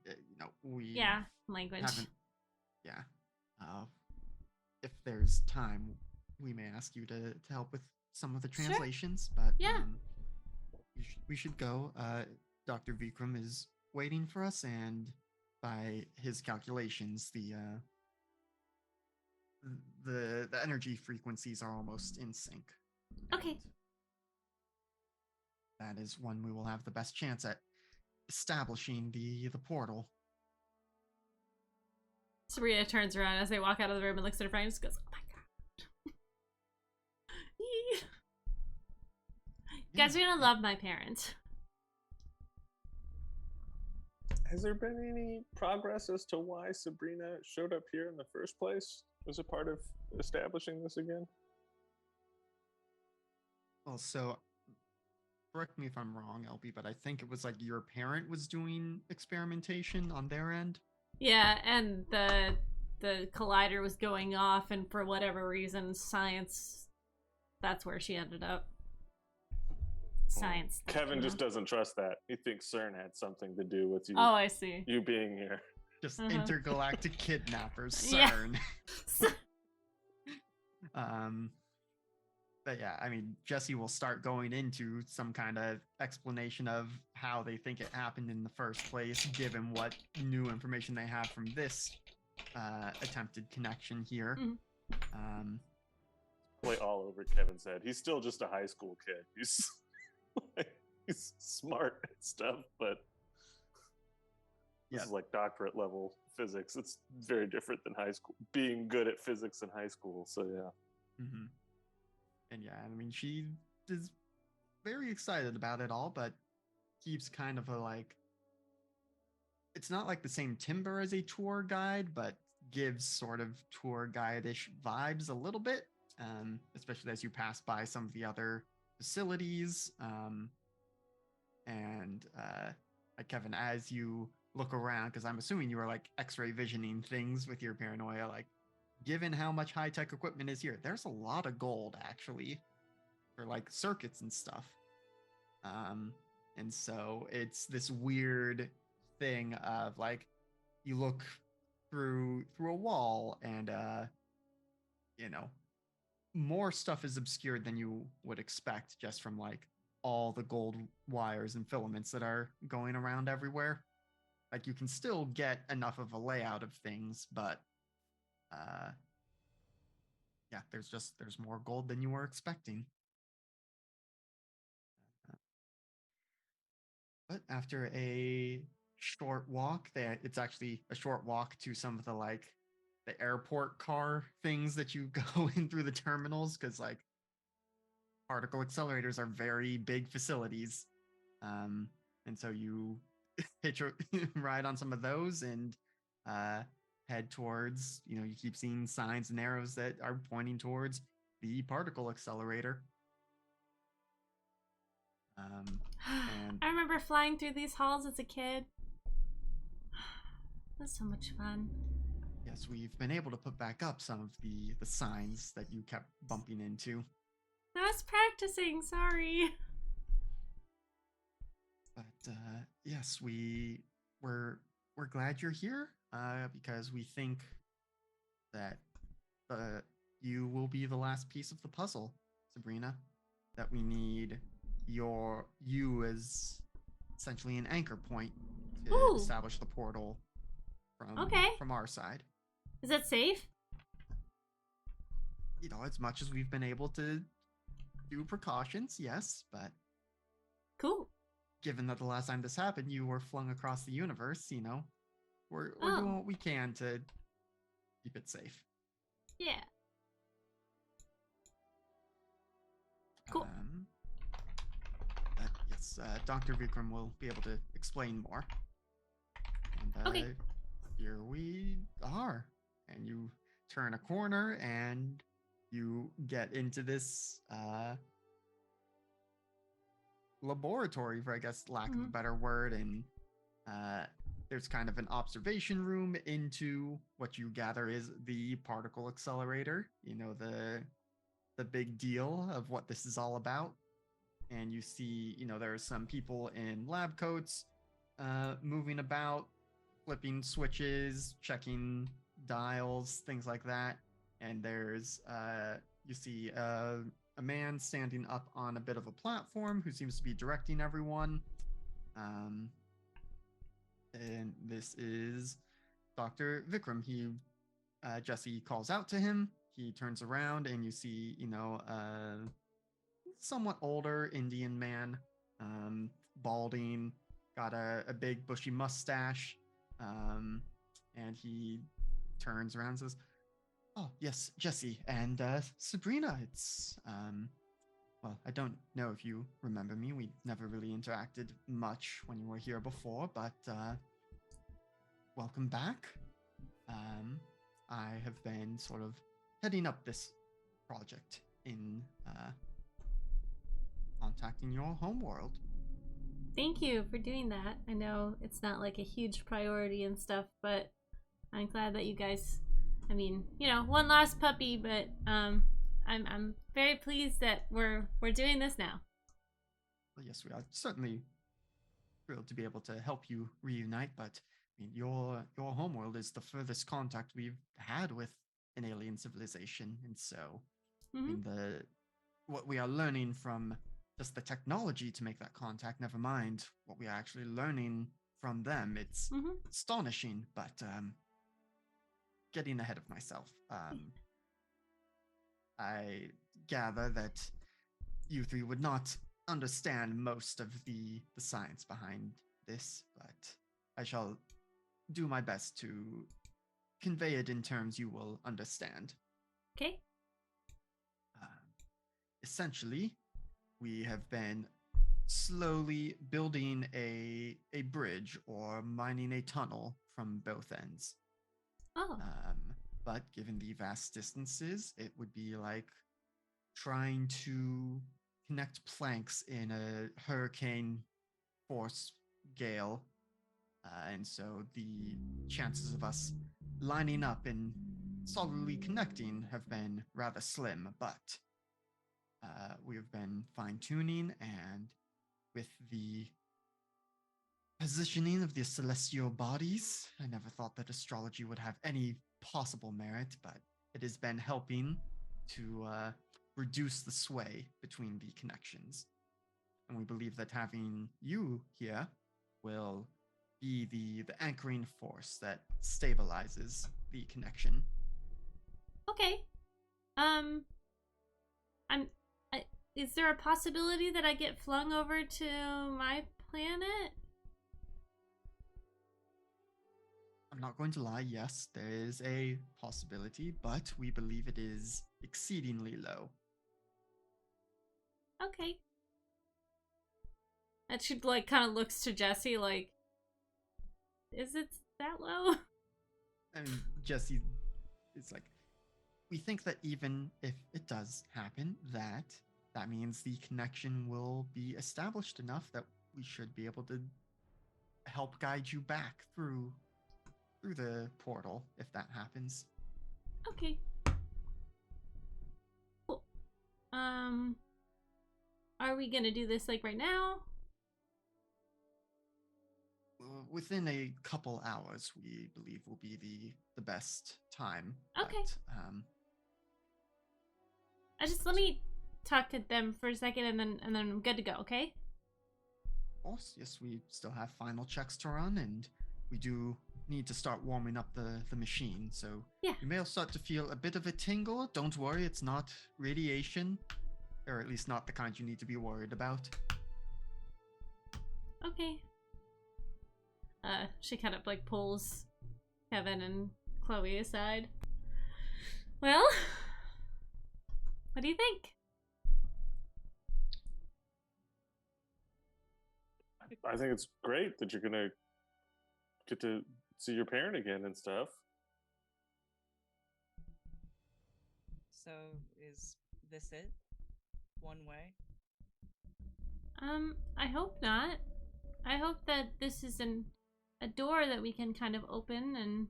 we Yeah, language. haven't. Yeah. Uh, if there's time, we may ask you to help with some of the Sure. translations, but Yeah. we should go. Dr. Vikram is waiting for us, and by his calculations, the energy frequencies are almost in sync. Okay. And that is when we will have the best chance at establishing the portal. Subrina turns around as they walk out of the room and looks at her friend and just goes, "Oh my god." You guys are gonna love my parent. Has there been any progress as to why Subrina showed up here in the first place? Was it part of establishing this again? Well, so correct me if I'm wrong, LB, but I think it was like your parent was doing experimentation on their end. Yeah, and the collider was going off, and for whatever reason, science, that's where she ended up. Science. Kevin just doesn't trust that. He thinks CERN had something to do with you. Oh, I see. You being here. Just intergalactic kidnappers, Yeah. CERN. But yeah, I mean, Jesse will start going into some kind of explanation of how they think it happened in the first place, given what new information they have from this attempted connection here. Mhm. Play all over Kevin's head. He's still just a high school kid. He's smart and stuff, but this is like doctorate level physics. It's very different than high school. Being good at physics in high school. So yeah. Mm-hmm. And yeah, I mean, she is very excited about it all, but keeps kind of a like. It's not like the same timber as a tour guide, but gives sort of tour guide-ish vibes a little bit, especially as you pass by some of the other facilities. And Kevin, as you look around, because I'm assuming you were like X-ray visioning things with your paranoia, like given how much high-tech equipment is here, there's a lot of gold actually for like circuits and stuff. And so it's this weird thing of like you look through a wall and more stuff is obscured than you would expect just from like all the gold wires and filaments that are going around everywhere. Like you can still get enough of a layout of things, but yeah, there's more gold than you were expecting. But after a short walk, it's actually a short walk to some of the like the airport car things that you go in through the terminals, because like particle accelerators are very big facilities. And so you hitch a ride on some of those and head towards, you keep seeing signs and arrows that are pointing towards the particle accelerator. And I remember flying through these halls as a kid. That's so much fun. yes, we've been able to put back up some of the signs that you kept bumping into. I was practicing, sorry. But yes, we're glad you're here because we think that you will be the last piece of the puzzle, Subrina. That we need you as essentially an anchor point to establish the portal from our side. Is it safe? As much as we've been able to do precautions, yes, but cool. Given that the last time this happened, you were flung across the universe, we're doing what we can to keep it safe. Yeah. Cool. Yes, Dr. Vikram will be able to explain more. And Okay. here we are. And you turn a corner and you get into this laboratory, for I guess lack of a better word, and there's kind of an observation room into what you gather is the particle accelerator. You know, the big deal of what this is all about. And you see, you know, there are some people in lab coats moving about, flipping switches, checking dials, things like that. And there's you see a man standing up on a bit of a platform who seems to be directing everyone. And this is Dr. Vikram. Jesse calls out to him. He turns around and you see, you know, a somewhat older Indian man, balding, got a big bushy mustache, and he turns around and says, "Oh, yes, Jesse and Subrina, it's, well, I don't know if you remember me. We never really interacted much when you were here before, but welcome back. I have been sort of heading up this project in contacting your homeworld." Thank you for doing that. I know it's not like a huge priority and stuff, but I'm glad that you guys, I mean, you know, one last puppy, but I'm very pleased that we're doing this now. Well, yes, we are certainly thrilled to be able to help you reunite, but I mean, your homeworld is the furthest contact we've had with an alien civilization, and so I mean, what we are learning from just the technology to make that contact, never mind what we are actually learning from them, it's astonishing, but getting ahead of myself. I gather that you three would not understand most of the science behind this, but I shall do my best to convey it in terms you will understand. Okay. Essentially, we have been slowly building a bridge or mining a tunnel from both ends. Oh. But given the vast distances, it would be like trying to connect planks in a hurricane force gale. And so the chances of us lining up and solidly connecting have been rather slim, but we've been fine-tuning, and with the positioning of the celestial bodies, I never thought that astrology would have any possible merit, but it has been helping to reduce the sway between the connections. And we believe that having you here will be the anchoring force that stabilizes the connection. Okay. Is there a possibility that I get flung over to my planet? I'm not going to lie, yes, there is a possibility, but we believe it is exceedingly low. Okay. And she like kind of looks to Jesse like, is it that low? I mean, Jesse is like, we think that even if it does happen, that means the connection will be established enough that we should be able to help guide you back through the portal if that happens. Okay. Cool. Are we gonna do this like right now? Within a couple hours, we believe will be the best time. Okay. But, let me talk to them for a second, and then I'm good to go. Okay. Of course, yes, we still have final checks to run, and we do need to start warming up the machine. So yeah, you may start to feel a bit of a tingle. Don't worry, it's not radiation, or at least not the kind you need to be worried about. Okay. She kind of like pulls Kevin and Chloe aside. Well, what do you think? I think it's great that you're gonna get to see your parent again and stuff. So, is this it? One way? I hope not. I hope that this is a door that we can kind of open, and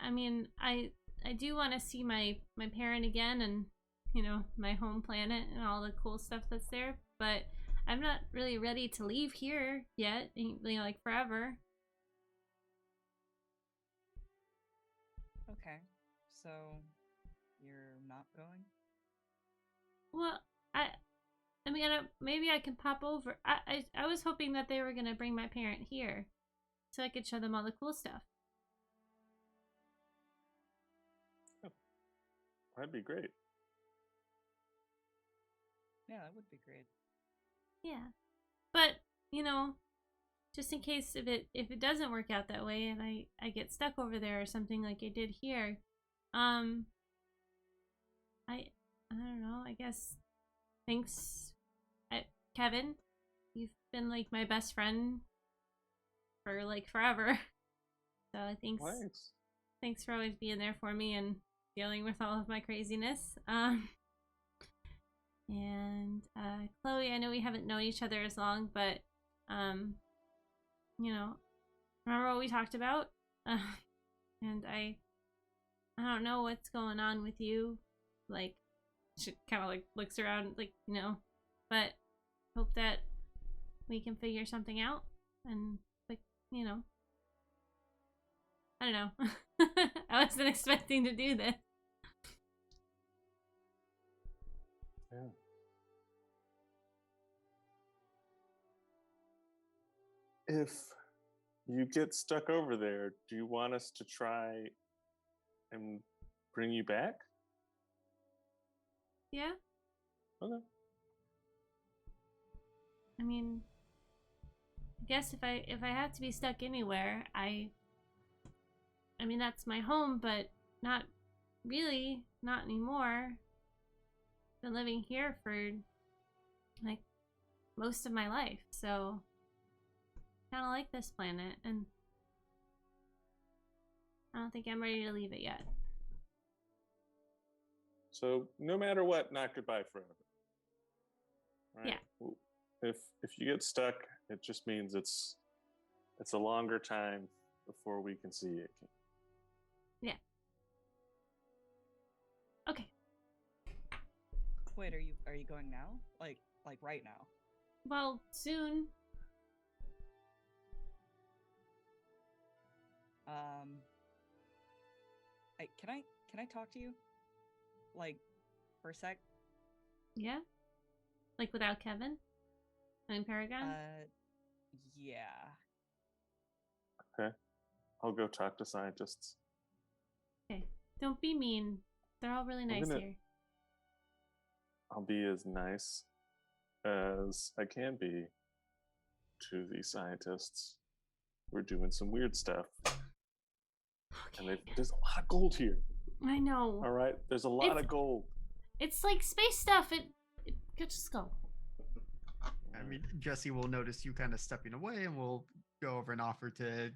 I mean, I do want to see my parent again, and you know, my home planet and all the cool stuff that's there, but I'm not really ready to leave here yet, you know, like forever. Okay. So, you're not going? Well, I mean, maybe I can pop over. I was hoping that they were gonna bring my parent here, so I could show them all the cool stuff. That'd be great. Yeah, that would be great. Yeah, but you know, just in case if it doesn't work out that way and I get stuck over there or something like I did here, I don't know. I guess thanks, Kevin. You've been like my best friend for like forever. So thanks for always being there for me and dealing with all of my craziness. And Chloe, I know we haven't known each other as long, but you know, remember what we talked about? And I don't know what's going on with you. Like, she kind of like looks around, like, you know, but hope that we can figure something out. And like, you know, I don't know. I wasn't expecting to do this. Yeah. If you get stuck over there, do you want us to try and bring you back? Yeah. Okay. I mean, I guess if I have to be stuck anywhere, I mean that's my home, but not really, not anymore. Been living here for like most of my life, so kind of like this planet, and I don't think I'm ready to leave it yet. So no matter what, not goodbye forever. Right? Yeah. If you get stuck, it just means it's a longer time before we can see you again. Yeah. Okay. Wait, are you going now? Like right now? Well, soon. Can I talk to you? Like, for a sec? Yeah. Like without Kevin? And Paragon? Yeah. Okay. I'll go talk to scientists. Okay. Don't be mean. They're all really nice here. I'll be as nice as I can be to the scientists. We're doing some weird stuff. Okay. And there's a lot of gold here. I know. All right? There's a lot of gold. It's like space stuff. It could just go. I mean, Jesse will notice you kind of stepping away and will go over and offer to,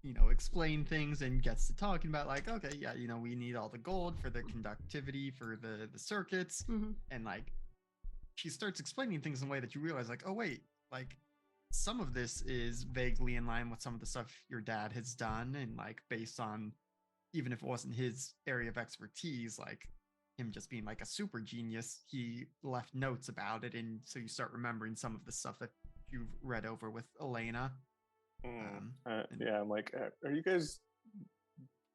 you know, explain things, and gets to talking about like, okay, yeah, you know, we need all the gold for the conductivity for the circuits. Mm-hmm. And like, she starts explaining things in a way that you realize like, oh wait, like some of this is vaguely in line with some of the stuff your dad has done, and like based on, even if it wasn't his area of expertise, like him just being like a super genius, he left notes about it, and so you start remembering some of the stuff that you've read over with Elena. Yeah, I'm like, are you guys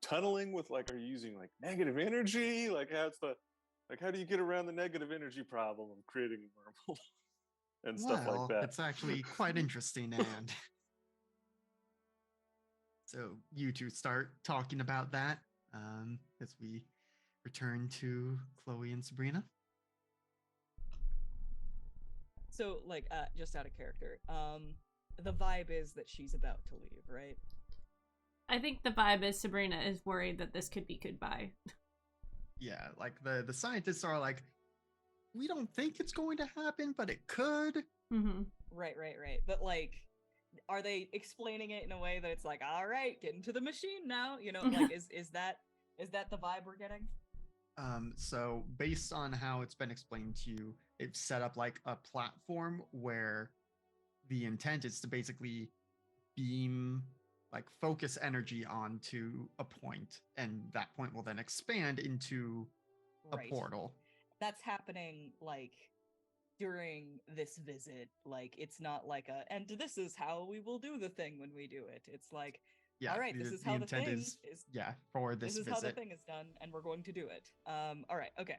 tunneling with like, are you using like negative energy? Like, how do you get around the negative energy problem of creating a wormhole and stuff like that? It's actually quite interesting, and so you two start talking about that as we return to Chloe and Subrina. So, like, just out of character, the vibe is that she's about to leave, right? I think the vibe is Subrina is worried that this could be goodbye. yeah, like the scientists are like, we don't think it's going to happen, but it could. Mm-hmm. Right. But like, are they explaining it in a way that it's like, all right, get into the machine now? You know, like, is that the vibe we're getting? So based on how it's been explained to you, they've set up like a platform where the intent is to basically beam like focus energy onto a point, and that point will then expand into a Right. portal. That's happening like during this visit. Like, it's not like and this is how we will do the thing when we do it. It's like, Yeah, all right, this is how the intent thing is is. yeah, for this This is visit. how the thing is done, and we're going to do it. All right, okay.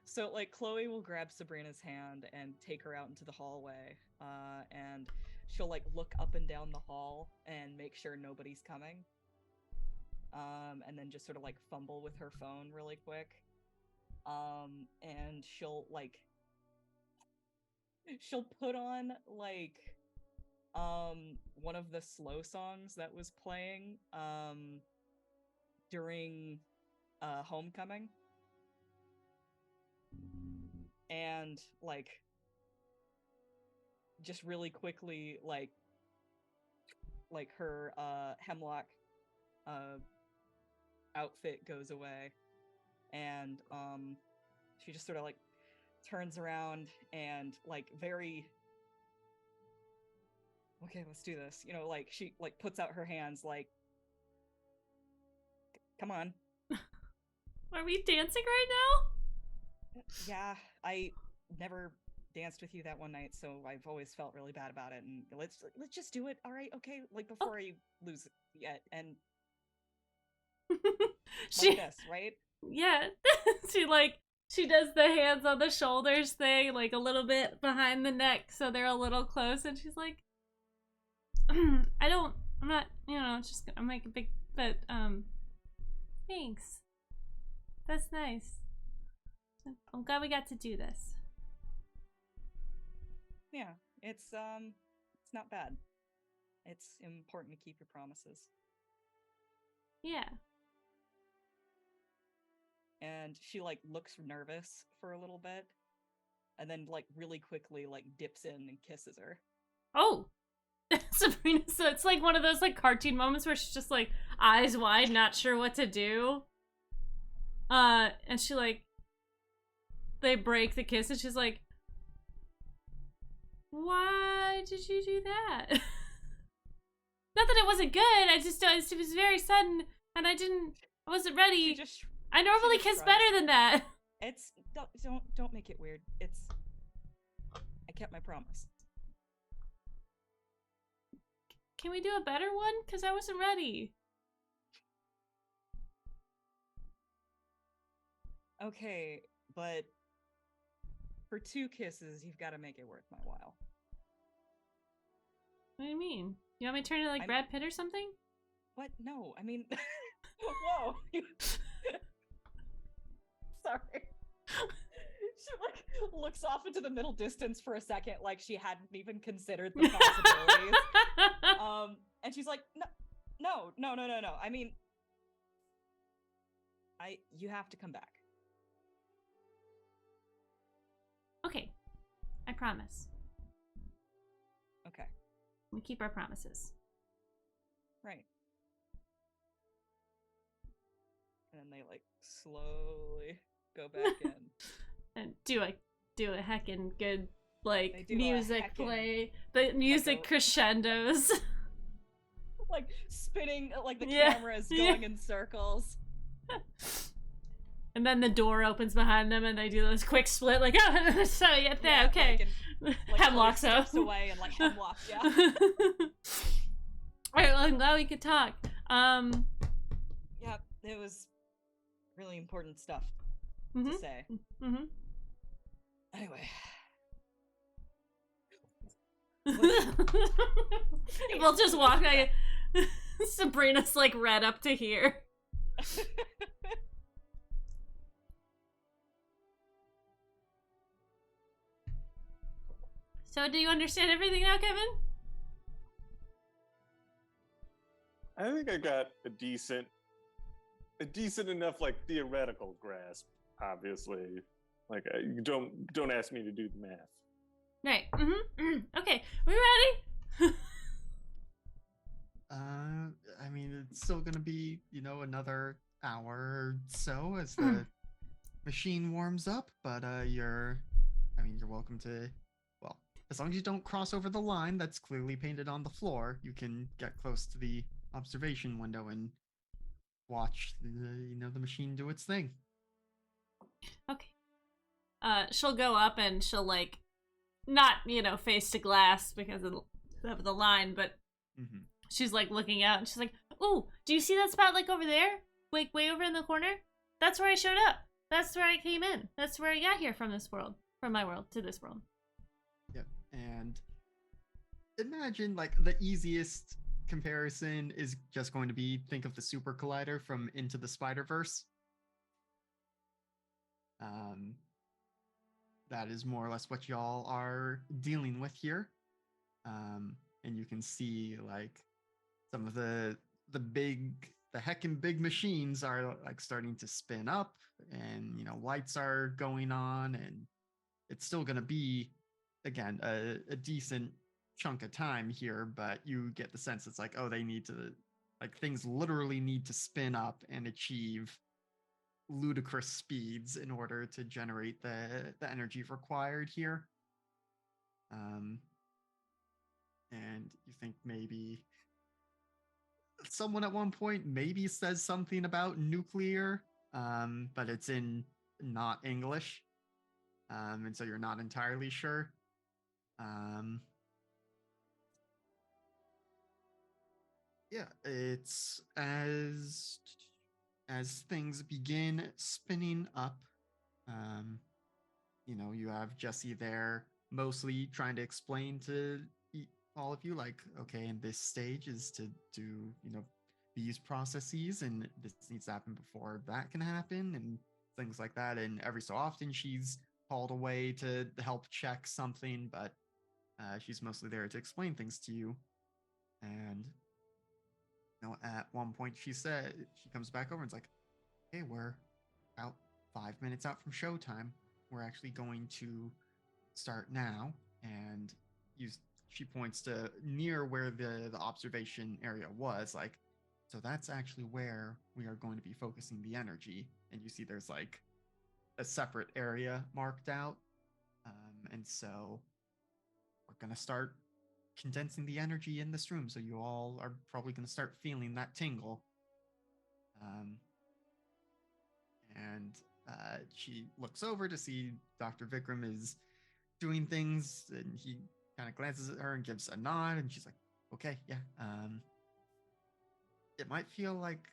So like Chloe will grab Sabrina's hand and take her out into the hallway, and she'll like look up and down the hall and make sure nobody's coming. And then just sort of like fumble with her phone really quick. And she'll put on like one of the slow songs that was playing during Homecoming. And like just really quickly like her hemlock outfit goes away, and she just sort of like turns around and like very okay, let's do this, you know, like she like puts out her hands like, come on. Are we dancing right now? Yeah, I never danced with you that one night, so I've always felt really bad about it, and let's just do it. All right, okay, like before I lose it yet. And like this, right? Yeah. she does the hands on the shoulders thing, like a little bit behind the neck so they're a little close, and she's like, I'm not, you know, just gonna make a big, but thanks. That's nice. I'm glad we got to do this. Yeah, it's not bad. It's important to keep your promises. Yeah. And she like looks nervous for a little bit, and then like really quickly like dips in and kisses her. Oh. Subrina, so it's like one of those like cartoon moments where she's just like eyes wide, not sure what to do. And she like, they break the kiss and she's like, why did you do that? Not that it wasn't good, it was very sudden and I wasn't ready. I normally kiss better than that. It's, don't make it weird. I kept my promise. Can we do a better one? Because I wasn't ready. Okay, but for 2 kisses, you've got to make it worth my while. What do you mean? You want me to turn into like Brad Pitt or something? What? No, I mean, whoa. Sorry. She like looks off into the middle distance for a second, like she hadn't even considered the possibilities. And she's like, no. I mean, you have to come back. Okay, I promise. Okay. We keep our promises. Right. And then they like slowly go back in. And do a heckin' good like music play. The music like crescendos. Like spinning, like the camera is going in circles. And then the door opens behind them and they do this quick split, like, oh, so yeah, okay. Like Hemlock's up. Steps away and like hemlock, yeah. Alright, well, I'm glad we could talk. Yeah, it was really important stuff to say. Mm-hmm. Anyway. We'll just walk like Sabrina's like red up to here. So do you understand everything now, Kevin? I think I got a decent a decent enough like theoretical grasp. Obviously, like you don't ask me to do the math. Right. Okay, we ready? I mean, it's still gonna be, another hour or so as the machine warms up, but you're welcome to, well, as long as you don't cross over the line that's clearly painted on the floor, you can get close to the observation window and watch the machine do its thing. Okay. She'll go up and she'll like, not face to glass because of the line, but she's like looking out and she's like, "Oh, do you see that spot like over there? Like way over in the corner? That's where I showed up. That's where I came in. That's where I got here from this world, from my world to this world." Yep. And imagine like the easiest comparison is just going to be think of the super collider from Into the Spider-Verse. That is more or less what y'all are dealing with here. And you can see like some of the heckin' big machines are like starting to spin up, and lights are going on, and it's still gonna be again a decent chunk of time here, but you get the sense it's like, oh, they need to, like, things literally need to spin up and achieve ludicrous speeds in order to generate the energy required here. And you think maybe someone at one point maybe says something about nuclear, but it's in not English, and so you're not entirely sure. Yeah, it's as things begin spinning up. You have Jesse there mostly trying to explain to all of you, like, okay, and this stage is to do, these processes, and this needs to happen before that can happen, and things like that. And every so often she's called away to help check something, but she's mostly there to explain things to you. And at one point she comes back over and it's like, hey, we're about 5 minutes out from showtime. We're actually going to start now. And she points to near where the observation area was, like, so that's actually where we are going to be focusing the energy. And you see there's like a separate area marked out. And so we're going to start condensing the energy in this room. So you all are probably going to start feeling that tingle. And she looks over to see Dr. Vikram is doing things, and he kind of glances at her and gives a nod, and she's like, okay, yeah. It might feel like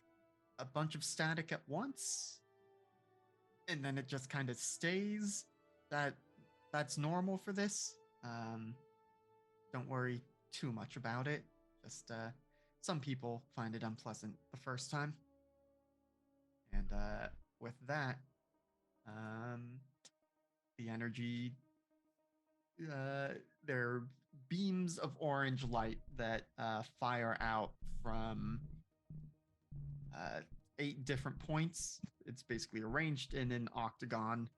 a bunch of static at once, and then it just kind of stays. That's normal for this. Don't worry too much about it. Just some people find it unpleasant the first time. And with that, the energy, there are beams of orange light that fire out from 8 different points. It's basically arranged in an octagon,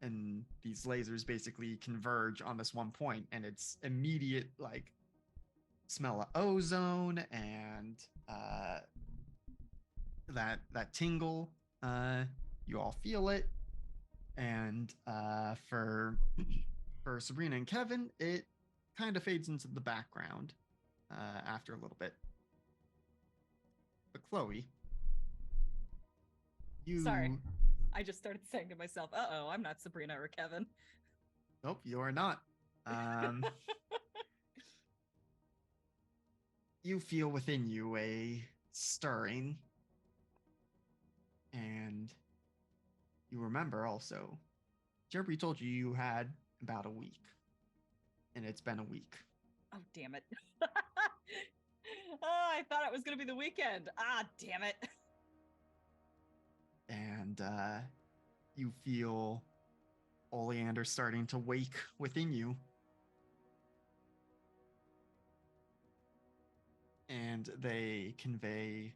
and these lasers basically converge on this one point, and it's immediate, like, smell of ozone and that tingle. You all feel it, and for Subrina and Kevin, it kind of fades into the background after a little bit. But Chloe, you... Sorry, I just started saying to myself, "Uh-oh, I'm not Sabrina or Kevin." Nope, you are not. You feel within you a stirring, and you remember also, Jeremy told you had about a week, and it's been a week. Oh, damn it. Oh, I thought it was going to be the weekend. Ah, damn it. And you feel Oleander starting to wake within you. And they convey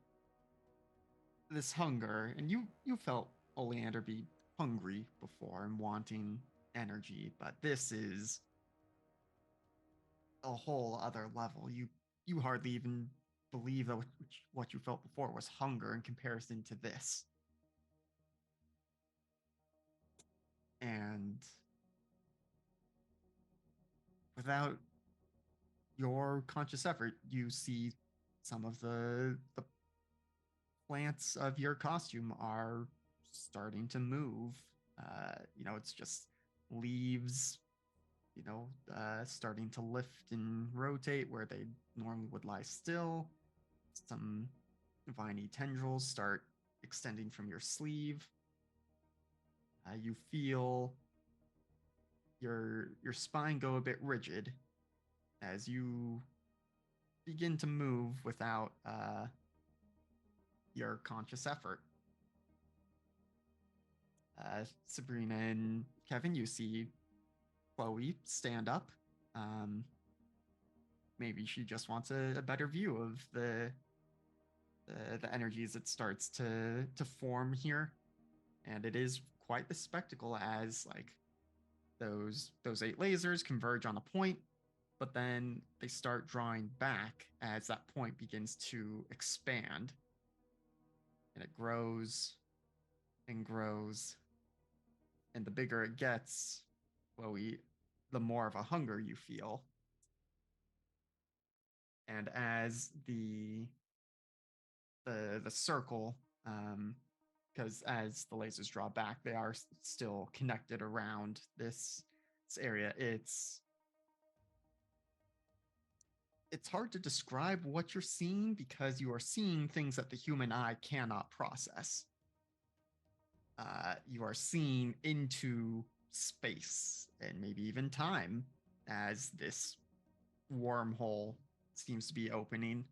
this hunger, and you felt Oleander be hungry before and wanting energy, but this is a whole other level. You hardly even believe that what you felt before was hunger in comparison to this. And without your conscious effort, you see some of the plants of your costume are starting to move. It's just leaves, starting to lift and rotate where they normally would lie still. Some viney tendrils start extending from your sleeve. You feel your spine go a bit rigid as you begin to move without your conscious effort. Subrina and Kevin, you see Chloe stand up. Maybe she just wants a better view of the energies that starts to form here, and it is quite the spectacle as like those 8 lasers converge on a point, but then they start drawing back as that point begins to expand, and it grows and grows, and the bigger it gets, Chloe, the more of a hunger you feel. And as the circle, because as the lasers draw back, they are still connected around this area. It's hard to describe what you're seeing because you are seeing things that the human eye cannot process. You are seeing into space and maybe even time as this wormhole seems to be opening.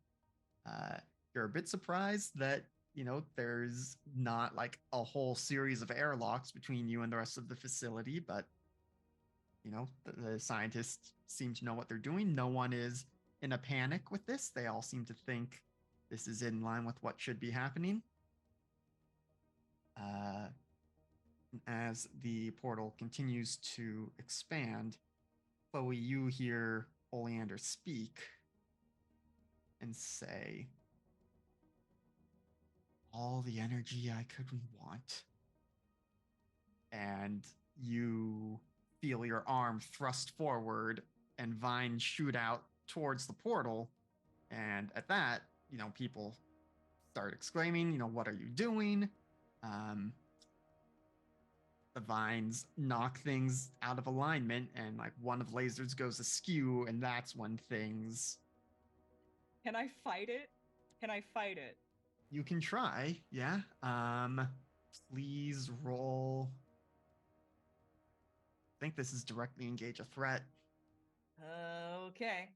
You're a bit surprised that there's not like a whole series of airlocks between you and the rest of the facility, but the scientists seem to know what they're doing. No one is in a panic with this. They all seem to think this is in line with what should be happening. As the portal continues to expand, Chloe, you hear Oleander speak and say, "All the energy I could want." And you feel your arm thrust forward and vines shoot out towards the portal. And at that, people start exclaiming, "What are you doing?" The vines knock things out of alignment, and like one of the lasers goes askew, and that's when things. Can I fight it? Can I fight it? You can try, yeah. Please roll. I think this is directly engage a threat. Okay.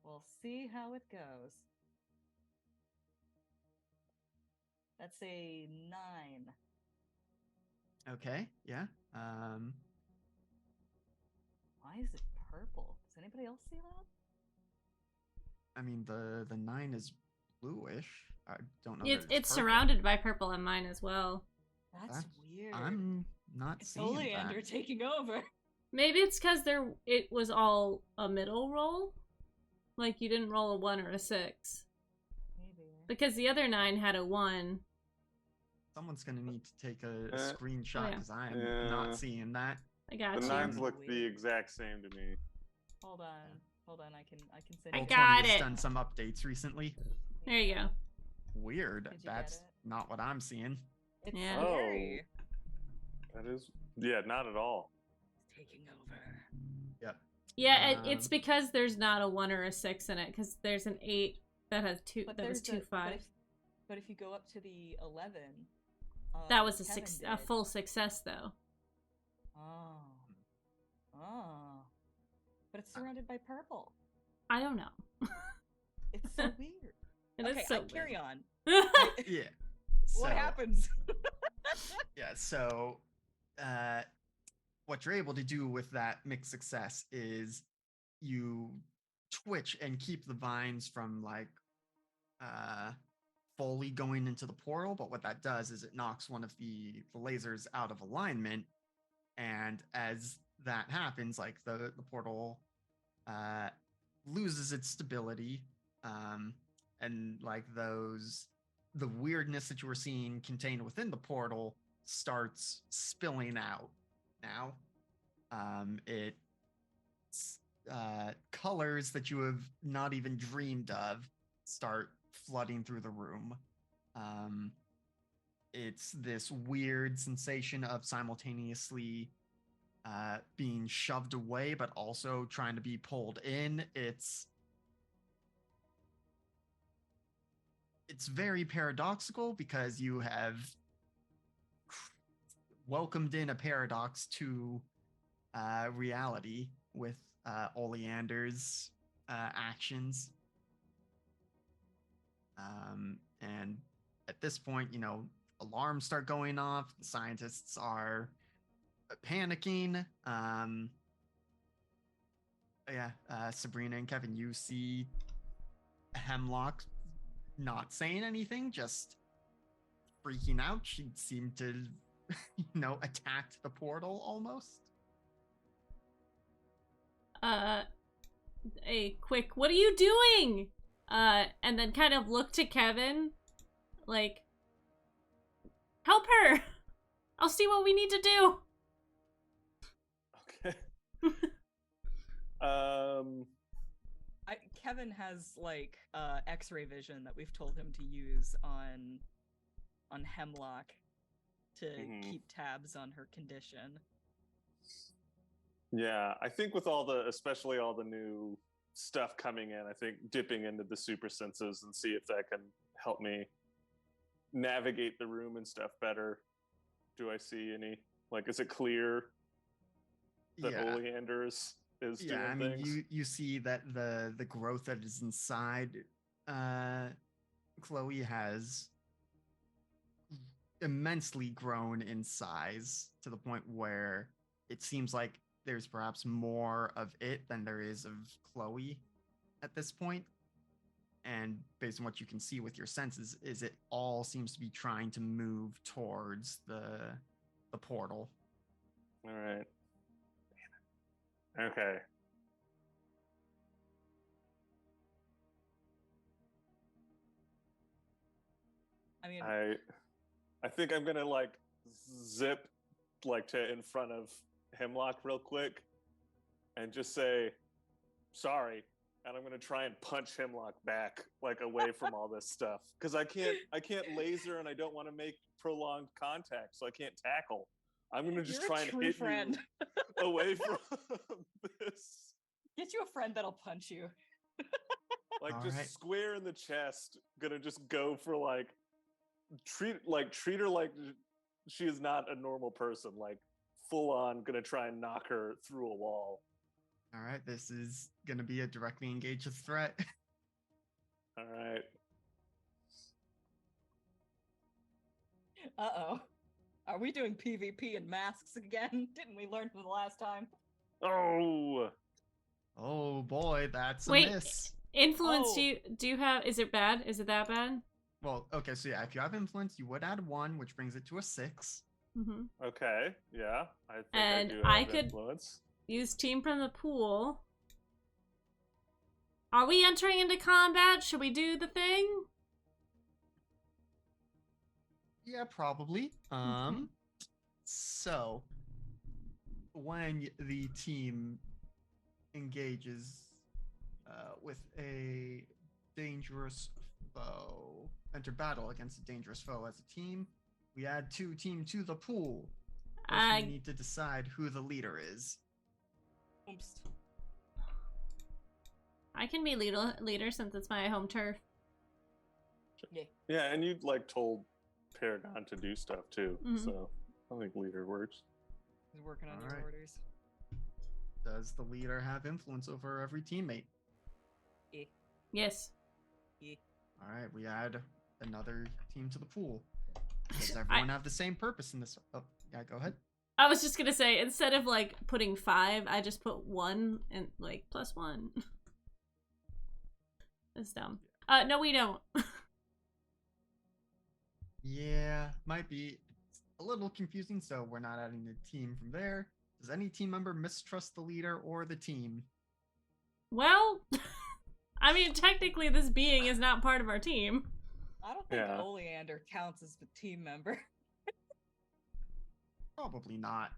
We'll see how it goes. That's a 9. Okay, yeah. Why is it purple? Does anybody else see that? I mean, the 9 is bluish. I don't know. It's surrounded by purple on mine as well. That's weird. I'm not seeing Oleander that. taking over. Maybe it's because it was all a middle roll. Like you didn't roll a 1 or a 6. Maybe. Because the other 9 had a 1. Someone's gonna need to take a screenshot because I'm not seeing that. I got the you. 9s look the exact same to me. Hold on. I can send I you. got Roll20 has it. done some updates recently. There you go. Weird. Did you That's get it? not what I'm seeing. It's Yeah. scary. That is, not at all. It's taking over. Yep. Yeah, it's because there's not a 1 or a 6 in it, because there's an 8 that has 2. But That was 2 5. But if you go up to the 11, That was Kevin a did. full success, though. Oh. But it's surrounded by purple. I don't know. It's so weird. It is so carry on. Yeah. What happens? Yeah, so what you're able to do with that mixed success is you twitch and keep the vines from like fully going into the portal, but what that does is it knocks one of the lasers out of alignment, and as that happens, like the portal loses its stability, and like the weirdness that you were seeing contained within the portal starts spilling out now. It colors that you have not even dreamed of start flooding through the room. It's this weird sensation of simultaneously being shoved away, but also trying to be pulled in. It's very paradoxical because you have welcomed in a paradox to reality with Oleander's actions. And at this point, alarms start going off. The scientists are panicking. Subrina and Kevin, you see Hemlock not saying anything, just freaking out. She seemed to, attacked the portal almost. A quick, what are you doing? And then kind of look to Kevin, like, help her! I'll see what we need to do! Okay. Kevin has, like, X-ray vision that we've told him to use on Hemlock to keep tabs on her condition. Yeah, I think with especially all the new stuff coming in, I think dipping into the super senses and see if that can help me navigate the room and stuff better. Do I see any, like, is it clear that Oleander is doing things? You see that the growth that is inside Chloe has immensely grown in size to the point where it seems like there's perhaps more of it than there is of Chloe at this point. And based on what you can see with your senses, is it all seems to be trying to move towards the portal. All right. Okay. I mean, I think I'm gonna like zip like to in front of Hemlock real quick and just say sorry, and I'm gonna try and punch Hemlock back like away from all this stuff because I can't laser and I don't want to make prolonged contact, so I can't tackle. I'm gonna just try and hit you away from this. Get you a friend that'll punch you. Like all just right. Square in the chest. Gonna just go for like treat her like she is not a normal person. Like full on gonna try and knock her through a wall. All right, this is gonna be a directly engaged threat. All right. Uh-oh. Are we doing PvP and masks again? Didn't we learn from the last time? Oh boy, that's a miss. Influence, do you have, is it bad? Is it that bad? Well, okay, so yeah, if you have influence, you would add 1, which brings it to a 6. Mm-hmm. Okay, yeah. I could influence. Use team from the pool. Are we entering into combat? Should we do the thing? Yeah, probably. So when the team engages with a dangerous foe, enter battle against a dangerous foe as a team, we add 2 team to the pool. First, we need to decide who the leader is. Oops. I can be leader since it's my home turf. Yeah, and you like told Paragon to do stuff too, so I think leader works. He's working on your orders. Does the leader have influence over every teammate? Yes. All right, we add another team to the pool. Does everyone have the same purpose in this? Oh, yeah, go ahead. I was just gonna say, instead of like putting 5, I just put 1 and like +1. That's dumb. No, we don't. Yeah, might be a little confusing, so we're not adding the team from there. Does any team member mistrust the leader or the team? Well, I mean, technically, this being is not part of our team. I don't think Yeah. Oleander counts as a team member. Probably not.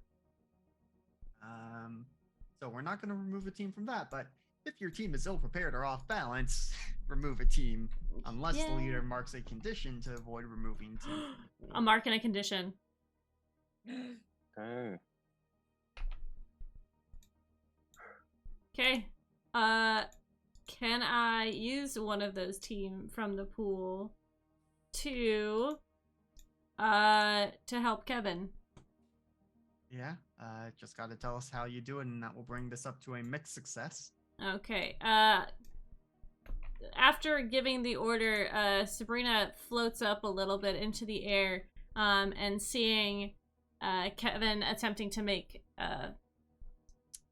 So we're not going to remove a team from that, but if your team is ill prepared or off balance, remove a team, unless the Yeah. leader marks a condition to avoid removing team from the pool. I'm marking a condition. Oh. Okay. Can I use one of those team from the pool to help Kevin? Yeah, just got to tell us how you do it, and that will bring this up to a mixed success. Okay. After giving the order, Subrina floats up a little bit into the air, and seeing Kevin attempting to make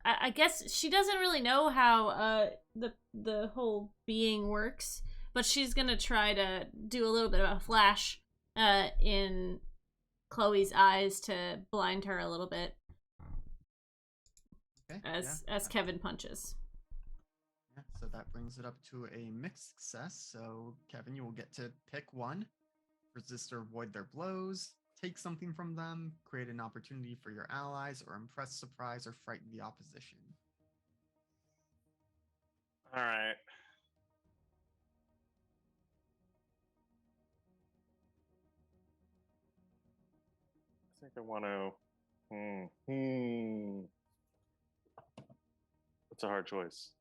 I guess she doesn't really know how the whole being works, but she's gonna try to do a little bit of a flash in Chloe's eyes to blind her a little bit Okay. as Kevin punches. Yeah, so that brings it up to a mixed success. So, Kevin, you will get to pick one, resist or avoid their blows, take something from them, create an opportunity for your allies, or impress, surprise, or frighten the opposition. All right. I think I want to. It's a hard choice.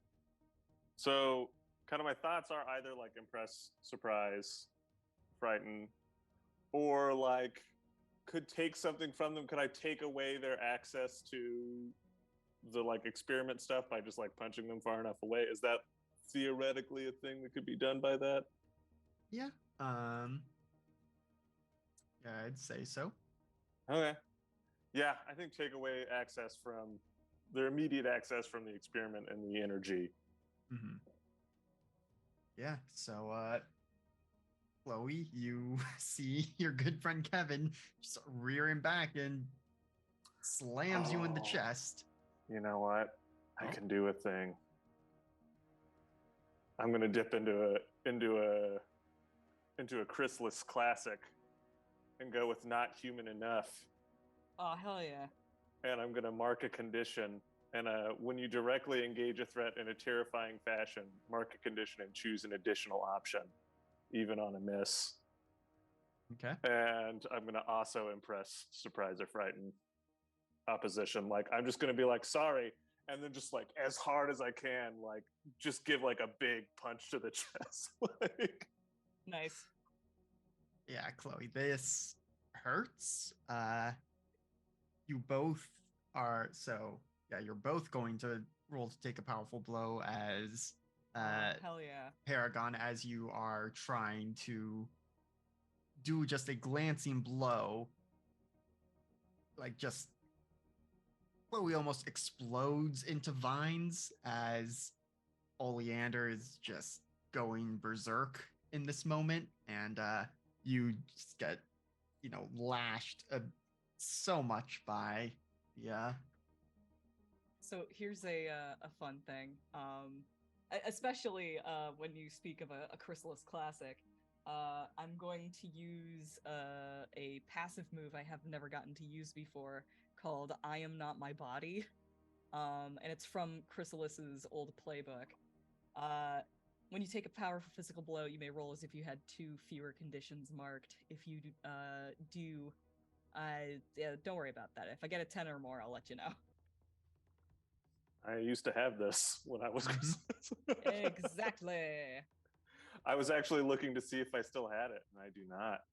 So, kind of my thoughts are either like impress, surprise, frighten, or like could take something from them. Could I take away their access to the like experiment stuff by just like punching them far enough away? Is that theoretically a thing that could be done by that? Yeah. Yeah, I'd say so. Okay. Yeah, I think take away access from their immediate access from the experiment and the energy. Mm-hmm. Yeah. So, Chloe, you see your good friend Kevin just rearing back and slams you in the chest. You know what? I can do a thing. I'm gonna dip into a Chrysalis classic and go with not human enough. Oh, hell yeah. And I'm gonna mark a condition. And when you directly engage a threat in a terrifying fashion, mark a condition and choose an additional option, even on a miss. Okay. And I'm gonna also impress, surprise, or frighten opposition. Like I'm just gonna be like, sorry, and then just like as hard as I can, like just give like a big punch to the chest. Like, Nice. Yeah, Chloe, this hurts. You both are you're both going to roll to take a powerful blow as Hell yeah. Paragon, as you are trying to do just a glancing blow. Like just Chloe almost explodes into vines as Oleander is just going berserk in this moment, and you just get, lashed so much by the. So here's a fun thing. Especially when you speak of a Chrysalis classic, I'm going to use a passive move I have never gotten to use before called "I Am Not My Body," and it's from Chrysalis's old playbook. When you take a powerful physical blow, you may roll as if you had 2 fewer conditions marked. If you do, yeah, don't worry about that. If I get a 10 or more, I'll let you know. I used to have this when I was Exactly. I was actually looking to see if I still had it, and I do not.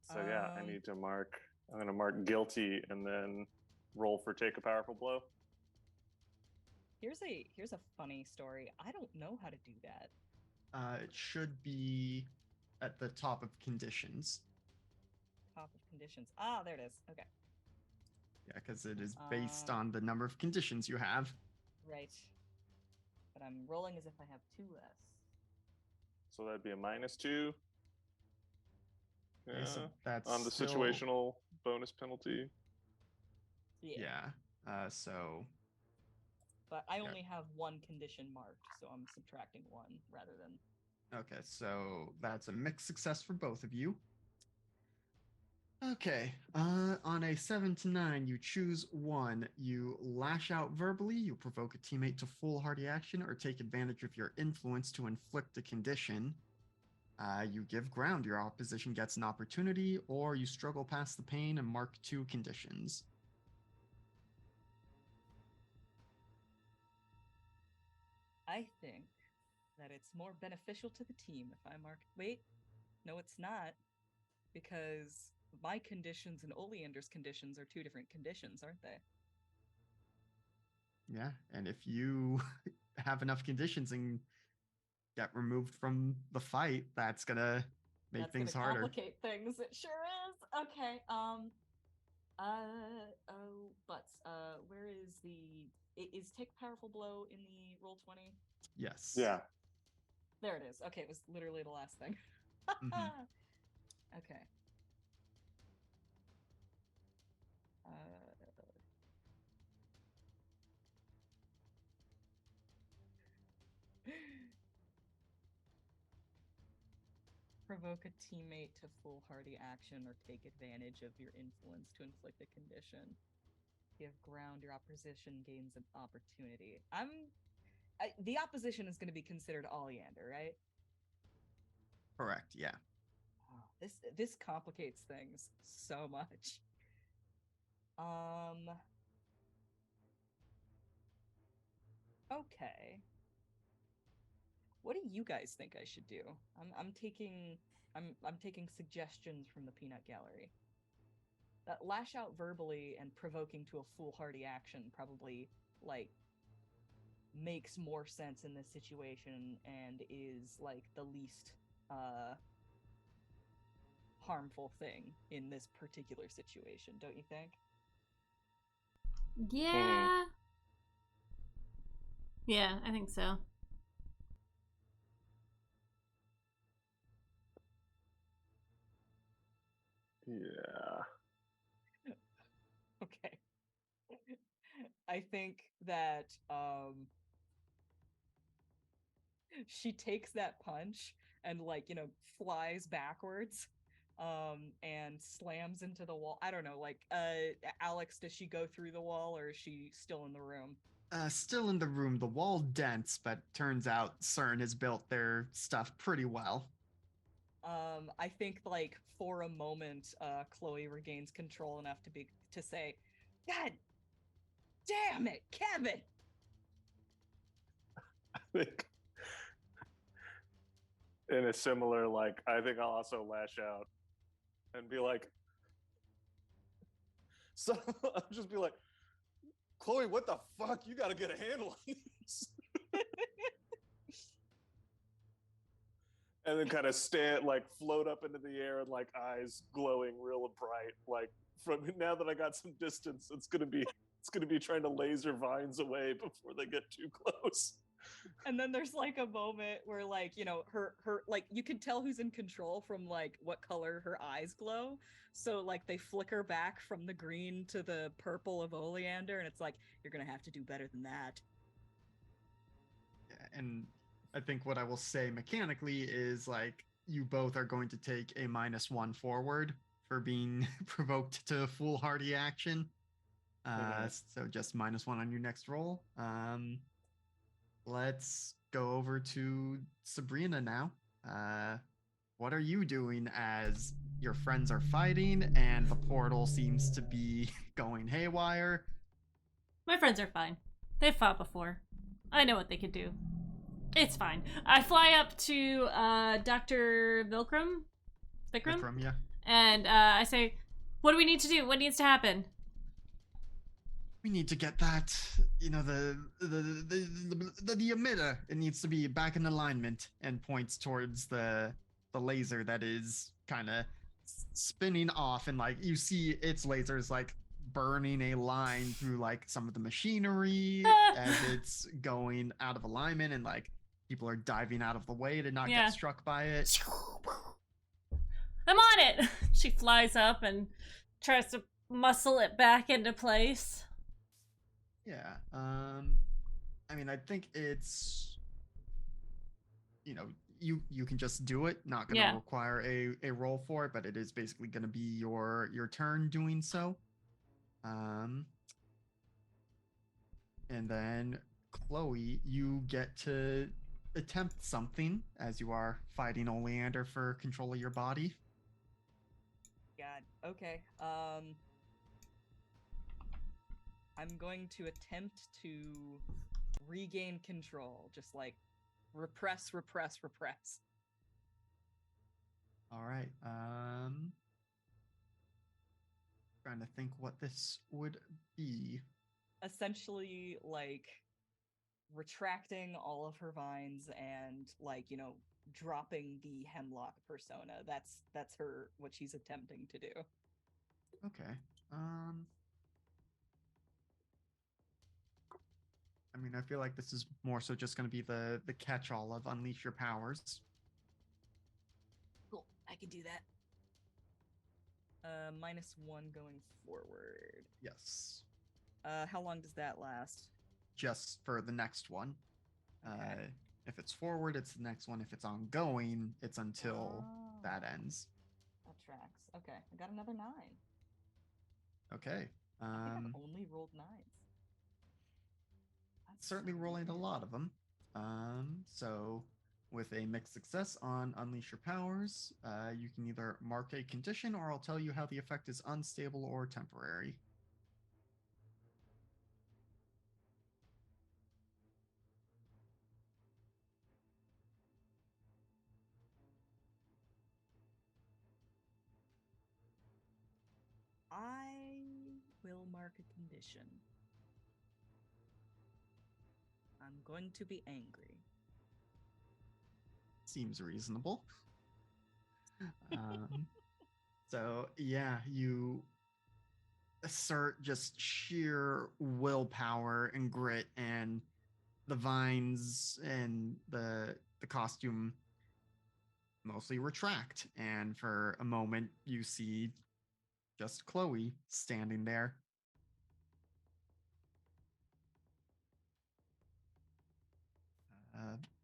So yeah, I need to mark. I'm going to mark guilty and then roll for take a powerful blow. Here's a funny story. I don't know how to do that. It should be at the top of conditions. Top of conditions. Ah, there it is. Okay. Yeah, because it is based on the number of conditions you have. Right. But I'm rolling as if I have 2 less. So that'd be a -2. Okay, so that's on the still... situational bonus penalty. Yeah. So But I only have one condition marked, so I'm subtracting one rather than. okay, so that's a mixed success for both of you. Okay, on a 7 to 9, you choose one. You lash out verbally, you provoke a teammate to foolhardy action, or take advantage of your influence to inflict a condition. You give ground, your opposition gets an opportunity, or you struggle past the pain and mark 2 conditions. I think that it's more beneficial to the team if I mark. Wait, no, it's not, because my conditions and Oleander's conditions are 2 different conditions, aren't they? Yeah, and if you have enough conditions and get removed from the fight, that's gonna make That's things gonna harder. complicate things. It sure is. Okay. Where is the? Is take powerful blow in the roll 20? Yes. Yeah. There it is. Okay, it was literally the last thing. Mhm. Okay. Provoke a teammate to foolhardy action or take advantage of your influence to inflict a condition. Give ground, your opposition gains an opportunity. The opposition is going to be considered Oleander, right? Correct, yeah. Oh, this complicates things so much. Okay. What do you guys think I should do? I'm taking suggestions from the peanut gallery. That lash out verbally and provoking to a foolhardy action probably like makes more sense in this situation and is like the least harmful thing in this particular situation, don't you think? Yeah. Yeah, I think so. Yeah. Okay. I think that she takes that punch and like, flies backwards and slams into the wall. I don't know, like Alex, does she go through the wall or is she still in the room? Still in the room, the wall dents, but turns out CERN has built their stuff pretty well. I think like for a moment, Chloe regains control enough to say, "God damn it, Kevin!" I think in a similar, like, I think I'll also lash out and be like, so I'll just be like, Chloe, what the fuck? You got to get a handle on this. And then kind of float up into the air and like eyes glowing real bright. Like from now that I got some distance, it's gonna be trying to laser vines away before they get too close. And then there's like a moment where like, her like you can tell who's in control from like what color her eyes glow. So like they flicker back from the green to the purple of Oleander, and it's like, you're gonna have to do better than that. And I think what I will say mechanically is like you both are going to take a -1 forward for being provoked to foolhardy action. So just -1 on your next roll. Let's go over to Subrina now. What are you doing as your friends are fighting and the portal seems to be going haywire? My friends are fine. They've fought before. I know what they could do. It's fine. I fly up to Dr. Vikram, Yeah. and I say, "What do we need to do? What needs to happen?" We need to get that, the emitter. It needs to be back in alignment, and points towards the laser that is kind of spinning off, and like you see its lasers like burning a line through like some of the machinery as it's going out of alignment, and like people are diving out of the way to not get struck by it. I'm on it! She flies up and tries to muscle it back into place. Yeah. I mean, I think it's, you can just do it. Not going to Yeah. require a roll for it, but it is basically going to be your turn doing so. And then Chloe, you get to attempt something as you are fighting Oleander for control of your body. God. Okay. I'm going to attempt to regain control. Just like repress. All right. Trying to think what this would be. Essentially, like retracting all of her vines and dropping the hemlock persona. That's her what she's attempting to do. Okay. I mean, I feel like this is more so just going to be the catch-all of unleash your powers. Cool, I can do that. -1 going forward. Yes. How long does that last? Just for the next one. Okay. If it's forward, it's the next one. If it's ongoing, it's until that ends. That tracks. Okay, I got another 9. Okay. I think I've only rolled 9s. That's certainly so rolling a weird. lot of them. So with a mixed success on Unleash Your Powers, you can either mark a condition or I'll tell you how the effect is unstable or temporary. I will mark a condition. I'm going to be angry. Seems reasonable. So yeah, you assert just sheer willpower and grit, and the vines and the costume mostly retract, and for a moment you see just Chloe standing there.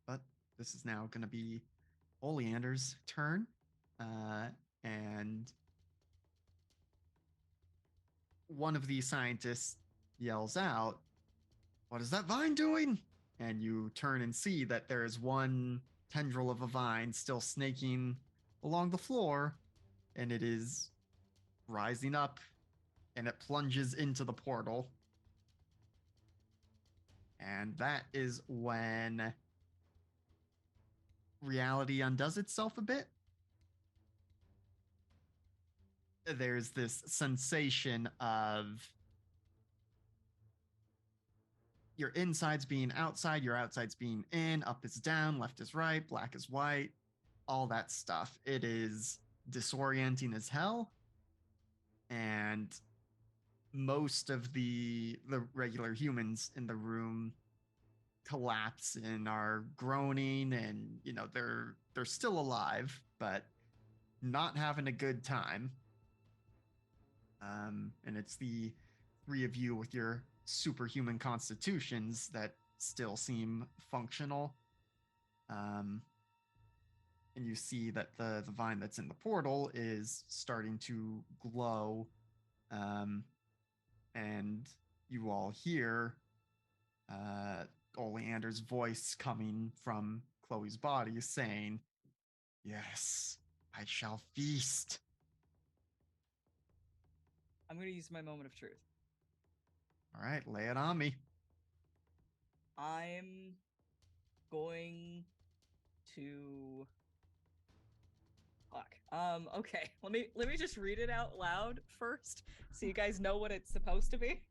But this is now going to be Oleander's turn. And one of the scientists yells out, "What is that vine doing?" And you turn and see that there is one tendril of a vine still snaking along the floor, and it is rising up and it plunges into the portal. And that is when reality undoes itself a bit. There's this sensation of your insides being outside, your outsides being in, up is down, left is right, black is white, all that stuff. It is disorienting as hell. And most of the regular humans in the room collapse and are groaning, and they're still alive, but not having a good time. And it's the 3 of you with your superhuman constitutions that still seem functional. And you see that the vine that's in the portal is starting to glow. And you all hear Oleander's voice coming from Chloe's body saying, "Yes, I shall feast." I'm going to use my moment of truth. All right, lay it on me. I'm going to fuck. Okay. Let me just read it out loud first so you guys know what it's supposed to be.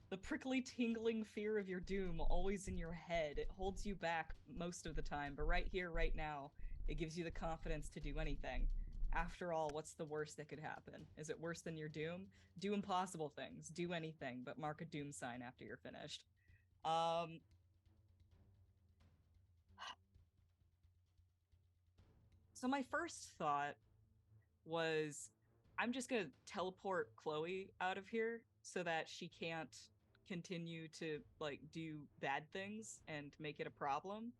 The prickly, tingling fear of your doom, always in your head. It holds you back most of the time, but right here, right now, it gives you the confidence to do anything. After all, what's the worst that could happen? Is it worse than your doom? Do impossible things. Do anything, but mark a doom sign after you're finished. So my first thought was I'm just gonna teleport Chloe out of here so that she can't continue to like do bad things and make it a problem.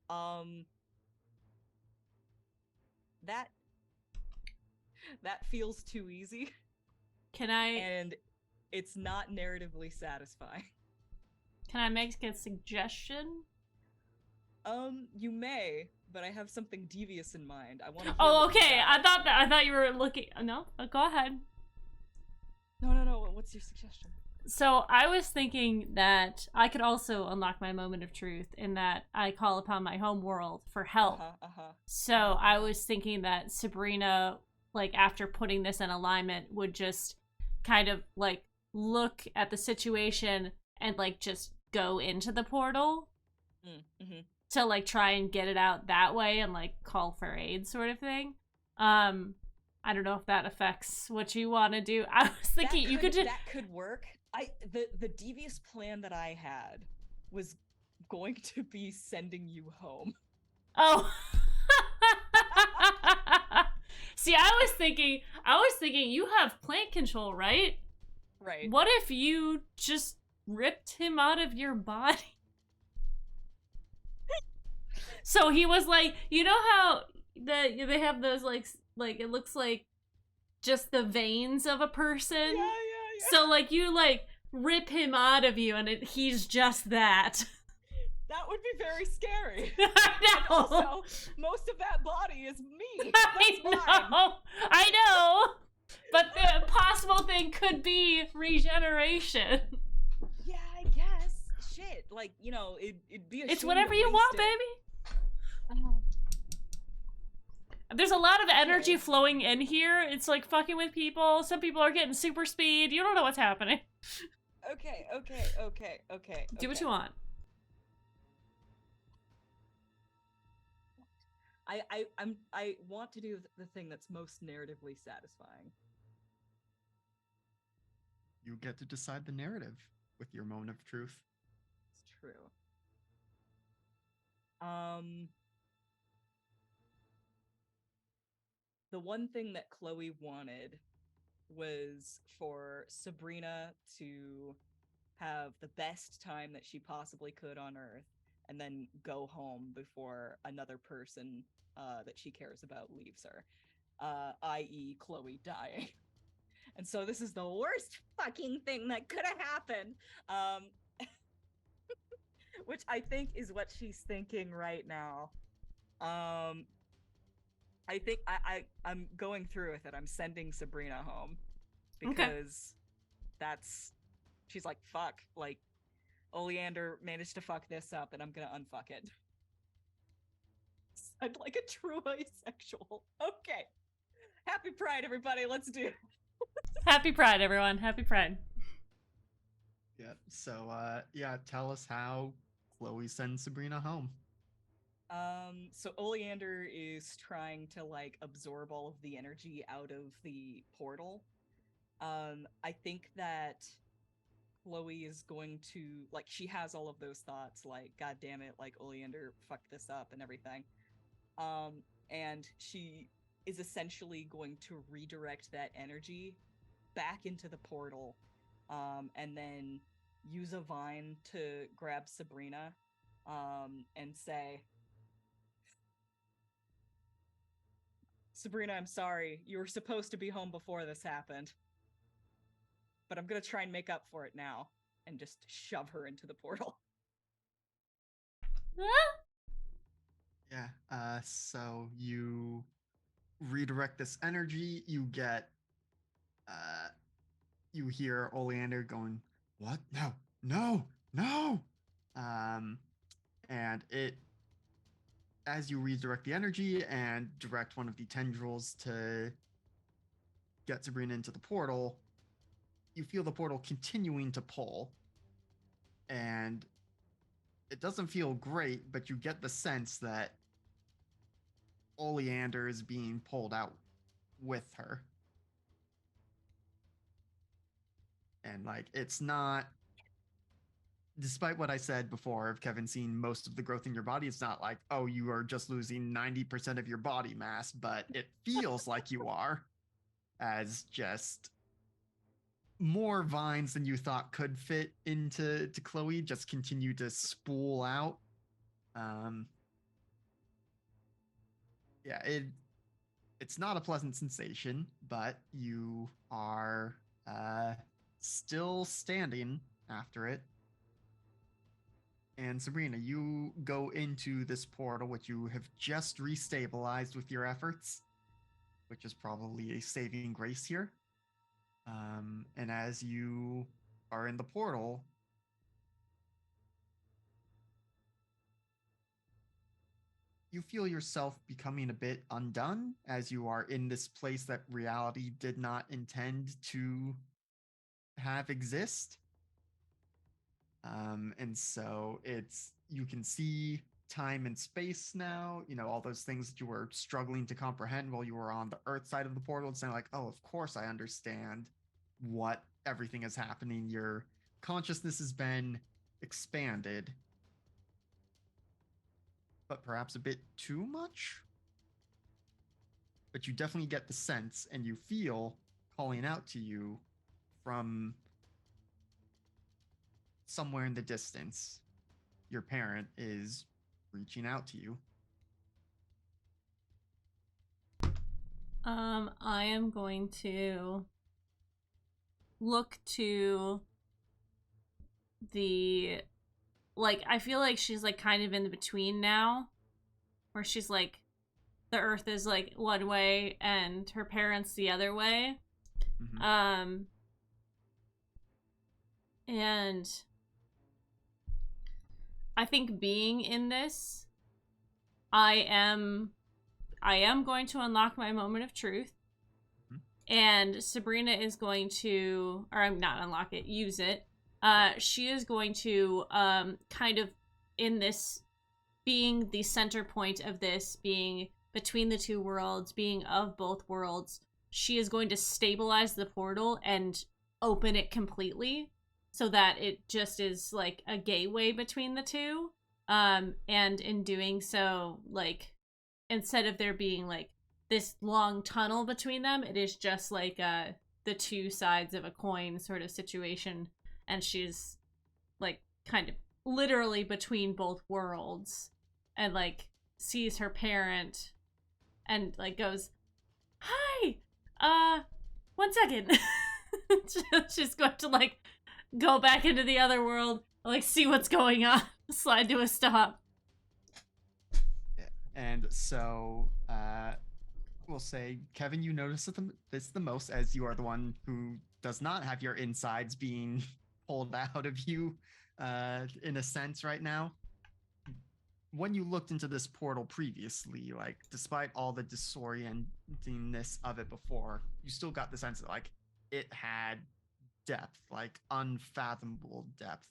Um that that feels too easy Can I and it's not narratively satisfying. make a suggestion? You may, but I have something devious in mind. I want to. Oh, okay. I thought you were looking. No, go ahead. No. What's your suggestion? So I was thinking that I could also unlock my moment of truth in that I call upon my home world for help. So I was thinking that Subrina, like after putting this in alignment, would just kind of like look at the situation and like just go into the portal to like try and get it out that way and like call for aid sort of thing. I don't know if that affects what you want to do. I was thinking you could just... That could work. The devious plan that I had was going to be sending you home. Oh. See, I was thinking you have plant control, right? Right. What if you just ripped him out of your body? So he was like, you know how they have those like it looks like just the veins of a person? Yeah. So like you like rip him out of you and he's just that. That would be very scary. I know. Also, most of that body is me. I know. But the possible thing could be regeneration. Yeah, I guess. Shit, like, you know, it'd be a It's shame whatever to you waste want, it. baby. There's a lot of energy flowing in here. It's like fucking with people. Some people are getting super speed. You don't know what's happening. Okay. Do what you want. I want to do the thing that's most narratively satisfying. You get to decide the narrative with your moment of truth. It's true. The one thing that Chloe wanted was for Subrina to have the best time that she possibly could on Earth and then go home before another person that she cares about leaves her, i.e. Chloe dying. And so this is the worst fucking thing that could have happened. Which I think is what she's thinking right now. I think I'm going through with it. I'm sending Subrina home because she's like, fuck, like Oleander managed to fuck this up and I'm gonna unfuck it. I'm like a true asexual. Okay. Happy Pride, everybody. Let's do it. Happy Pride, everyone. Happy Pride. Yeah. So, tell us how Chloe sends Subrina home. So Oleander is trying to like absorb all of the energy out of the portal. I think that Chloe is going to like she has all of those thoughts like god damn it, like Oleander fucked this up and everything. And she is essentially going to redirect that energy back into the portal, and then use a vine to grab Subrina, and say, Subrina, I'm sorry. You were supposed to be home before this happened. But I'm gonna try and make up for it now. And just shove her into the portal. Yeah, so you redirect this energy, you get, you hear Oleander going, what? No! And as you redirect the energy and direct one of the tendrils to get Sabrina into the portal, you feel the portal continuing to pull. And it doesn't feel great, but you get the sense that Oleander is being pulled out with her. And like it's not despite what I said before of Kevin seeing most of the growth in your body, it's not like, oh, you are just losing 90% of your body mass, but it feels like you are, as just more vines than you thought could fit into Chloe just continue to spool out. Um, yeah, it's not a pleasant sensation, but you are still standing after it. And Sabrina, you go into this portal, which you have just restabilized with your efforts, which is probably a saving grace here. And as you are in the portal, you feel yourself becoming a bit undone as you are in this place that reality did not intend to have exist. And so you can see time and space now, all those things that you were struggling to comprehend while you were on the earth side of the portal. It's now like, oh, of course I understand what everything is happening. Your consciousness has been expanded, but perhaps a bit too much. But you definitely get the sense and you feel calling out to you from somewhere in the distance. Your parent is reaching out to you. I am going to look to the, like, I feel like she's like kind of in the between now, where she's like, the earth is like one way and her parents the other way. Mm-hmm. And I think being in this, I am going to unlock my moment of truth. Mm-hmm. And Subrina is going to, or I'm not unlock it, use it. She is going to kind of in this, being the center point of this, being between the two worlds, being of both worlds, she is going to stabilize the portal and open it completely so that it just is like a gateway between the two. And in doing so, like, instead of there being like this long tunnel between them, it is just like the two sides of a coin sort of situation. And she's like kind of literally between both worlds and like sees her parent and like goes, "Hi, 1 second." She's going to like go back into the other world, like see what's going on, slide to a stop. And so we'll say, Kevin, you notice this the most, as you are the one who does not have your insides being pulled out of you in a sense right now. When you looked into this portal previously, like, despite all the disorientingness of it before, you still got the sense that, like, it had depth, like, unfathomable depth.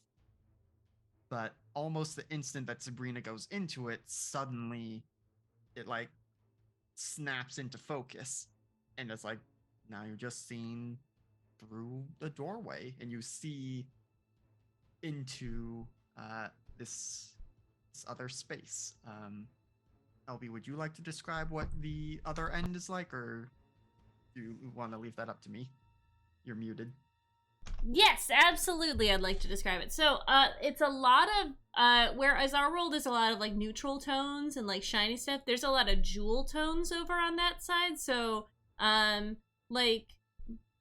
But almost the instant that Subrina goes into it, suddenly it, like, snaps into focus. And it's like, now you're just seeing through the doorway, and you see into this other space. LB, would you like to describe what the other end is like, or do you want to leave that up to me? You're muted. Yes, absolutely. I'd like to describe it. So, it's a lot of, whereas our world is a lot of like neutral tones and like shiny stuff, there's a lot of jewel tones over on that side. So, like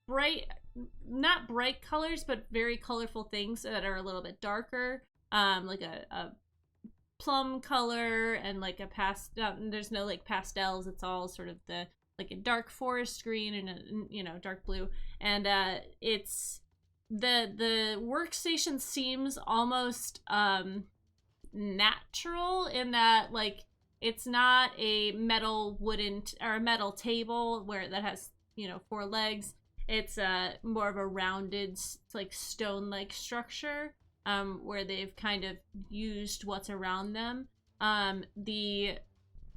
bright, not bright colors, but very colorful things that are a little bit darker. Like a plum color and like a there's no like pastels. It's all sort of the like a dark forest green and a, dark blue. And it's the workstation seems almost natural in that like it's not a metal or a metal table that has 4 legs. It's more of a rounded like stone like structure where they've kind of used what's around them.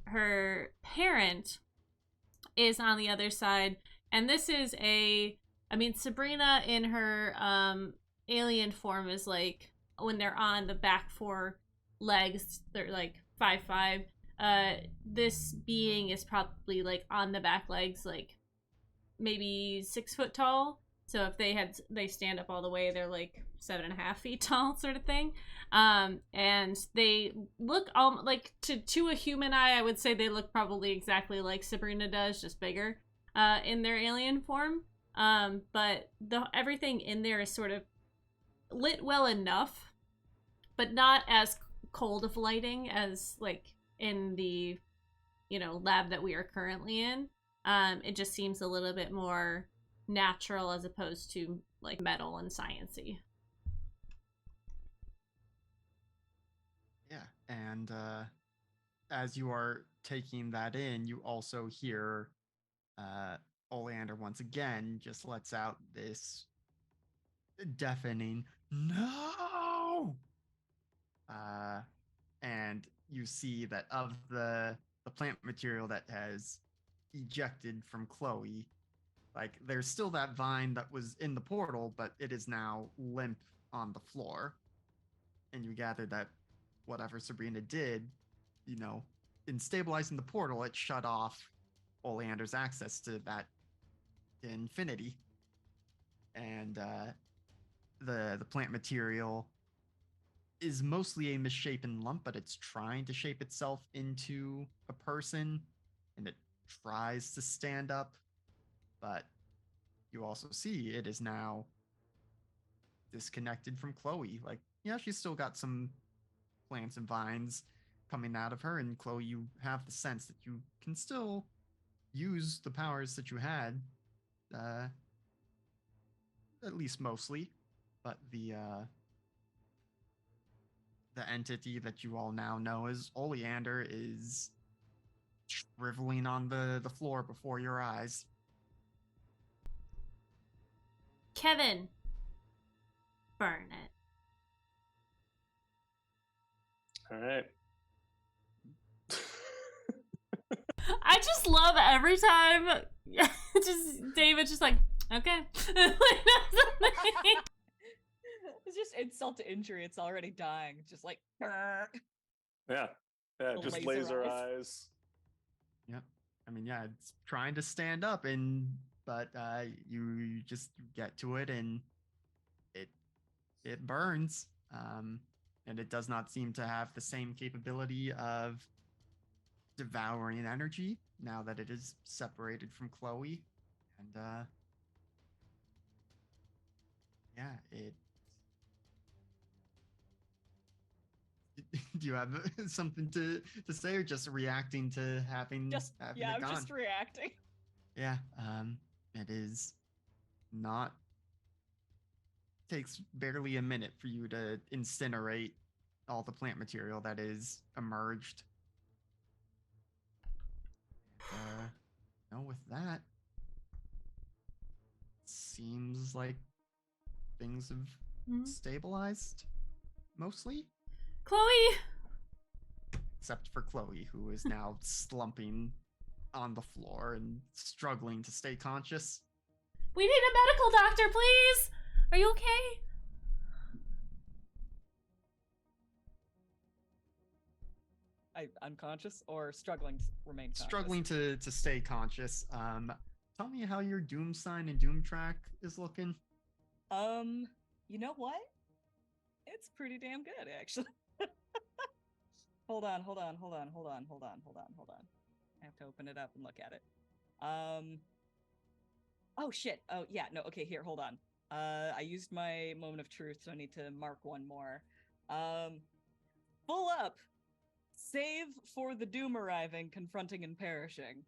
Her parent is on the other side, and this is Sabrina in her alien form is like when they're on the back four legs, they're like 5'5". This being is probably like on the back legs, like maybe 6 foot tall. So if they stand up all the way, they're like 7.5 feet tall, sort of thing. And they look like to a human eye, I would say they look probably exactly like Subrina does, just bigger in their alien form. But everything in there is sort of lit well enough, but not as cold of lighting as like in the lab that we are currently in. It just seems a little bit more natural as opposed to like metal and science-y. Yeah, and as you are taking that in, you also hear Oleander once again just lets out this deafening no. And you see that of the plant material that has ejected from Chloe, like there's still that vine that was in the portal, but it is now limp on the floor. And you gather that whatever Subrina did, in stabilizing the portal, it shut off Oleander's access to that infinity. And the plant material is mostly a misshapen lump, but it's trying to shape itself into a person, and it tries to stand up, but you also see it is now disconnected from Chloe. Like, yeah, she's still got some plants and vines coming out of her, and Chloe, you have the sense that you can still use the powers that you had, at least mostly, but the entity that you all now know as Oleander is shriveling on the floor before your eyes. Kevin, burn it. All right. I just love every time David's just like, okay. It's just insult to injury. It's already dying. It's just like, Yeah, The just laser laser eyes. eyes. Yep. I mean, yeah, it's trying to stand up, but you just get to it, and it burns. And it does not seem to have the same capability of devouring energy now that it is separated from Chloe. And yeah, it. Do you have something to say, or just reacting to having just having yeah, it I'm gone? just reacting. Yeah, it is not. Takes barely a minute for you to incinerate all the plant material that is emerged. With that, seems like things have stabilized mostly, Chloe! except for Chloe, who is now slumping on the floor and struggling to stay conscious. We need a medical doctor, please! Are you okay? Unconscious or struggling to remain conscious? Struggling to stay conscious. Tell me how your Doom sign and Doom track is looking. You know what? It's pretty damn good, actually. Hold on. I have to open it up and look at it. Oh shit. Oh yeah, no, okay, here, hold on. I used my moment of truth, so I need to mark one more. Full up. Save for the doom arriving, confronting and perishing.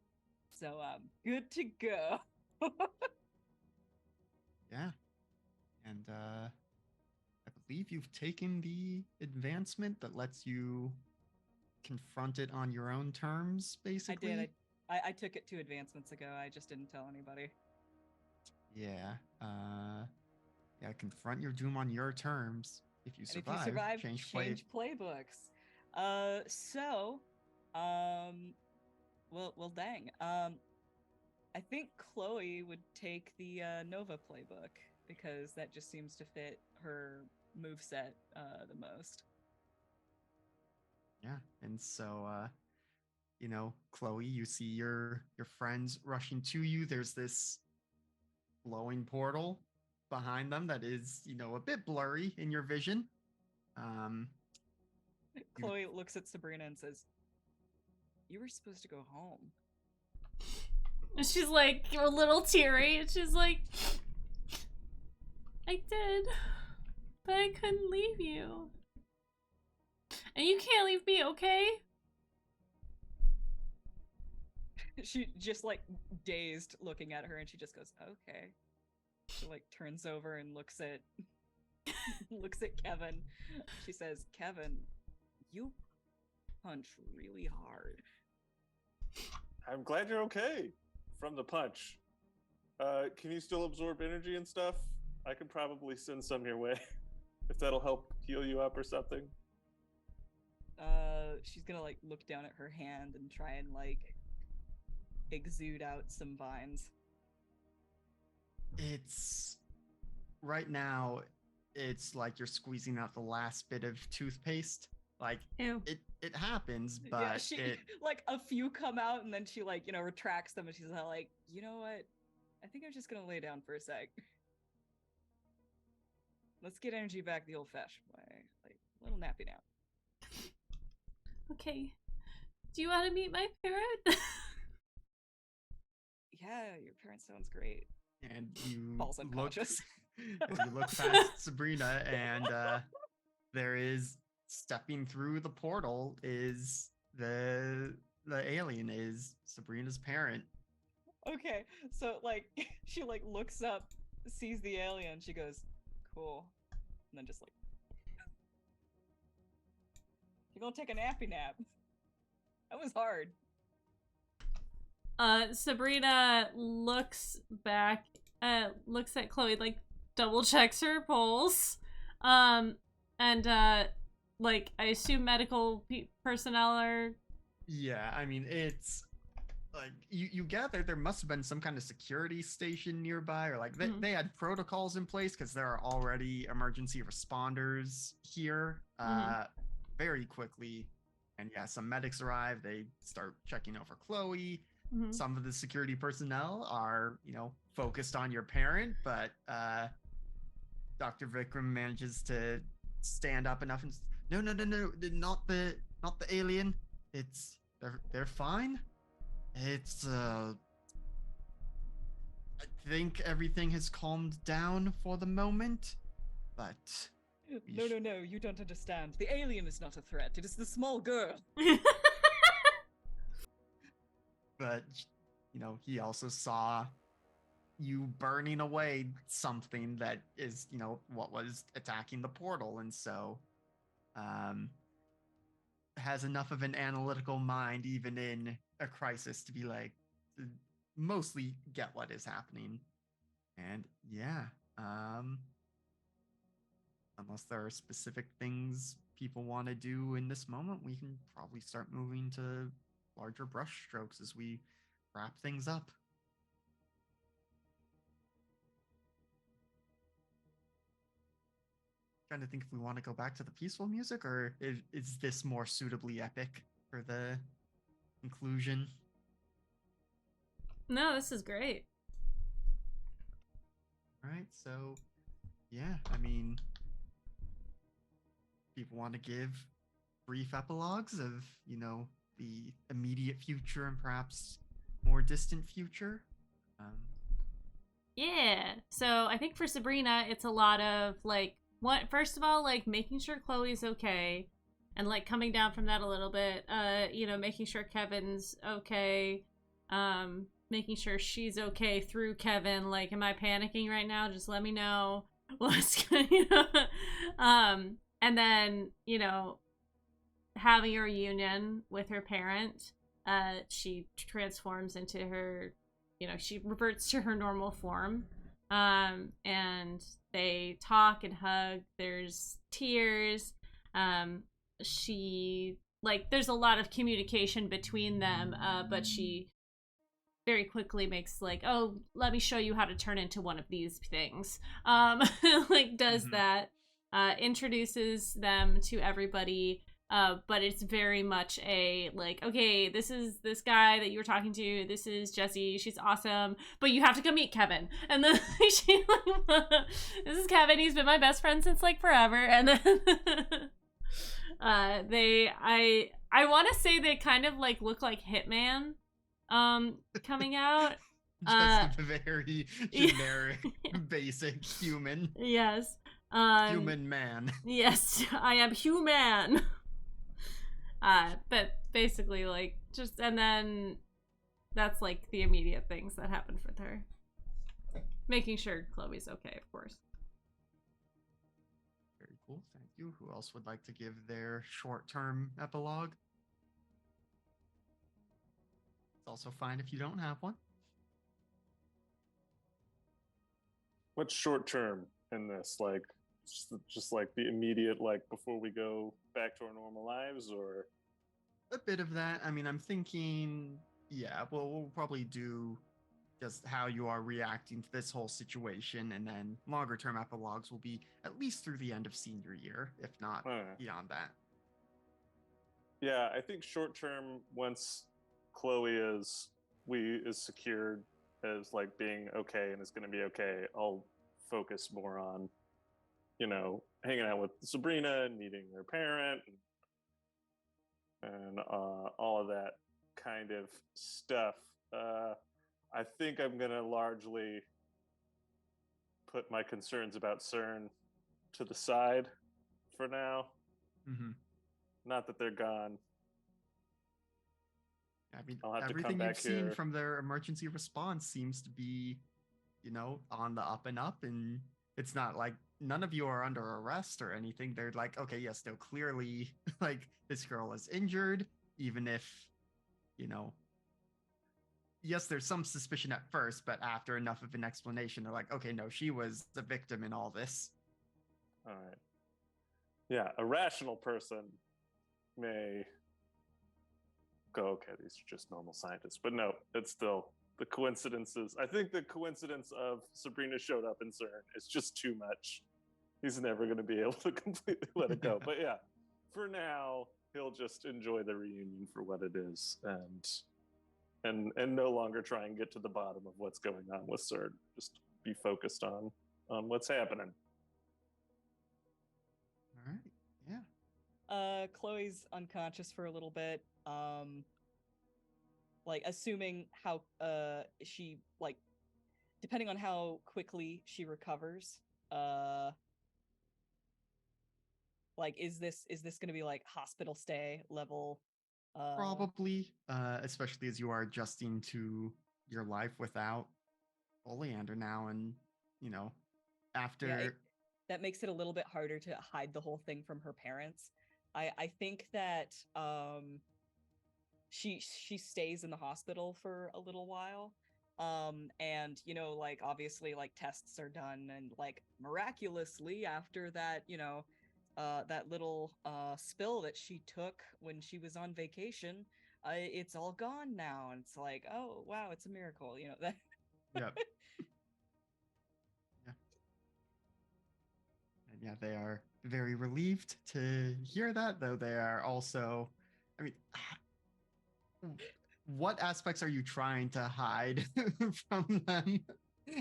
So good to go. Yeah. And I believe you've taken the advancement that lets you confront it on your own terms, basically. I did. I took it 2 advancements ago. I just didn't tell anybody. Yeah. Yeah, confront your doom on your terms. If you survive, change playbooks. Well, dang. I think Chloe would take the Nova playbook because that just seems to fit her moveset the most. Yeah, and so Chloe, you see your friends rushing to you. There's this glowing portal behind them that is, a bit blurry in your vision. Um, Chloe looks at Subrina and says, "You were supposed to go home." And she's like a little teary, and she's like, I did, but I couldn't leave you. And you can't leave me, okay? She just like dazed looking at her, and she just goes, "Okay." She like turns over and looks at Kevin. She says, "Kevin, you punch really hard." I'm glad you're okay from the punch. Can you still absorb energy and stuff? I could probably send some your way if that'll help heal you up or something. She's gonna like look down at her hand and try and like exude out some vines. It's right now. It's like you're squeezing out the last bit of toothpaste. Like Ew. it happens, but Yeah, she like a few come out and then she like retracts them and she's like, "You know what? I think I'm just gonna lay down for a sec. Let's get energy back the old-fashioned way, like a little nappy nap." Okay. Do you want to meet my parent? Yeah, your parent sounds great. and you Falls look unconscious. you look past Sabrina, and there is stepping through the portal is the alien is Sabrina's parent. Okay, so like she like looks up, sees the alien, she goes, "Cool," and then just like, "You're gonna take a nappy nap." That was hard. Sabrina looks back, looks at Chloe, like double checks her pulse, and like I assume medical personnel are. Yeah, I mean it's like you gather there must have been some kind of security station nearby, or like they had protocols in place because there are already emergency responders here very quickly. And yeah, some medics arrive, they start checking over Chloe. Some of the security personnel are focused on your parent, but Dr. Vikram manages to stand up enough and no, not the alien. It's they're fine. It's I think everything has calmed down for the moment, but No, you don't understand. The alien is not a threat. It is the small girl. But he also saw you burning away something that is what was attacking the portal, and so has enough of an analytical mind even in a crisis to be like to mostly get what is happening. And yeah, unless there are specific things people want to do in this moment, we can probably start moving to larger brush strokes as we wrap things up. Trying to think if we want to go back to the peaceful music, or is this more suitably epic for the conclusion? No, this is great. All right, so yeah, I mean, people want to give brief epilogues of the immediate future and perhaps more distant future. Yeah. So I think for Sabrina, it's a lot of like first of all, like making sure Chloe's okay, and like coming down from that a little bit. Making sure Kevin's okay. Making sure she's okay through Kevin. Like, am I panicking right now? Just let me know what's going on. And then having a reunion with her parent. She transforms into her. She reverts to her normal form. And they talk and hug. There's tears. There's a lot of communication between them, but she very quickly makes like, oh, let me show you how to turn into one of these things. Does that. introduces them to everybody. But it's very much a like, okay, this is this guy that you were talking to. This is Jessie. She's awesome. But you have to come meet Kevin. And then she like, this is Kevin. He's been my best friend since like forever. And then I want to say they kind of like look like Hitman coming out. Just a very generic, basic human. Yes. Human man. Yes, I am human. But basically, like, just, and then that's like the immediate things that happened with her. Making sure Chloe's okay, of course. Very cool, thank you. Who else would like to give their short-term epilogue? It's also fine if you don't have one. What's short term in this? Like, just like the immediate, like before we go back to our normal lives, or A bit of that. I mean, I'm thinking, yeah, well, we'll probably do just how you are reacting to this whole situation, and then longer term epilogues will be at least through the end of senior year, if not beyond that. Yeah, I think short term, once Chloe is secured as like being okay and is going to be okay, I'll focus more on, you know, hanging out with Subrina and meeting her parent and all of that kind of stuff. I think I'm going to largely put my concerns about CERN to the side for now. Mm-hmm. Not that they're gone. I mean, I'll have to come everything back you've seen here. from their emergency response seems to be, you know, on the up and up. And it's not like none of you are under arrest or anything. They're like, okay, yes, they're clearly like this girl is injured, even if, you know, yes, there's some suspicion at first, but after enough of an explanation, they're like, okay, no, she was the victim in all this. All right. Yeah, a rational person may go, okay, these are just normal scientists. But no, it's still the coincidences. I think the coincidence of Subrina showed up in CERN is just too much. He's never going to be able to completely let it go. But yeah, for now, he'll just enjoy the reunion for what it is, and no longer try and get to the bottom of what's going on with CERN. Just be focused on what's happening. All right. Yeah. Chloe's unconscious for a little bit. Like assuming how she like depending on how quickly she recovers, like is this going to be like hospital stay level? Probably, especially as you are adjusting to your life without Oleander now, and you know, after Yeah, that makes it a little bit harder to hide the whole thing from her parents. I think that she stays in the hospital for a little while, and you know, like obviously like tests are done, and like miraculously after that, you know, that little spill that she took when she was on vacation, it's all gone now, and it's like, oh wow, it's a miracle, you know. That Yep. Yeah. And yeah, they are very relieved to hear that, though they are also, I mean, what aspects are you trying to hide from them?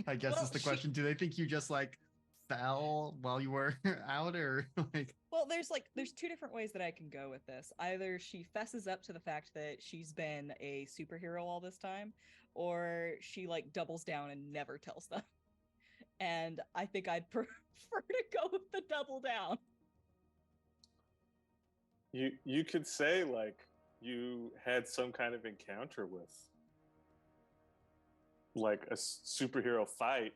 I guess Well, is the question. Do they think you just like fell while you were out, or like? Well, there's two different ways that I can go with this. Either she fesses up to the fact that she's been a superhero all this time, or she like doubles down and never tells them. And I think I'd prefer to go with the double down. You could say like you had some kind of encounter with like a superhero fight,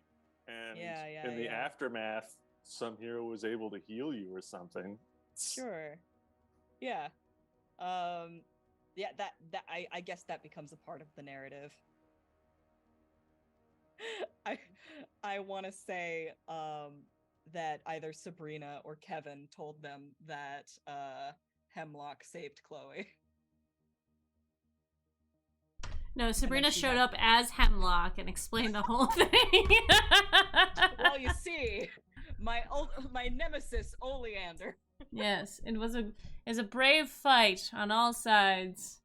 and in the aftermath some hero was able to heal you or something. Sure. Yeah. Yeah, that I guess that becomes a part of the narrative. I want to say that either Subrina or Kevin told them that Hemlock saved Chloe. No, Subrina showed up as Hemlock and explained the whole thing. Well, you see, my nemesis, Oleander. Yes, it was a brave fight on all sides.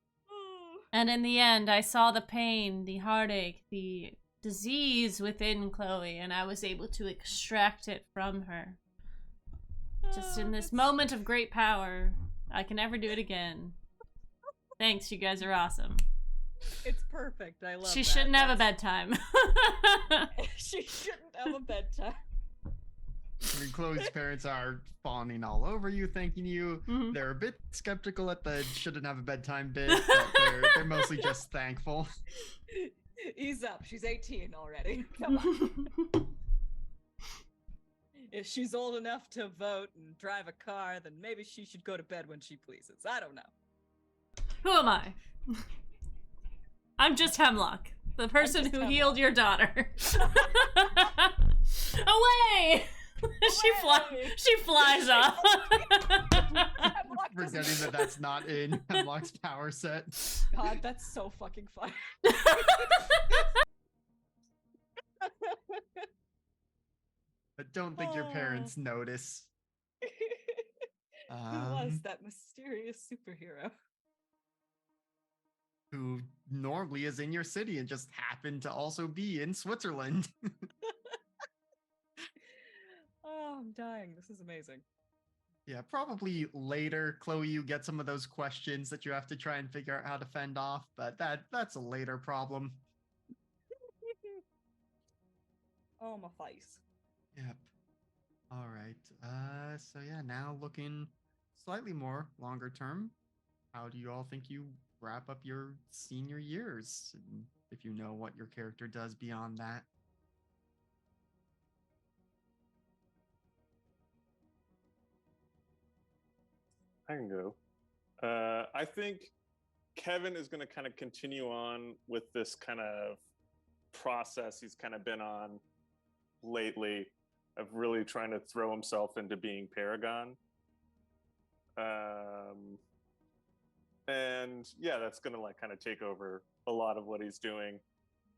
And in the end, I saw the pain, the heartache, the disease within Chloe, and I was able to extract it from her. Just in this moment of great power, I can never do it again. Thanks, you guys are awesome. It's perfect. I love She that. shouldn't have a bedtime. She shouldn't have a bedtime. I mean, Chloe's parents are fawning all over you, thanking you. Mhm. They're a bit skeptical at the shouldn't have a bedtime bit, but they're mostly just thankful. Ease up. She's 18 already. Come on. If she's old enough to vote and drive a car, then maybe she should go to bed when she pleases. I don't know. Who am I? I'm just Hemlock, the person who healed your daughter. Away! She flies off. Forgetting that's not in Hemlock's power set. God, that's so fucking fun. I don't think your parents notice. Who was that mysterious superhero? Who normally is in your city and just happened to also be in Switzerland. Oh, I'm dying. This is amazing. Yeah, probably later, Chloe, you get some of those questions that you have to try and figure out how to fend off, but that's a later problem. Oh, my face. Yep. All right. So yeah, now looking slightly more longer term, how do you all think you wrap up your senior years? And if you know what your character does beyond that. I can go. I think Kevin is going to kind of continue on with this kind of process he's kind of been on lately of really trying to throw himself into being Paragon. And yeah, that's going to like kind of take over a lot of what he's doing.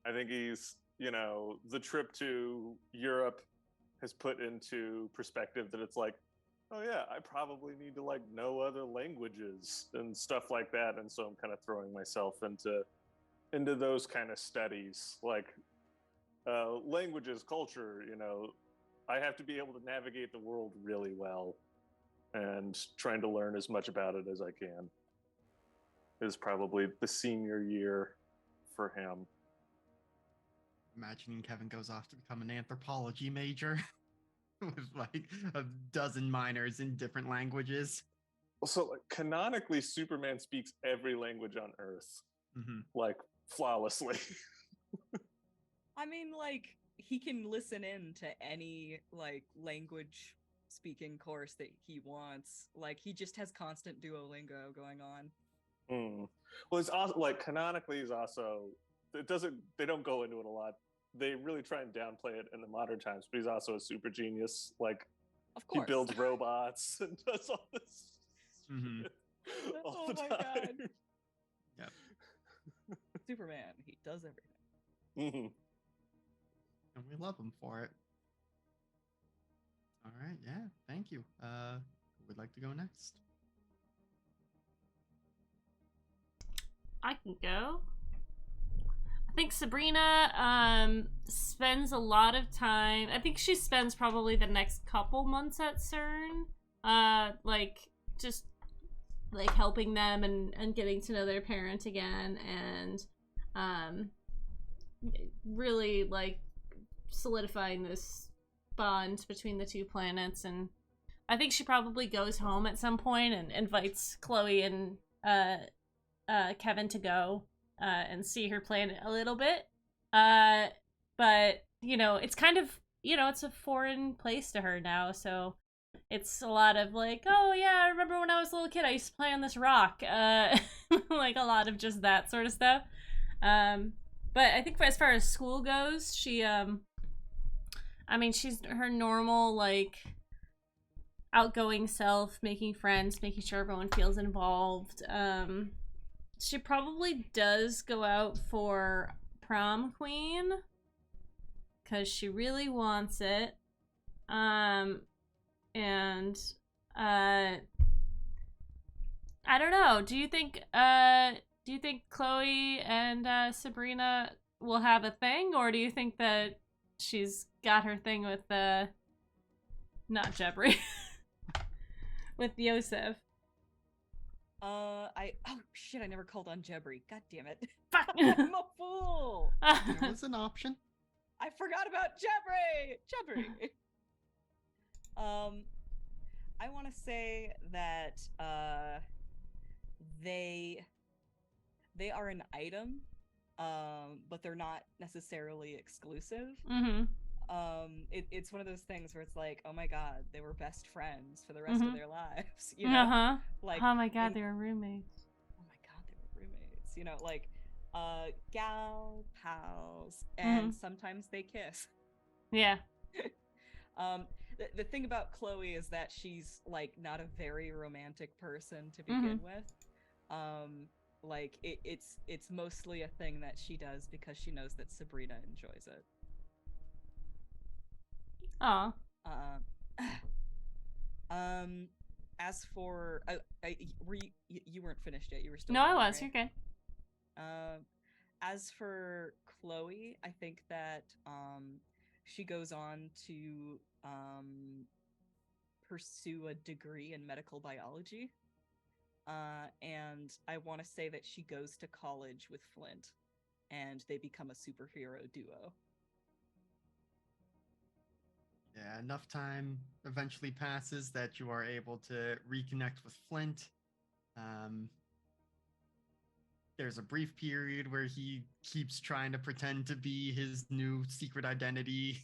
I think he's, the trip to Europe has put into perspective that it's like, oh yeah, I probably need to like know other languages and stuff like that. And so I'm kind of throwing myself into those kind of studies, like languages, culture, I have to be able to navigate the world really well, and trying to learn as much about it as I can is probably the senior year for him. Imagining Kevin goes off to become an anthropology major with like a dozen minors in different languages. So like, canonically, Superman speaks every language on Earth, like flawlessly. I mean, like, he can listen in to any like language speaking course that he wants. Like, he just has constant Duolingo going on. Well, it's also like canonically is also, they don't go into it a lot. They really try and downplay it in the modern times, but he's also a super genius. Like, of course, he builds robots and does all this shit all the time. God. Yep. Superman, he does everything. And we love him for it. All right, yeah, thank you. Who would like to go next? I can go. I think Subrina spends a lot of time. I think she spends probably the next couple months at CERN, like just like helping them and getting to know their parent again, and really like solidifying this bond between the two planets. And I think she probably goes home at some point and invites Chloe and Kevin to go and see her planet a little bit. But it's kind of, it's a foreign place to her now, so it's a lot of like, oh yeah, I remember when I was a little kid, I used to play on this rock. Like a lot of just that sort of stuff. But I think as far as school goes, she, she's her normal, like, outgoing self, making friends, making sure everyone feels involved. She probably does go out for prom queen because she really wants it. And I don't know. Do you think Chloe and Sabrina will have a thing, or do you think that she's got her thing with not Jebri, with Yosef? Oh shit! I never called on Jebri. God damn it! Fuck. I'm a fool. It was an option. I forgot about Jebri. I want to say that they are an item, but they're not necessarily exclusive. Mm-hmm. It's one of those things where it's like, oh my god, they were best friends for the rest of their lives, you know? Uh-huh. Like, oh my god, they were roommates. oh my god, they were roommates, you know, like gal pals, and sometimes they kiss. Yeah. The thing about Chloe is that she's like not a very romantic person to begin with. Like it's mostly a thing that she does because she knows that Subrina enjoys it. Aw. As for were you weren't finished yet? You were still No, I going, was. right? You're good. As for Chloe, I think that she goes on to pursue a degree in medical biology. And I want to say that she goes to college with Flint, and they become a superhero duo. Yeah, enough time eventually passes that you are able to reconnect with Flint. There's a brief period where he keeps trying to pretend to be his new secret identity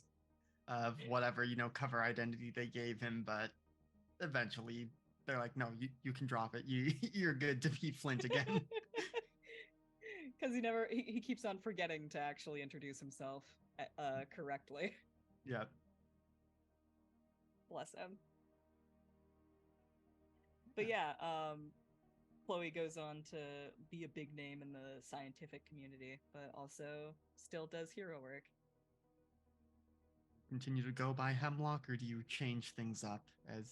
of whatever, cover identity they gave him, but eventually they're like, no, you can drop it. You're good to be Flint again. Because he keeps on forgetting to actually introduce himself correctly. Yep. Bless him. But yeah, Chloe goes on to be a big name in the scientific community, but also still does hero work. Continue to go by Hemlock, or do you change things up as...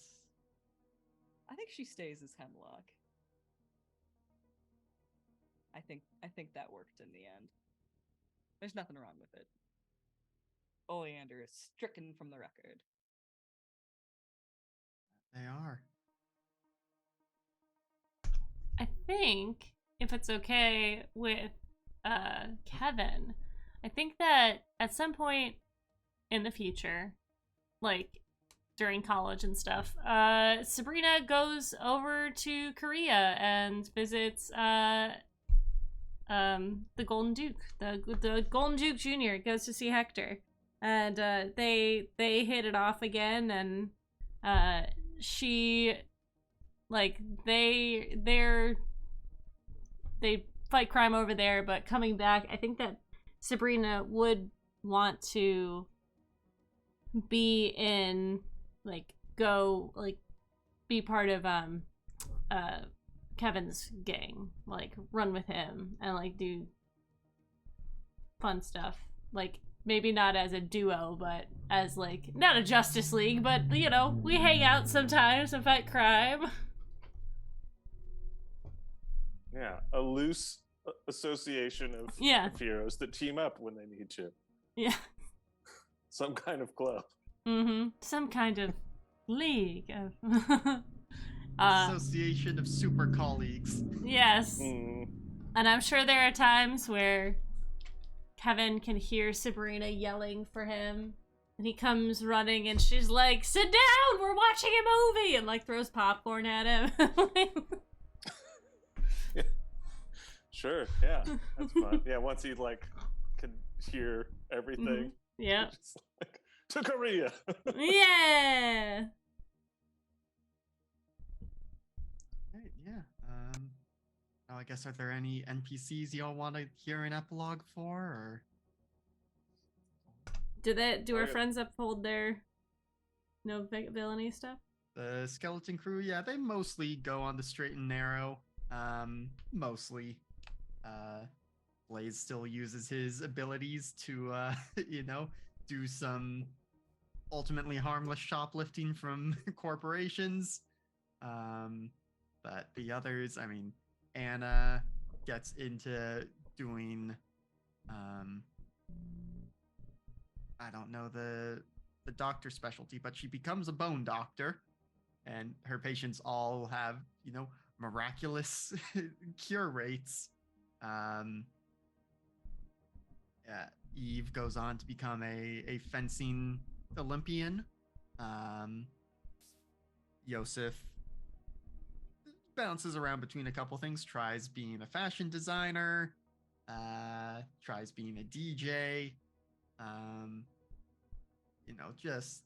I think she stays as Hemlock. I think that worked in the end. There's nothing wrong with it. Oleander is stricken from the record. They are. I think, if it's okay with Kevin, I think that at some point in the future, like during college and stuff, Sabrina goes over to Korea and visits the Golden Duke. The Golden Duke Jr. goes to see Hector, and they hit it off again, and she, like, they fight crime over there, but coming back, I think that Sabrina would want to be in, like, be part of Kevin's gang, like run with him and like do fun stuff, like maybe not as a duo, but as like not a Justice League, but we hang out sometimes and fight crime. Yeah, a loose association of heroes that team up when they need to. Yeah. Some kind of club. Some kind of league of association of super colleagues. Yes. And I'm sure there are times where Kevin can hear Subrina yelling for him, and he comes running, and she's like, "Sit down, we're watching a movie," and like throws popcorn at him. Yeah. Sure, yeah, that's fun. Yeah, once he like can hear everything. Yeah. Like, to Korea. Yeah. Right, yeah. Now I guess, are there any NPCs y'all want to hear an epilogue for, or? Do our friends uphold their villainy stuff? The skeleton crew, yeah, they mostly go on the straight and narrow. Mostly. Blaze still uses his abilities to, do some ultimately harmless shoplifting from corporations. But the others, I mean, Anna gets into doing, um, I don't know the doctor specialty, but she becomes a bone doctor, and her patients all have, miraculous cure rates. Um, yeah, Eve goes on to become a fencing Olympian. Um, Yosef bounces around between a couple things, tries being a fashion designer, tries being a DJ, um, just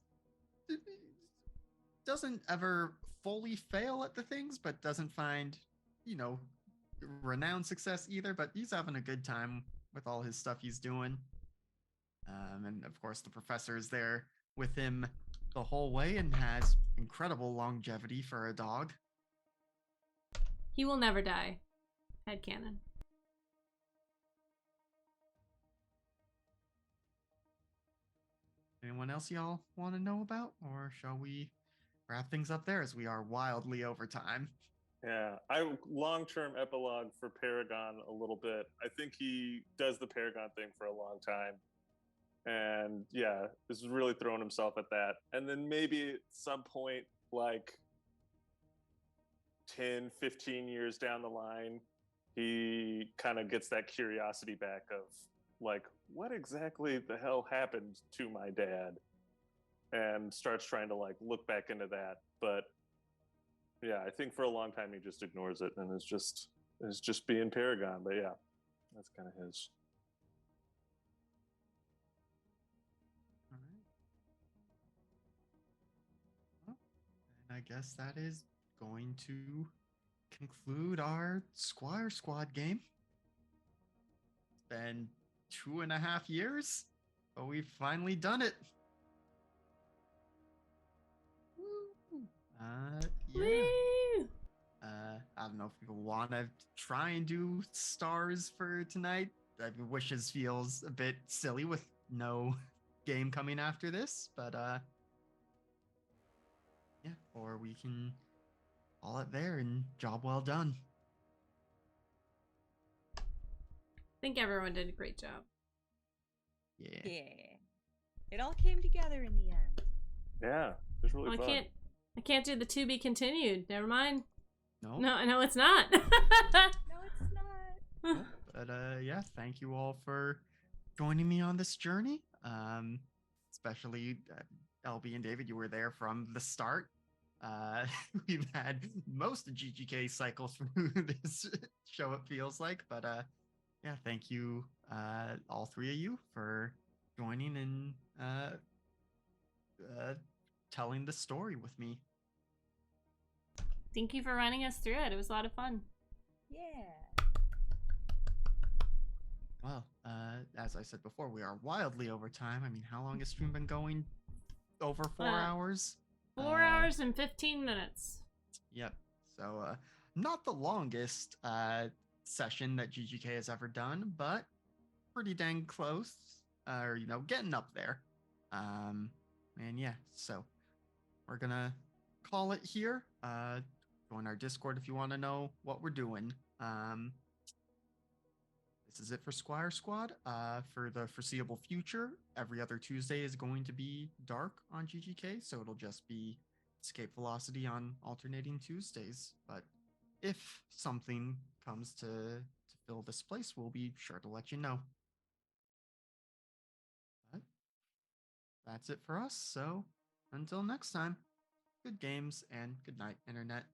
doesn't ever fully fail at the things, but doesn't find, you know, renowned success either. But he's having a good time with all his stuff he's doing. And of course, the professor is there with him the whole way and has incredible longevity for a dog. He will never die. Headcanon. Anyone else y'all want to know about? Or shall we wrap things up there as we are wildly over time? Yeah, I long-term epilogue for Paragon a little bit. I think he does the Paragon thing for a long time. And yeah, is really throwing himself at that. And then maybe at some point, like 10, 15 years down the line, he kind of gets that curiosity back of like, what exactly the hell happened to my dad? And starts trying to like look back into that. But yeah, I think for a long time he just ignores it and is just being Paragon. But yeah, that's kind of his. All right. Well, and I guess that is going to conclude our Squire Squad game. It's been 2.5 years, but we've finally done it. Woo. Yeah. Woo! I don't know if people want to try and do stars for tonight. I mean, Wishes feels a bit silly with no game coming after this, but yeah, or we can call it there and job well done. I think everyone did a great job. Yeah. Yeah. It all came together in the end. Yeah, it was really Oh, fun. I can't do the to be continued. Never mind. No. No, it's not. No, it's not. Nope. But yeah, thank you all for joining me on this journey. Especially LB and David, you were there from the start. We've had most of GGK cycle through this show, it feels like. But yeah, thank you, all three of you, for joining and telling the story with me. Thank you for running us through it. It was a lot of fun. Yeah. Well, as I said before, we are wildly over time. I mean, how long has stream been going? Over 4 hours? 4 hours and 15 minutes. Yep. So, not the longest session that GGK has ever done, but pretty dang close. Or, getting up there. And yeah, so we're gonna call it here. Join our Discord if you want to know what we're doing. This is it for Squire Squad. For the foreseeable future, every other Tuesday is going to be dark on GGK, so it'll just be Escape Velocity on alternating Tuesdays. But if something comes to fill this place, we'll be sure to let you know. But that's it for us, so until next time, good games and good night, Internet.